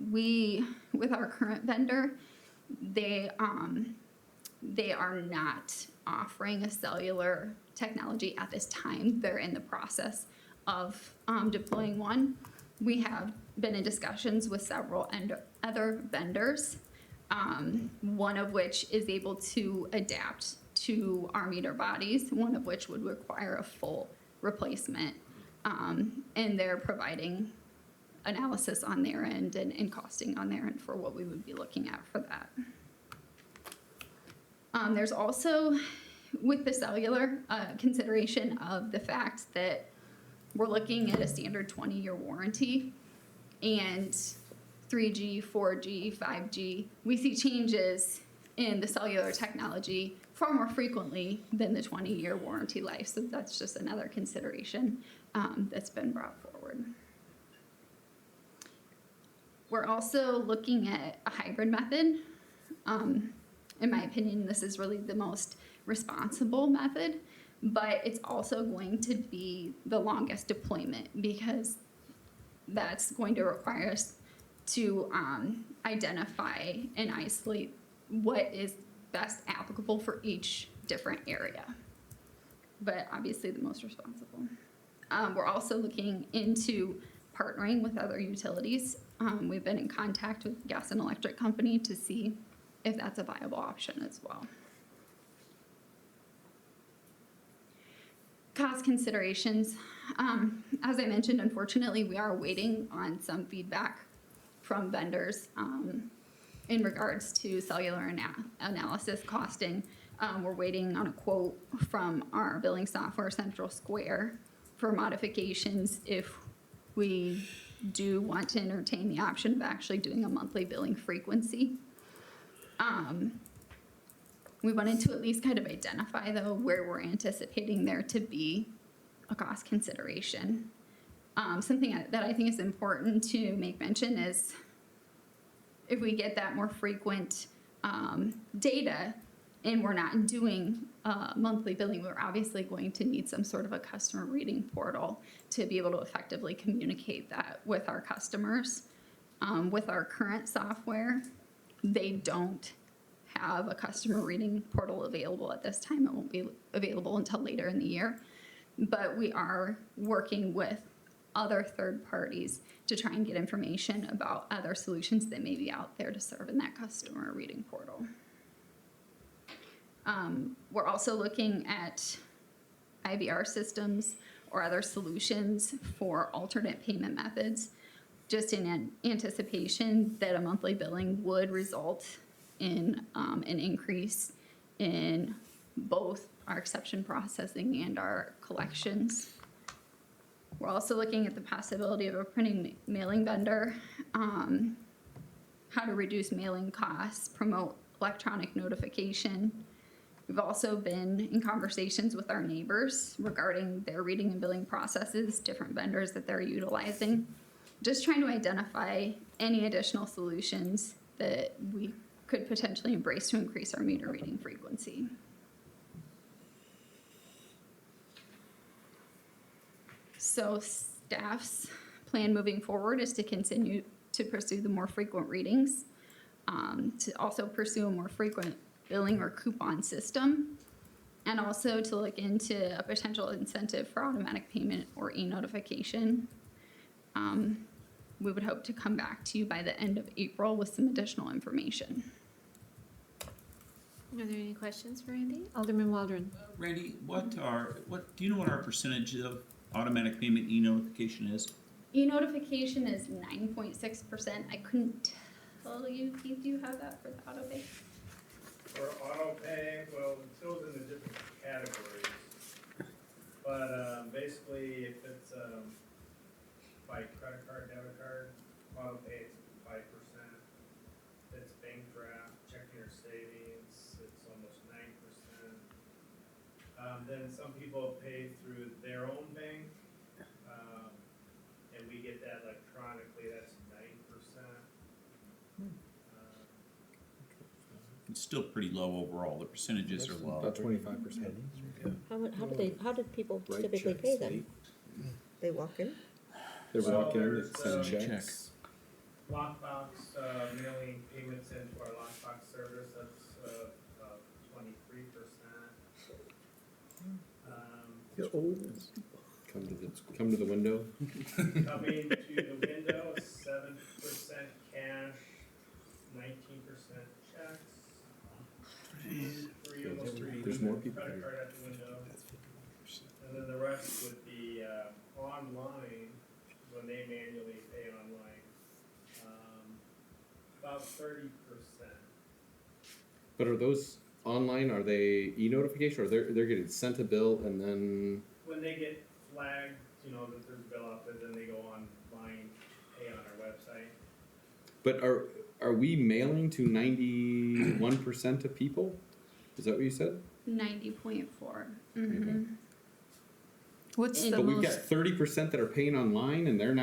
with our current vendor, they are not offering a cellular technology at this time. They're in the process of deploying one. We have been in discussions with several other vendors, one of which is able to adapt to our meter bodies, one of which would require a full replacement. And they're providing analysis on their end and costing on their end for what we would be looking at for that. There's also, with the cellular, consideration of the fact that we're looking at a standard 20-year warranty, and 3G, 4G, 5G, we see changes in the cellular technology far more frequently than the 20-year warranty life. So that's just another consideration that's been brought forward. We're also looking at a hybrid method. In my opinion, this is really the most responsible method, but it's also going to be the longest deployment, because that's going to require us to identify and isolate what is best applicable for each different area. but obviously the most responsible. We're also looking into partnering with other utilities. We've been in contact with the gas and electric company to see if that's a viable option as well. Cost considerations. As I mentioned, unfortunately, we are waiting on some feedback from vendors in regards to cellular analysis costing. We're waiting on a quote from our billing software, Central Square, for modifications if we do want to entertain the option of actually doing a monthly billing frequency. We wanted to at least kind of identify, though, where we're anticipating there to be a cost consideration. Something that I think is important to make mention is if we get that more frequent data and we're not doing monthly billing, we're obviously going to need some sort of a customer reading portal to be able to effectively communicate that with our customers. With our current software, they don't have a customer reading portal available at this time. It won't be available until later in the year. But we are working with other third parties to try and get information about other solutions that may be out there to serve in that customer reading portal. We're also looking at IVR systems or other solutions for alternate payment methods, just in anticipation that a monthly billing would result in an increase in both our exception processing and our collections. We're also looking at the possibility of a printing mailing vendor, how to reduce mailing costs, promote electronic notification. We've also been in conversations with our neighbors regarding their reading and billing processes, different vendors that they're utilizing, just trying to identify any additional solutions that we could potentially embrace to increase our meter reading frequency. So staff's plan moving forward is to continue to pursue the more frequent readings, to also pursue a more frequent billing or coupon system, and also to look into a potential incentive for automatic payment or e-notification. We would hope to come back to you by the end of April with some additional information. Are there any questions for Randy? Alderman Waldron. Randy, do you know what our percentage of automatic payment e-notification is? E-notification is 9.6%. I couldn't tell you, Keith, do you have that for the auto pay? For auto pay, well, it goes into different categories. But basically, if it's by credit card, debit card, auto pay is 5%. If it's bank draft, checking or savings, it's almost 9%. Then some people pay through their own bank, and we get that electronically, that's 9%. It's still pretty low overall. The percentages are low. About 25%. How did people typically pay then? They walk in? They walk in, There's, they send checks. Lockbox, mailing payments into our lockbox service, that's 23%. Come to the window. Coming to the window, 7% cash, 19% checks. Almost three, There's more people credit here. card at the window. And then the rest would be online, when they manually pay online, about 30%. But are those online, are they e-notification, or they're getting sent a bill and then? When they get flagged, that there's a bill out there, then they go online, pay on our website. But are we mailing to 91% of people? Is that what you said? 90.4. Mm-hmm. What's the But we've got most? 30% that are paying online and they're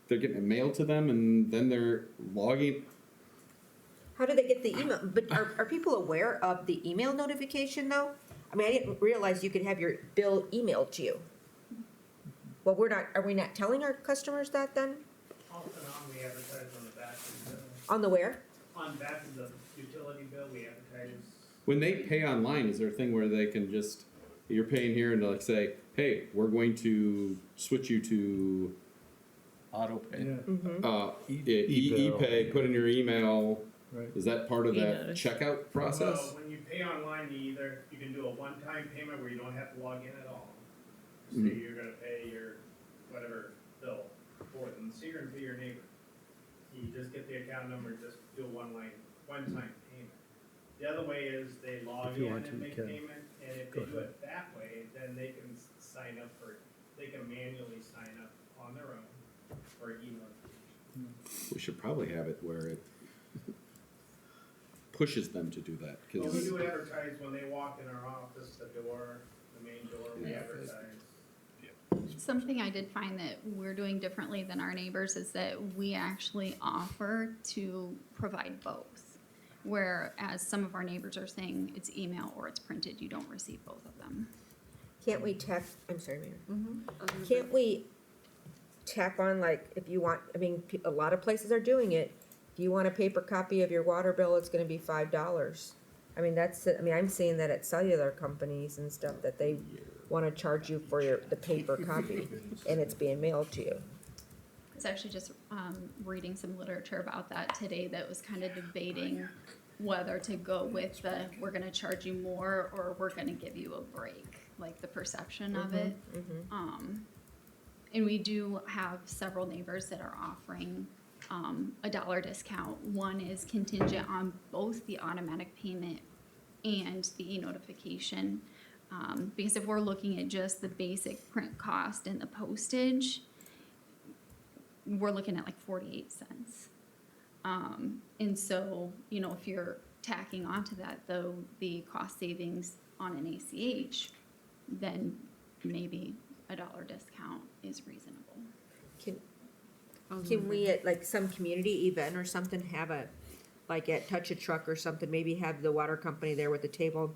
getting it mailed to them and then they're logging. How do they get the email? But are people aware of the email notification though? I mean, I didn't realize you could have your bill emailed to you. Well, are we not telling our customers that then? Off and on, we advertise on the back of the, On the where? on back of the utility bill, we advertise. When they pay online, is there a thing where they can just you're paying here and like say, hey, we're going to switch you to Auto pay. e-pay, put in your email. Right. Is that part of that E-notice. checkout process? Well, when you pay online, you can do a one-time payment where you don't have to log in at all. So you're gonna pay your whatever bill for them, so you're gonna pay your neighbor. You just get the account number, just do a one-time payment. The other way is they log If you in want to, and you make can. payment, and if Go they do ahead. it that way, then they can sign up they can manually sign up on their own for e-notification. We should probably have it where it pushes them to do that. Well, we 'Cause- do advertise when they walk in our office, the main door, we Yeah. advertise. Something I did find that we're doing differently than our neighbors is that we actually offer to provide both. Whereas some of our neighbors are saying it's email or it's printed, you don't receive both of them. Can't we tack, I'm sorry, Mayor. Can't we tack on, like, if you want, I mean, a lot of places are doing it. If you want a paper copy of your water bill, it's gonna be $5. I mean, I'm seeing that at cellular companies and stuff, that they wanna charge you for the paper copy, and it's being mailed to you. I was actually just reading some literature about that today that was kind of debating whether to go with we're gonna charge you more or we're gonna give you a break, like the perception of it. And we do have several neighbors that are offering a $1 discount. One is contingent on both the automatic payment and the e-notification. Because if we're looking at just the basic print cost and the postage, we're looking at like 48 cents. And so, if you're tacking onto that, though, the cost savings on an ACH, then maybe a $1 discount is reasonable. Can we, at like some community event or something, have like at Touch a Truck or something, maybe have the water company there with the table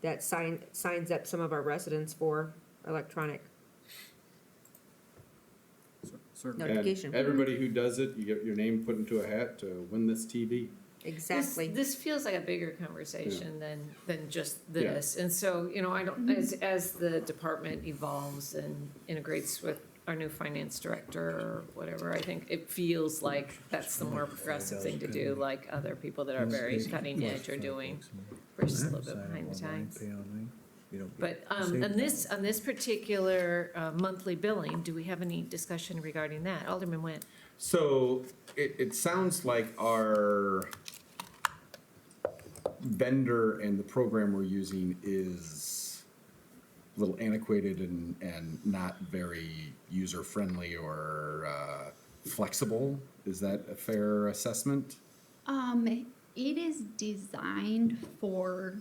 that signs up some of our residents for electronic notification? And everybody who does it, you get your name put into a hat to win this TV. Exactly. This feels like a bigger conversation than just Yeah. this. And so, I don't, as the department evolves and integrates with our new finance director or whatever, I think it feels like that's the more progressive thing to do, like other people that are very cutting edge are doing. We're just a little bit behind the times. But on this particular monthly billing, do we have any discussion regarding that? Alderman Nguyen. So it sounds like our vendor and the program we're using is a little antiquated and not very user-friendly or flexible. Is that a fair assessment? It is designed for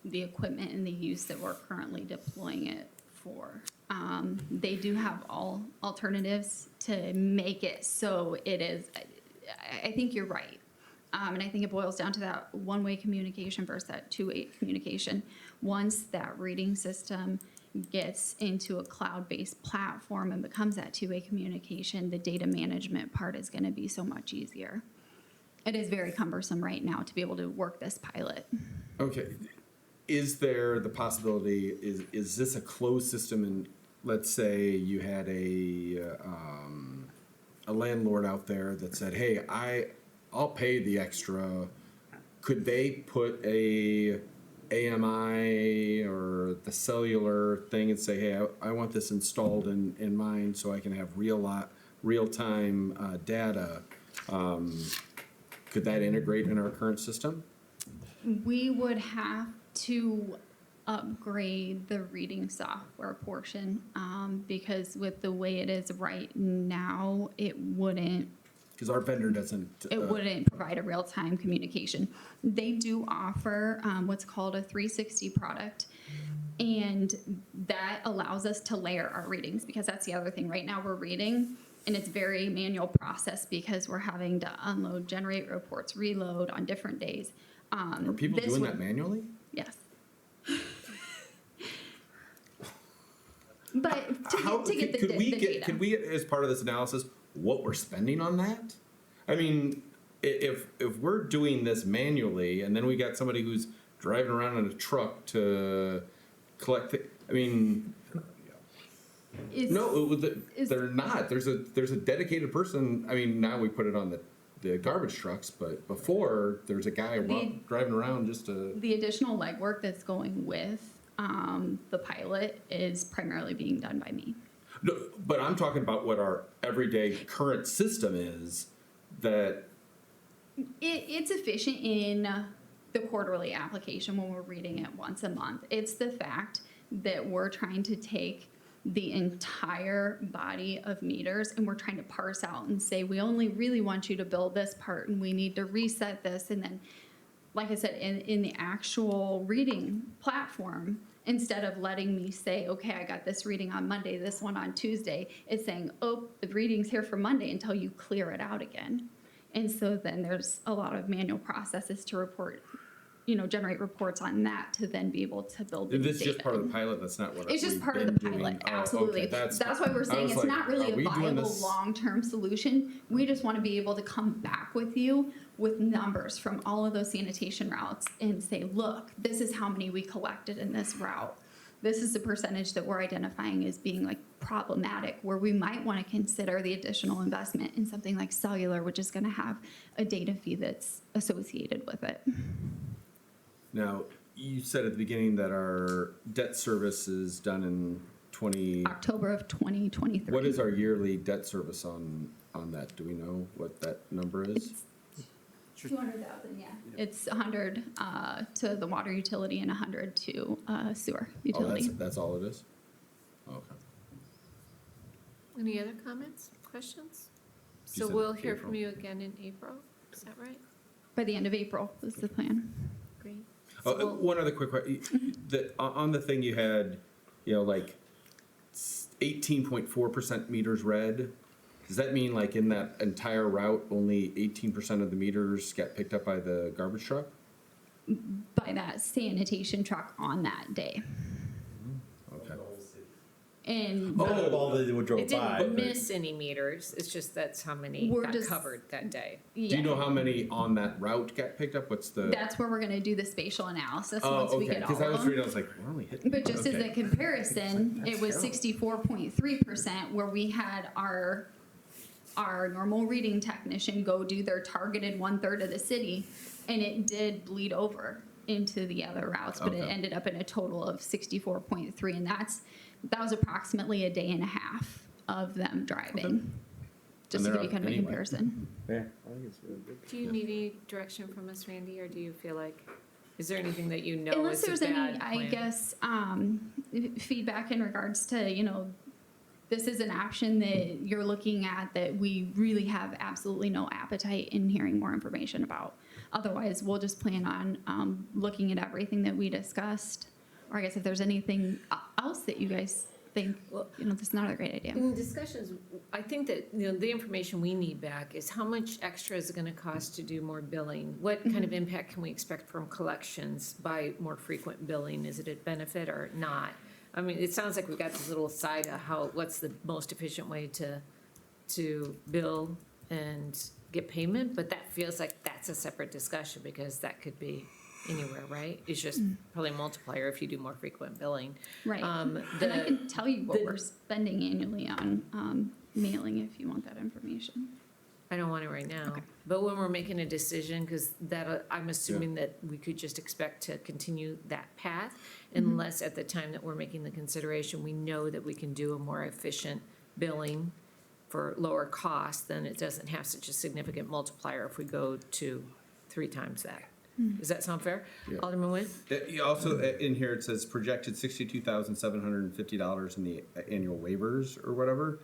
the equipment and the use that we're currently deploying it for. They do have all alternatives to make it so it is, I think you're right. And I think it boils down to that one-way communication versus that two-way communication. Once that reading system gets into a cloud-based platform and becomes that two-way communication, the data management part is gonna be so much easier. It is very cumbersome right now to be able to work this pilot. Okay. Is there the possibility, is this a closed system, and let's say you had a landlord out there that said, hey, I'll pay the extra. Could they put a AMI or the cellular thing and say, hey, I want this installed in mine so I can have real-time data? Could that integrate in our current system? We would have to upgrade the reading software portion, because with the way it is right now, it wouldn't Because our vendor doesn't. it wouldn't provide a real-time communication. They do offer what's called a 360 product, and that allows us to layer our readings, because that's the other thing. Right now we're reading, and it's very manual process because we're having to unload, generate reports, reload on different days. Are people doing that manually? Yes. But to get the data. Could we, as part of this analysis, what we're spending on that? I mean, if we're doing this manually, and then we got somebody who's driving around in a truck to collect, I mean, no, they're not. There's a dedicated person. I mean, now we put it on the garbage trucks, but before, there's a guy driving around just to. The additional legwork that's going with the pilot is primarily being done by me. No, but I'm talking about what our everyday current system is, that. It's efficient in the quarterly application when we're reading it once a month. It's the fact that we're trying to take the entire body of meters and we're trying to parse out and say, we only really want you to build this part and we need to reset this. And then, like I said, in the actual reading platform, instead of letting me say, okay, I got this reading on Monday, this one on Tuesday, it's saying, oh, the reading's here for Monday until you clear it out again. And so then there's a lot of manual processes to report, generate reports on that to then be able to build the This is data. just part of the pilot. That's not what It's just part of the pilot, absolutely. Okay, that's why we're saying it's not really a viable this? long-term solution. We just want to be able to come back with you with numbers from all of those sanitation routes and say, look, this is how many we collected in this route. This is the percentage that we're identifying as being like problematic, where we might want to consider the additional investment in something like cellular, which is going to have a data fee that's associated with it. Now, you said at the beginning that our debt service is done in October of 2023. What is our yearly debt service on that? Do we know what that number is? 200,000, yeah. It's 100 to the water utility and 100 to sewer utility. That's all it is? Okay. Any other comments, questions? You So said we'll hear April. from you again in April, is that right? By the end of April is the plan. Great. Oh, one other quick question. On the thing you had, like 18.4% meters read. Does that mean like in that entire route, only 18% of the meters get picked up by the garbage truck? By that sanitation truck on that day. Okay. And Not of all that drove It by. didn't miss any meters, it's just that's how many We're got just- covered that day. Do you know how many on that route get picked up? What's the? That's where we're going to do the spatial analysis Oh, once we okay, get all because I of was them. reading, I was like, we're only hitting. But just as a comparison, it was 64.3% where we had our normal reading technician go do their targeted 1/3 of the city, and it did bleed over into the other routes, but it Okay. ended up in a total of 64.3, and that was approximately a day and a half of them driving. Just to And give you they're kind of a anyway. comparison. Yeah, I think it's really good. Do you need any direction from us, Randy, or do you feel like, is there anything that you know Unless is a there's any, bad I plan? guess, feedback in regards to, this is an option that you're looking at that we really have absolutely no appetite in hearing more information about. Otherwise, we'll just plan on looking at everything that we discussed. Or I guess if there's anything else that you guys think, this is not a great idea. In discussions, I think that, the information we need back is how much extra is it gonna cost to do more billing? What kind of impact can we expect from collections by more frequent billing? Is it a benefit or not? I mean, it sounds like we got this little side of what's the most efficient way to bill and get payment, but that feels like that's a separate discussion because that could be anywhere, right? It's just probably a multiplier if you do more frequent billing. Right. And I can tell you what we're spending annually on mailing if you want that information. I don't want it right now, but when we're making a decision, because that, I'm assuming that we could just expect to continue that path unless at the time that we're making the consideration, we know that we can do a more efficient billing for lower cost, then it doesn't have such a significant multiplier if we go to 3 times that. Does that sound fair? Yeah. Alderman Wood? Also, in here, it says projected $62,750 in the annual waivers or whatever.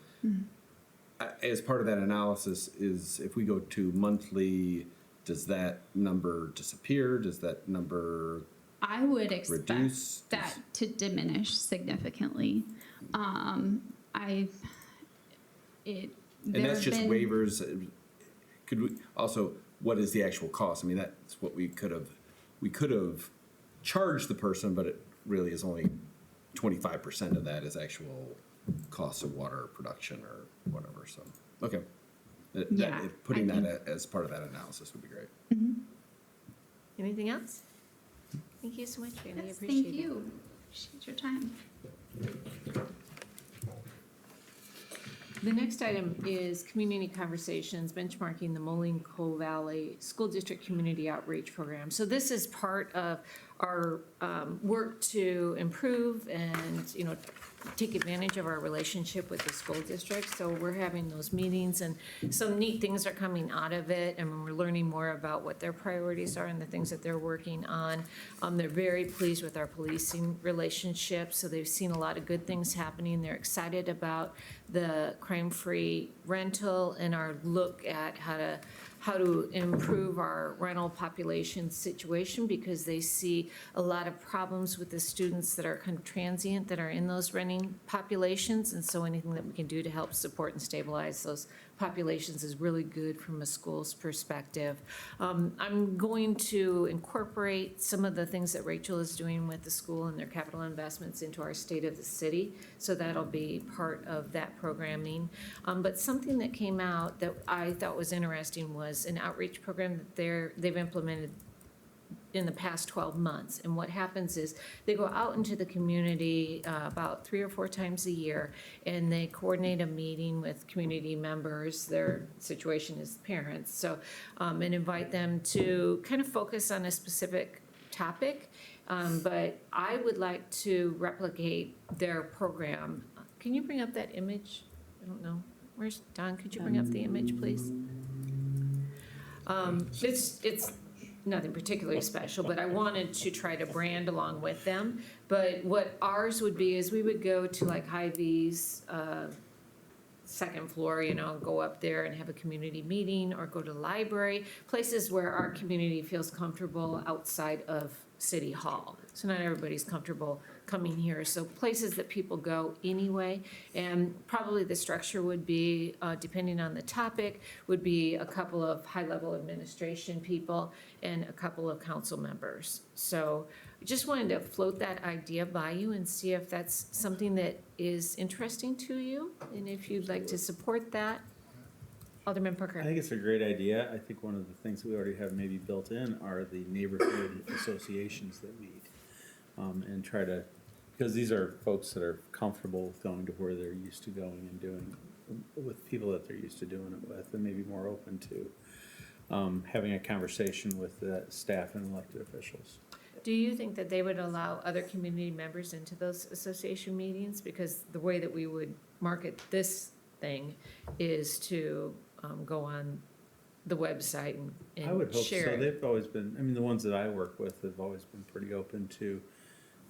As part of that analysis is if we go to monthly, does that number disappear? Does that number I would expect reduce? that to diminish significantly. And that's just waivers. Could we also, what is the actual cost? I mean, that's what we could have charged the person, but it really is only 25% of that is actual cost of water production or whatever, so, okay. Putting that as part of that analysis would be great. Anything else? Thank you so much, Randy, I Yes, appreciate it. thank you. Appreciate your time. The next item is community conversations, benchmarking the Moline Coal Valley School District Community Outreach Program. So this is part of our work to improve and, take advantage of our relationship with the school district. So we're having those meetings and some neat things are coming out of it, and we're learning more about what their priorities are and the things that they're working on. They're very pleased with our policing relationship, so they've seen a lot of good things happening. They're excited about the crime-free rental and our look at how to improve our rental population situation, because they see a lot of problems with the students that are kind of transient, that are in those renting populations. And so anything that we can do to help support and stabilize those populations is really good from a school's perspective. I'm going to incorporate some of the things that Rachel is doing with the school and their capital investments into our State of the City, so that'll be part of that programming. But something that came out that I thought was interesting was an outreach program that they've implemented in the past 12 months. And what happens is they go out into the community about 3 or 4 times a year, and they coordinate a meeting with community members. Their situation is parents. So, and invite them to kind of focus on a specific topic. But I would like to replicate their program. Can you bring up that image? I don't know. Where's Don? Could you bring up the image, please? It's nothing particularly special, but I wanted to try to brand along with them. But what ours would be is we would go to like Hy-Vee's second floor, go up there and have a community meeting, or go to the library, places where our community feels comfortable outside of City Hall. So not everybody's comfortable coming here. So places that people go anyway. And probably the structure would be, depending on the topic, would be a couple of high-level administration people and a couple of council members. So I just wanted to float that idea by you and see if that's something that is interesting to you, and if you'd like to support that. Alderman Parker. I think it's a great idea. I think one of the things we already have maybe built in are the neighborhood associations that meet. And try to, because these are folks that are comfortable with going to where they're used to going and doing, with people that they're used to doing it with, and maybe more open to having a conversation with the staff and elected officials. Do you think that they would allow other community members into those association meetings? Because the way that we would market this thing is to go on the website and share. I would hope so. it. They've always been, the ones that I work with have always been pretty open to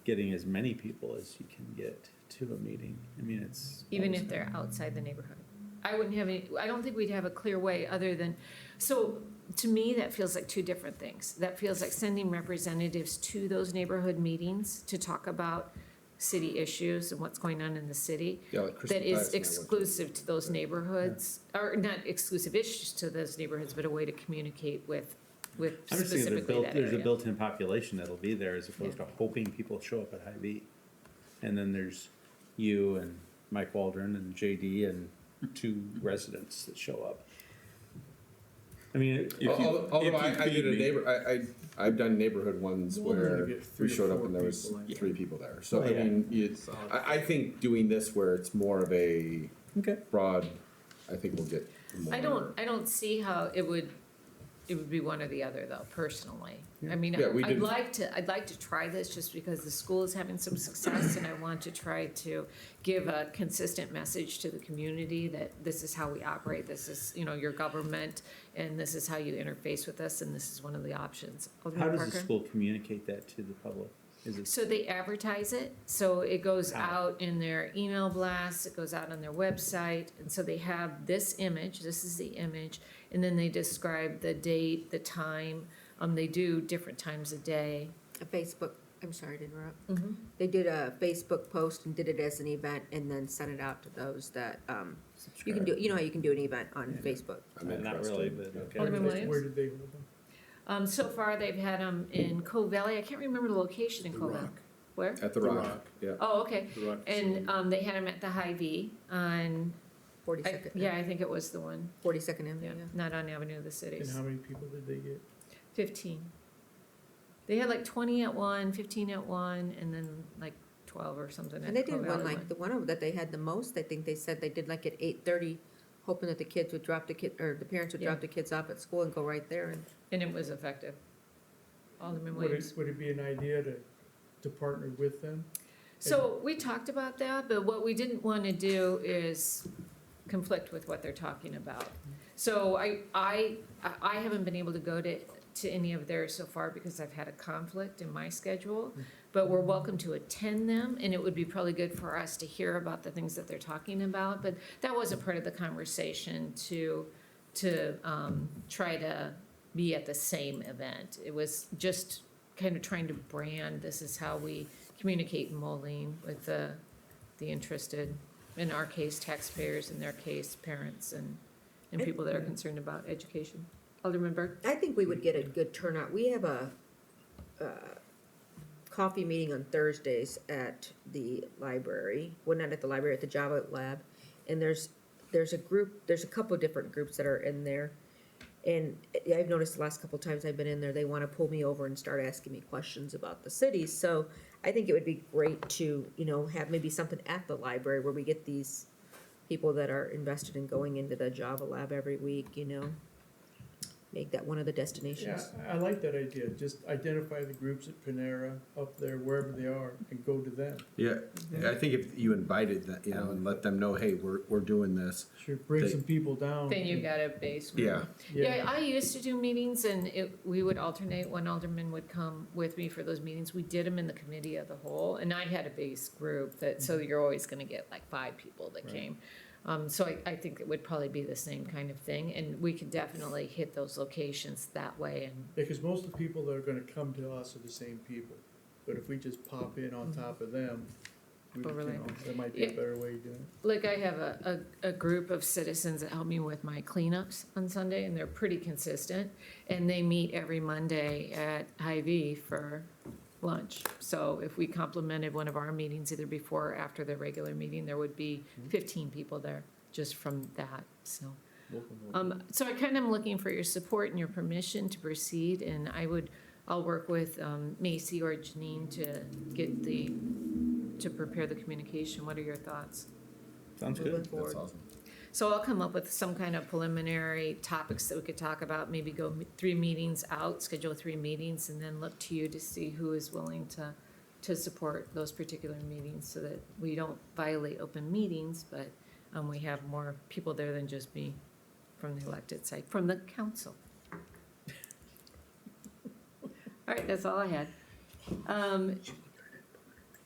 getting as many people as you can get to a meeting. It's Even if they're outside the neighborhood. I don't think we'd have a clear way other than, so to me, that feels like 2 different things. That feels like sending representatives to those neighborhood meetings to talk about city issues and what's going on in the city. Yeah, like Crystal that is Palace and I went to. exclusive to those neighborhoods, or not exclusive issues to those neighborhoods, but a way to communicate with I'm just thinking specifically that there's a area. built-in population that'll be there as opposed to hoping people show up at Hy-Vee. And then there's you and Mike Waldron and JD and 2 residents that show up. Although I did a neighbor, I've done neighborhood ones Well, then where you get we 3 or showed up 4 and there was people in. 3 people there. So, Oh, yeah. I think doing this where it's more of a Okay. broad, I think we'll get more. I don't see how it would be one or the other though, personally. I mean, Yeah, we I'd did- like to try this just because the school is having some success, and I want to try to give a consistent message to the community that this is how we operate, this is, your government, and this is how you interface with us, and this is one of the options. How Alderman does the Parker? school communicate that to the public? Is it So they advertise it, so it goes out in their email blasts, it goes out on their website, and so they have this image, this is the image, and then they describe the date, the time, they do different times a day. A Facebook, I'm sorry to interrupt. Mhm. They did a Facebook post and did it as an event and then sent it out to those that, you can do, how you can do an event on Facebook. Not really, but okay. Alderman Williams? Where did they hold them? So far, they've had them in Cove Valley, I can't remember the location in The Cove Valley. Rock. Where? At the Rock, yeah. Oh, okay, The Rock and, they had them at the Hy-Vee on, 42nd. yeah, I think it was the one, 42nd Avenue, yeah, yeah. not on Avenue of the And Cities. how many people did they get? 15. They had like 20 at one, 15 at one, and then like 12 or something. And they did one, like, the one of that they had the most, I think they said they did like at 8:30, hoping that the kids would drop or the parents would drop the kids off at school and go right there and. And it was effective. Alderman Would Williams. would it be an idea to partner with them? So we talked about that, but what we didn't want to do is conflict with what they're talking about. So I haven't been able to go to any of theirs so far because I've had a conflict in my schedule, but we're welcome to attend them, and it would be probably good for us to hear about the things that they're talking about, but that wasn't part of the conversation to try to be at the same event. It was just kind of trying to brand, this is how we communicate in Moline with the interested, in our case, taxpayers, in their case, parents and people that are concerned about education. Alderman Berg? I think we would get a good turnout. We have a coffee meeting on Thursdays at the library, well, not at the library, at the Java Lab. And there's a couple of different groups that are in there. And I've noticed the last couple of times I've been in there, they want to pull me over and start asking me questions about the city. So I think it would be great to, have maybe something at the library where we get these people that are invested in going into the Java Lab every week, make that one of the Yeah, destinations. I like that idea. Just identify the groups at Panera, up there, wherever they are, and go to them. Yeah, I think if you invited them, and let them know, hey, we're doing this. Sure, bring They- some people down. Then you got a base group. Yeah. Yeah, I used to do meetings and we would alternate, one alderman would come with me for those meetings. We did them in the committee of the whole, and I had a base group so you're always gonna get like 5 people that came. So I think it would probably be the same kind of thing, and we could definitely hit those locations that way and. Because most of the people that are gonna come to us are the same people. But if we just pop in on top of them, Overlay. that might be a Yeah. better way of doing it. Like I have a group of citizens that help me with my cleanups on Sunday, and they're pretty consistent. And they meet every Monday at Hy-Vee for lunch. So if we complemented one of our meetings either before or after the regular meeting, there would be 15 people there just from that, so. So I kind of am looking for your support and your permission to proceed, and I'll work with Macy or Janine to prepare the communication. What are your thoughts? Sounds Moving good. forward. So I'll come up with some kind of preliminary topics that we could talk about, maybe go 3 meetings out, schedule 3 meetings, and then look to you to see who is willing to support those particular meetings so that we don't violate open meetings, but we have more people there than just me from the elected side, from the council. All right, that's all I had.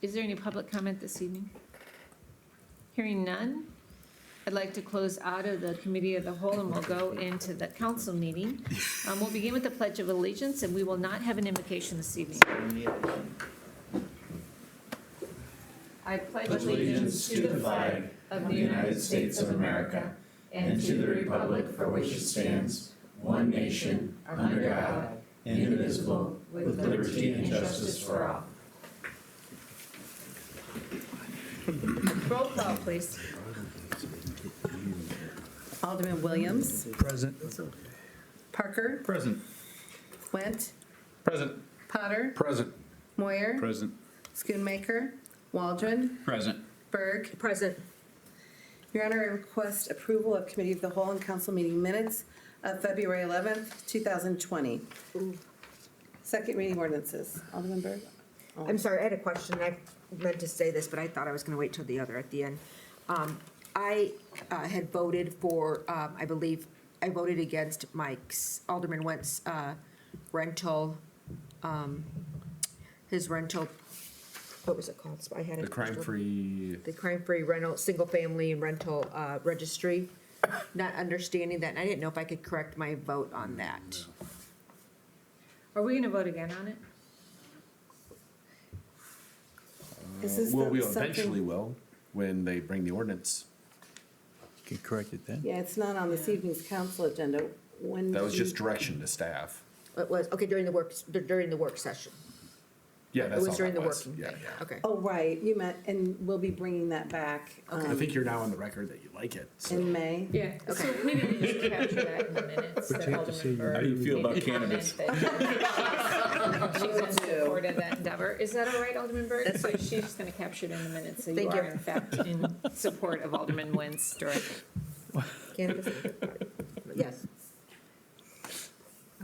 Is there any public comment this evening? Hearing none, I'd like to close out of the committee of the whole, and we'll go into the council meeting. We'll begin with the Pledge of Allegiance, and we will not have an invocation this evening. I pledge allegiance to the flag of the United States of America and to the republic for which it stands, one nation, under God, indivisible, with liberty and justice for all. Roll call, please. Alderman Williams, Present. Parker, Present. Went, Present. Potter, Present. Moyer, Present. Schoonmaker, Waldron, Present. Berg. Present. Your Honor, I request approval of Committee of the Whole and Council meeting minutes of February 11th, 2020. Second reading ordinances. Alderman Berg? I'm sorry, I had a question. I meant to say this, but I thought I was gonna wait till the other at the end. I had voted for, I believe, I voted against Alderman Wentz, rental, his rental, what was it called? I had it. The crime-free, The crime-free rental, single-family rental, registry, not understanding that, and I didn't know if I could correct my vote on that. Are we gonna vote again on it? Is this well, we something- eventually will, when they bring the ordinance. Can correct it then? Yeah, it's not on this evening's council agenda. When That did was just you- direction to staff. It was, okay, during the work session. Yeah, It that's was all during that the was. working Yeah, day. yeah. Okay. Oh, right, you meant, and we'll be bringing that back I think you're now on the record that you like it. So. in May. Yeah, so maybe we just capture that in the minutes, that Alderman Berg. How do you feel about made a comment cannabis? that She's in support of that endeavor. Is that all right, Alderman Berg? That's So fine. she's just gonna capture it in the minutes, so you Thank you. are in fact in support of Alderman Nguyen's direction. Cannabis. Yes.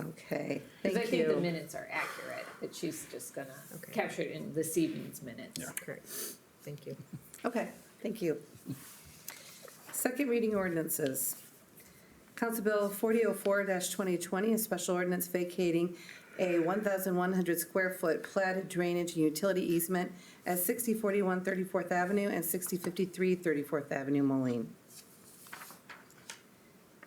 Okay, Because I thank think the you. minutes are accurate, that she's just gonna Okay. capture it in this evening's minutes. Correct. Thank you. Okay, thank you. Second reading ordinances. Council Bill 4004-2020, a special ordinance vacating a 1,100 square foot platted drainage and utility easement at 6041 34th Avenue and 6053 34th Avenue, Moline.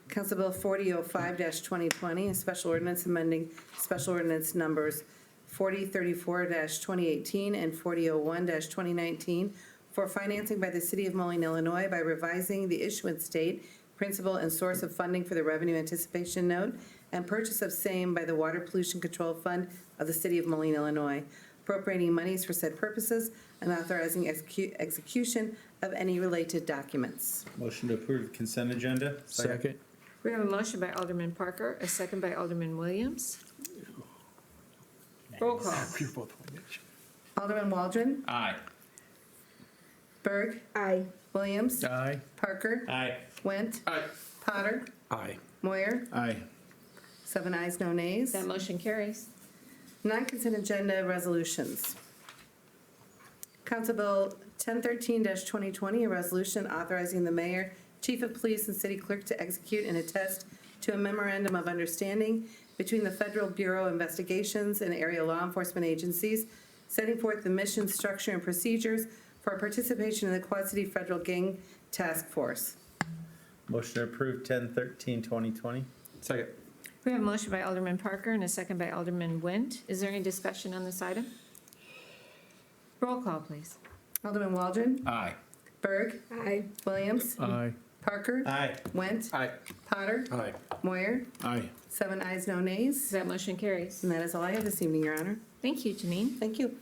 Council Bill 4005-2020, a special ordinance amending special ordinance numbers 4034-2018 and 4001-2019 for financing by the City of Moline, Illinois by revising the issuance date, principal, and source of funding for the revenue anticipation note and purchase of same by the Water Pollution Control Fund of the City of Moline, Illinois, appropriating monies for said purposes and authorizing execution of any related documents. Motion to approve consent agenda? Second. We have a motion by Alderman Parker, a second by Alderman Williams. Roll call. You're both winning. Alderman Waldron, Aye. Berg, Aye. Williams, Aye. Parker, Aye. Went, Aye. Potter, Aye. Moyer, Aye. 7 ayes, no nays. That motion carries. Non-consent agenda resolutions. Council Bill 1013-2020, a resolution authorizing the mayor, chief of police, and city clerk to execute and attest to a memorandum of understanding between the Federal Bureau of Investigations and area law enforcement agencies, setting forth the mission, structure, and procedures for participation in the Quad City Federal Gang Task Force. Motion to approve 10/13/2020? Second. We have a motion by Alderman Parker and a second by Alderman Nguyen. Is there any discussion on this item? Roll call, please. Alderman Waldron, Aye. Berg, Aye. Williams, Aye. Parker, Aye. Went, Aye. Potter, Aye. Moyer, Aye. 7 ayes, no nays. That motion carries. And that is all I have this evening, Your Honor. Thank you, Janine. Thank you.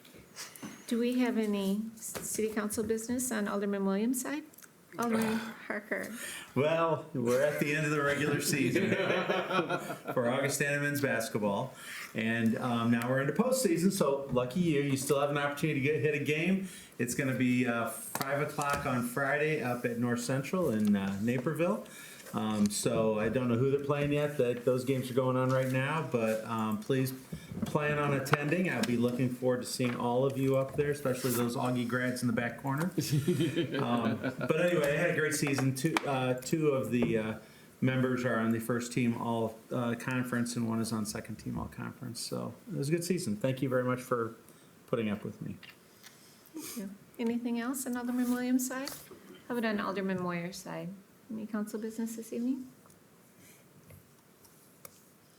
Do we have any city council business on Alderman Williams' side? Alderman Parker. Well, we're at the end of the regular season for Augustana men's basketball. And now we're into postseason, so lucky you, you still have an opportunity to hit a game. It's going to be 5 o'clock on Friday up at North Central in Naperville. So I don't know who they're playing yet. Those games are going on right now, but please plan on attending. I'll be looking forward to seeing all of you up there, especially those Augie grads in the back corner. But anyway, I had a great season. Two of the members are on the first team all conference, and one is on second team all conference. So it was a good season. Thank you very much for putting up with me. Thank you. Anything else on Alderman Williams' side? How about on Alderman Moyer's side? Any council business this evening?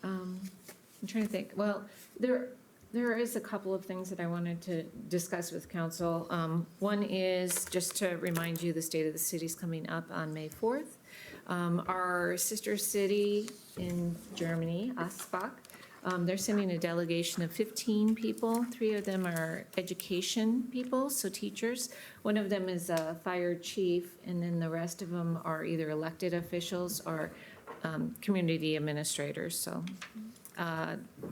I'm trying to think. Well, there is a couple of things that I wanted to discuss with council. One is just to remind you, the State of the City is coming up on May 4th. Our sister city in Germany, Asbach, they're sending a delegation of 15 people. 3 of them are education people, so teachers. One of them is a fire chief, and then the rest of them are either elected officials or community administrators. So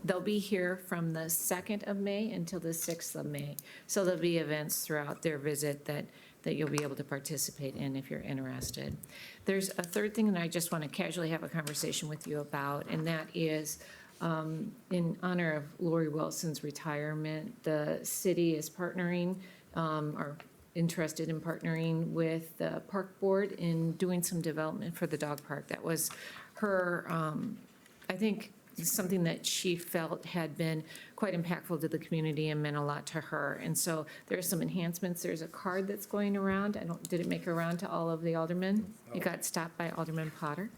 they'll be here from the 2nd of May until the 6th of May. So there'll be events throughout their visit that you'll be able to participate in if you're interested. There's a third thing that I just want to casually have a conversation with you about, and that is in honor of Lori Wilson's retirement, the city is partnering or interested in partnering with the park board in doing some development for the dog park. That was her, I think, something that she felt had been quite impactful to the community and meant a lot to her. And so there's some enhancements. There's a card that's going around. Did it make it around to all of the aldermen? It got stopped by Alderman Potter.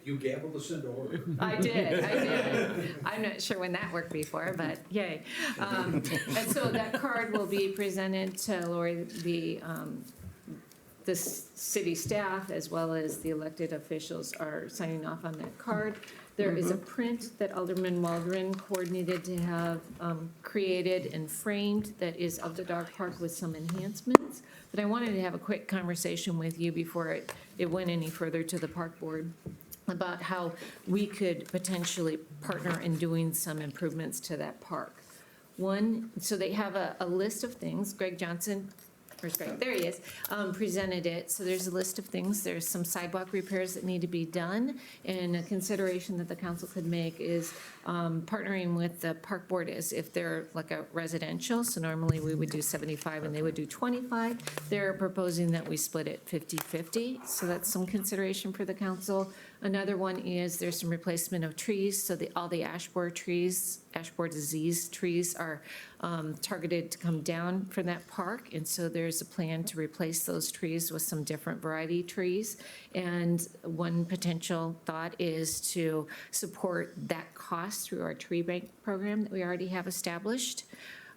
You gambled us into order. I did. I'm not sure when that worked before, but yay. And so that card will be presented to Lori, the city staff, as well as the elected officials are signing off on that card. There is a print that Alderman Waldron coordinated to have created and framed that is of the dog park with some enhancements. But I wanted to have a quick conversation with you before it went any further to the park board about how we could potentially partner in doing some improvements to that park. One, so they have a list of things. Greg Johnson, where's Greg? There he is, presented it. So there's a list of things. There's some sidewalk repairs that need to be done. And a consideration that the council could make is partnering with the park board as if they're like a residential. So normally we would do 75 and they would do 25. They're proposing that we split it 50-50. So that's some consideration for the council. Another one is there's some replacement of trees. So all the ash borer trees, ash borer disease trees are targeted to come down from that park. And so there's a plan to replace those trees with some different variety trees. And one potential thought is to support that cost through our tree bank program that we already have established.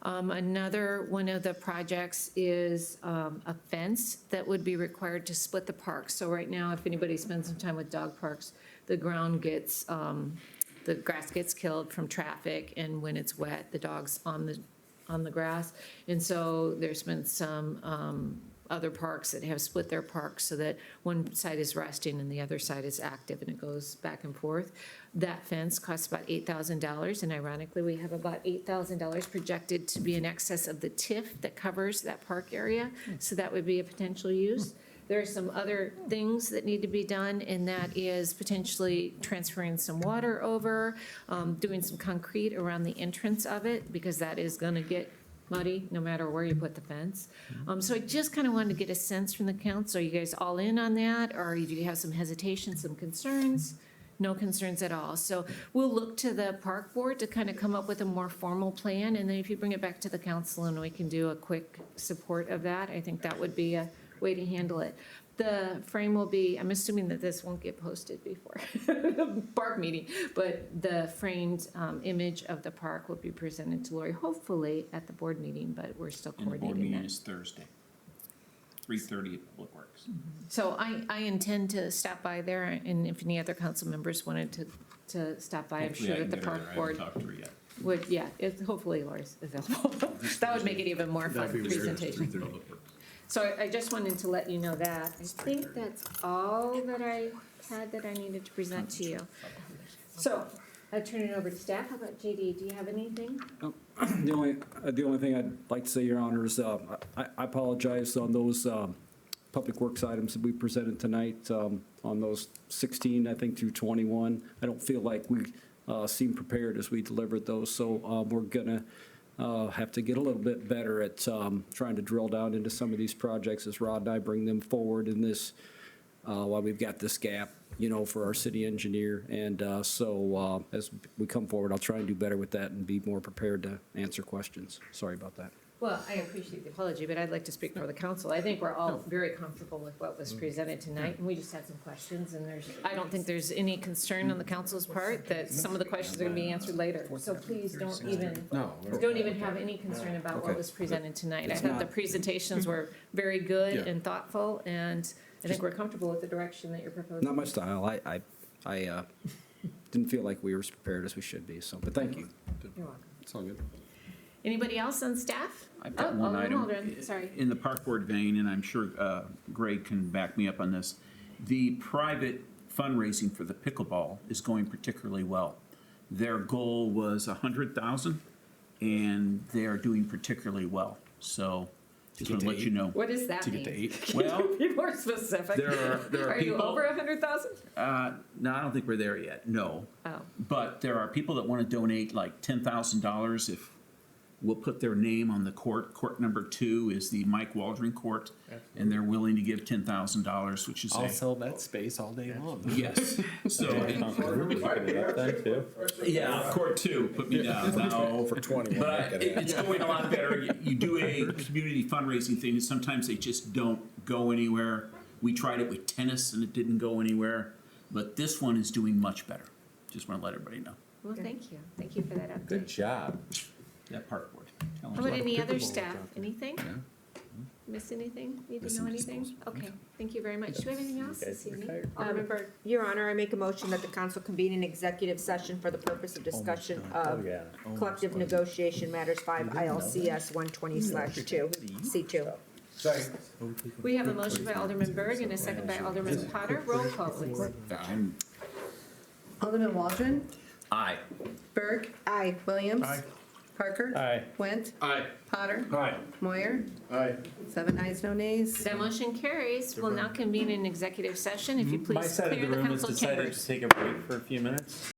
Another one of the projects is a fence that would be required to split the park. So right now, if anybody spends some time with dog parks, the ground gets, the grass gets killed from traffic, and when it's wet, the dog's on the grass. And so there's been some other parks that have split their parks so that one side is resting and the other side is active, and it goes back and forth. That fence costs about $8,000, and ironically, we have about $8,000 projected to be in excess of the TIF that covers that park area, so that would be a potential use. There are some other things that need to be done, and that is potentially transferring some water over, doing some concrete around the entrance of it, because that is gonna get muddy no matter where you put the fence. So I just kind of wanted to get a sense from the council. Are you guys all in on that, or do you have some hesitation, some concerns? No concerns at all. So we'll look to the park board to kind of come up with a more formal plan, and then if you bring it back to the council and we can do a quick support of that, I think that would be a way to handle it. The frame will be, I'm assuming that this won't get posted before park meeting, but the framed image of the park will be presented to Lori, hopefully at the board meeting, but we're still And the board coordinating meeting that. is Thursday, 3:30 at Public Works. So I intend to stop by there, and if any other council members wanted to stop by, I'm Hopefully sure I that the can get her park there. I board haven't talked to her yet. would, yeah, hopefully Lori's available. That would make it even more fun presentation. Public Works. So I just wanted to let you know that. I think that's all that I had that I needed to present to you. So I turn it over to staff. How about JD? Do you have anything? The only thing I'd like to say, Your Honor, is I apologize on those public works items that we presented tonight, on those 16, I think, through 21. I don't feel like we seemed prepared as we delivered those, so we're gonna have to get a little bit better at trying to drill down into some of these projects as Rod and I bring them forward in this, while we've got this gap, for our city engineer. And so as we come forward, I'll try and do better with that and be more prepared to answer questions. Sorry about that. Well, I appreciate the apology, but I'd like to speak for the council. I think we're all very comfortable with what was presented tonight, and we just had some questions, and I don't think there's any concern on the council's part that some of the questions are gonna be answered later. So please don't even have any concern about what was presented tonight. I thought the presentations were very good and thoughtful, and I think we're comfortable with the direction that you're proposing. Not my style. I didn't feel like we were as prepared as we should be, so, but thank you. You're welcome. It's all good. Anybody else on staff? I've got one Alderman item. Waldron, sorry. In the park board vein, and I'm sure Greg can back me up on this, the private fundraising for the pickleball is going particularly well. Their goal was 100,000, and they're doing particularly well. So just want to let you know. What does that To mean? get to 8. Can Well, you be more specific? there are you people- over 100,000? No, I don't think we're there yet, no. Oh. But there are people that want to donate like $10,000 if we'll put their name on the court. Court number 2 is the Mike Waldron Court, and they're willing to give $10,000, which is I'll sell that space all day long. Yes, so. Too. Yeah, court 2, put me down. No, For 21. but it's going a lot better. You do a community fundraising thing, and sometimes they just don't go anywhere. We tried it with tennis, and it didn't go anywhere, but this one is doing much better. Just want to let everybody know. Well, thank you. Thank you for that update. Good job. That park board. How about any other staff? Anything? Miss anything? Need to Missing know anything? Okay, thank you very much. Do we have anything else this evening? Alderman Berg. Your Honor, I make a motion that the council convene an executive session for the purpose of discussion of collective negotiation matters 5 ILCS 120/2, C2. Second. We have a motion by Alderman Berg and a second by Alderman Potter. Roll call, please. Alderman Waldron, Aye. Berg, Aye. Williams. Parker. Aye. Went. Aye. Potter. Aye. Moyer. Aye. 7 ayes, no nays. That motion carries. We'll now convene an executive session. If you My please side of clear the the room has council decided chambers. to take a break for a few minutes.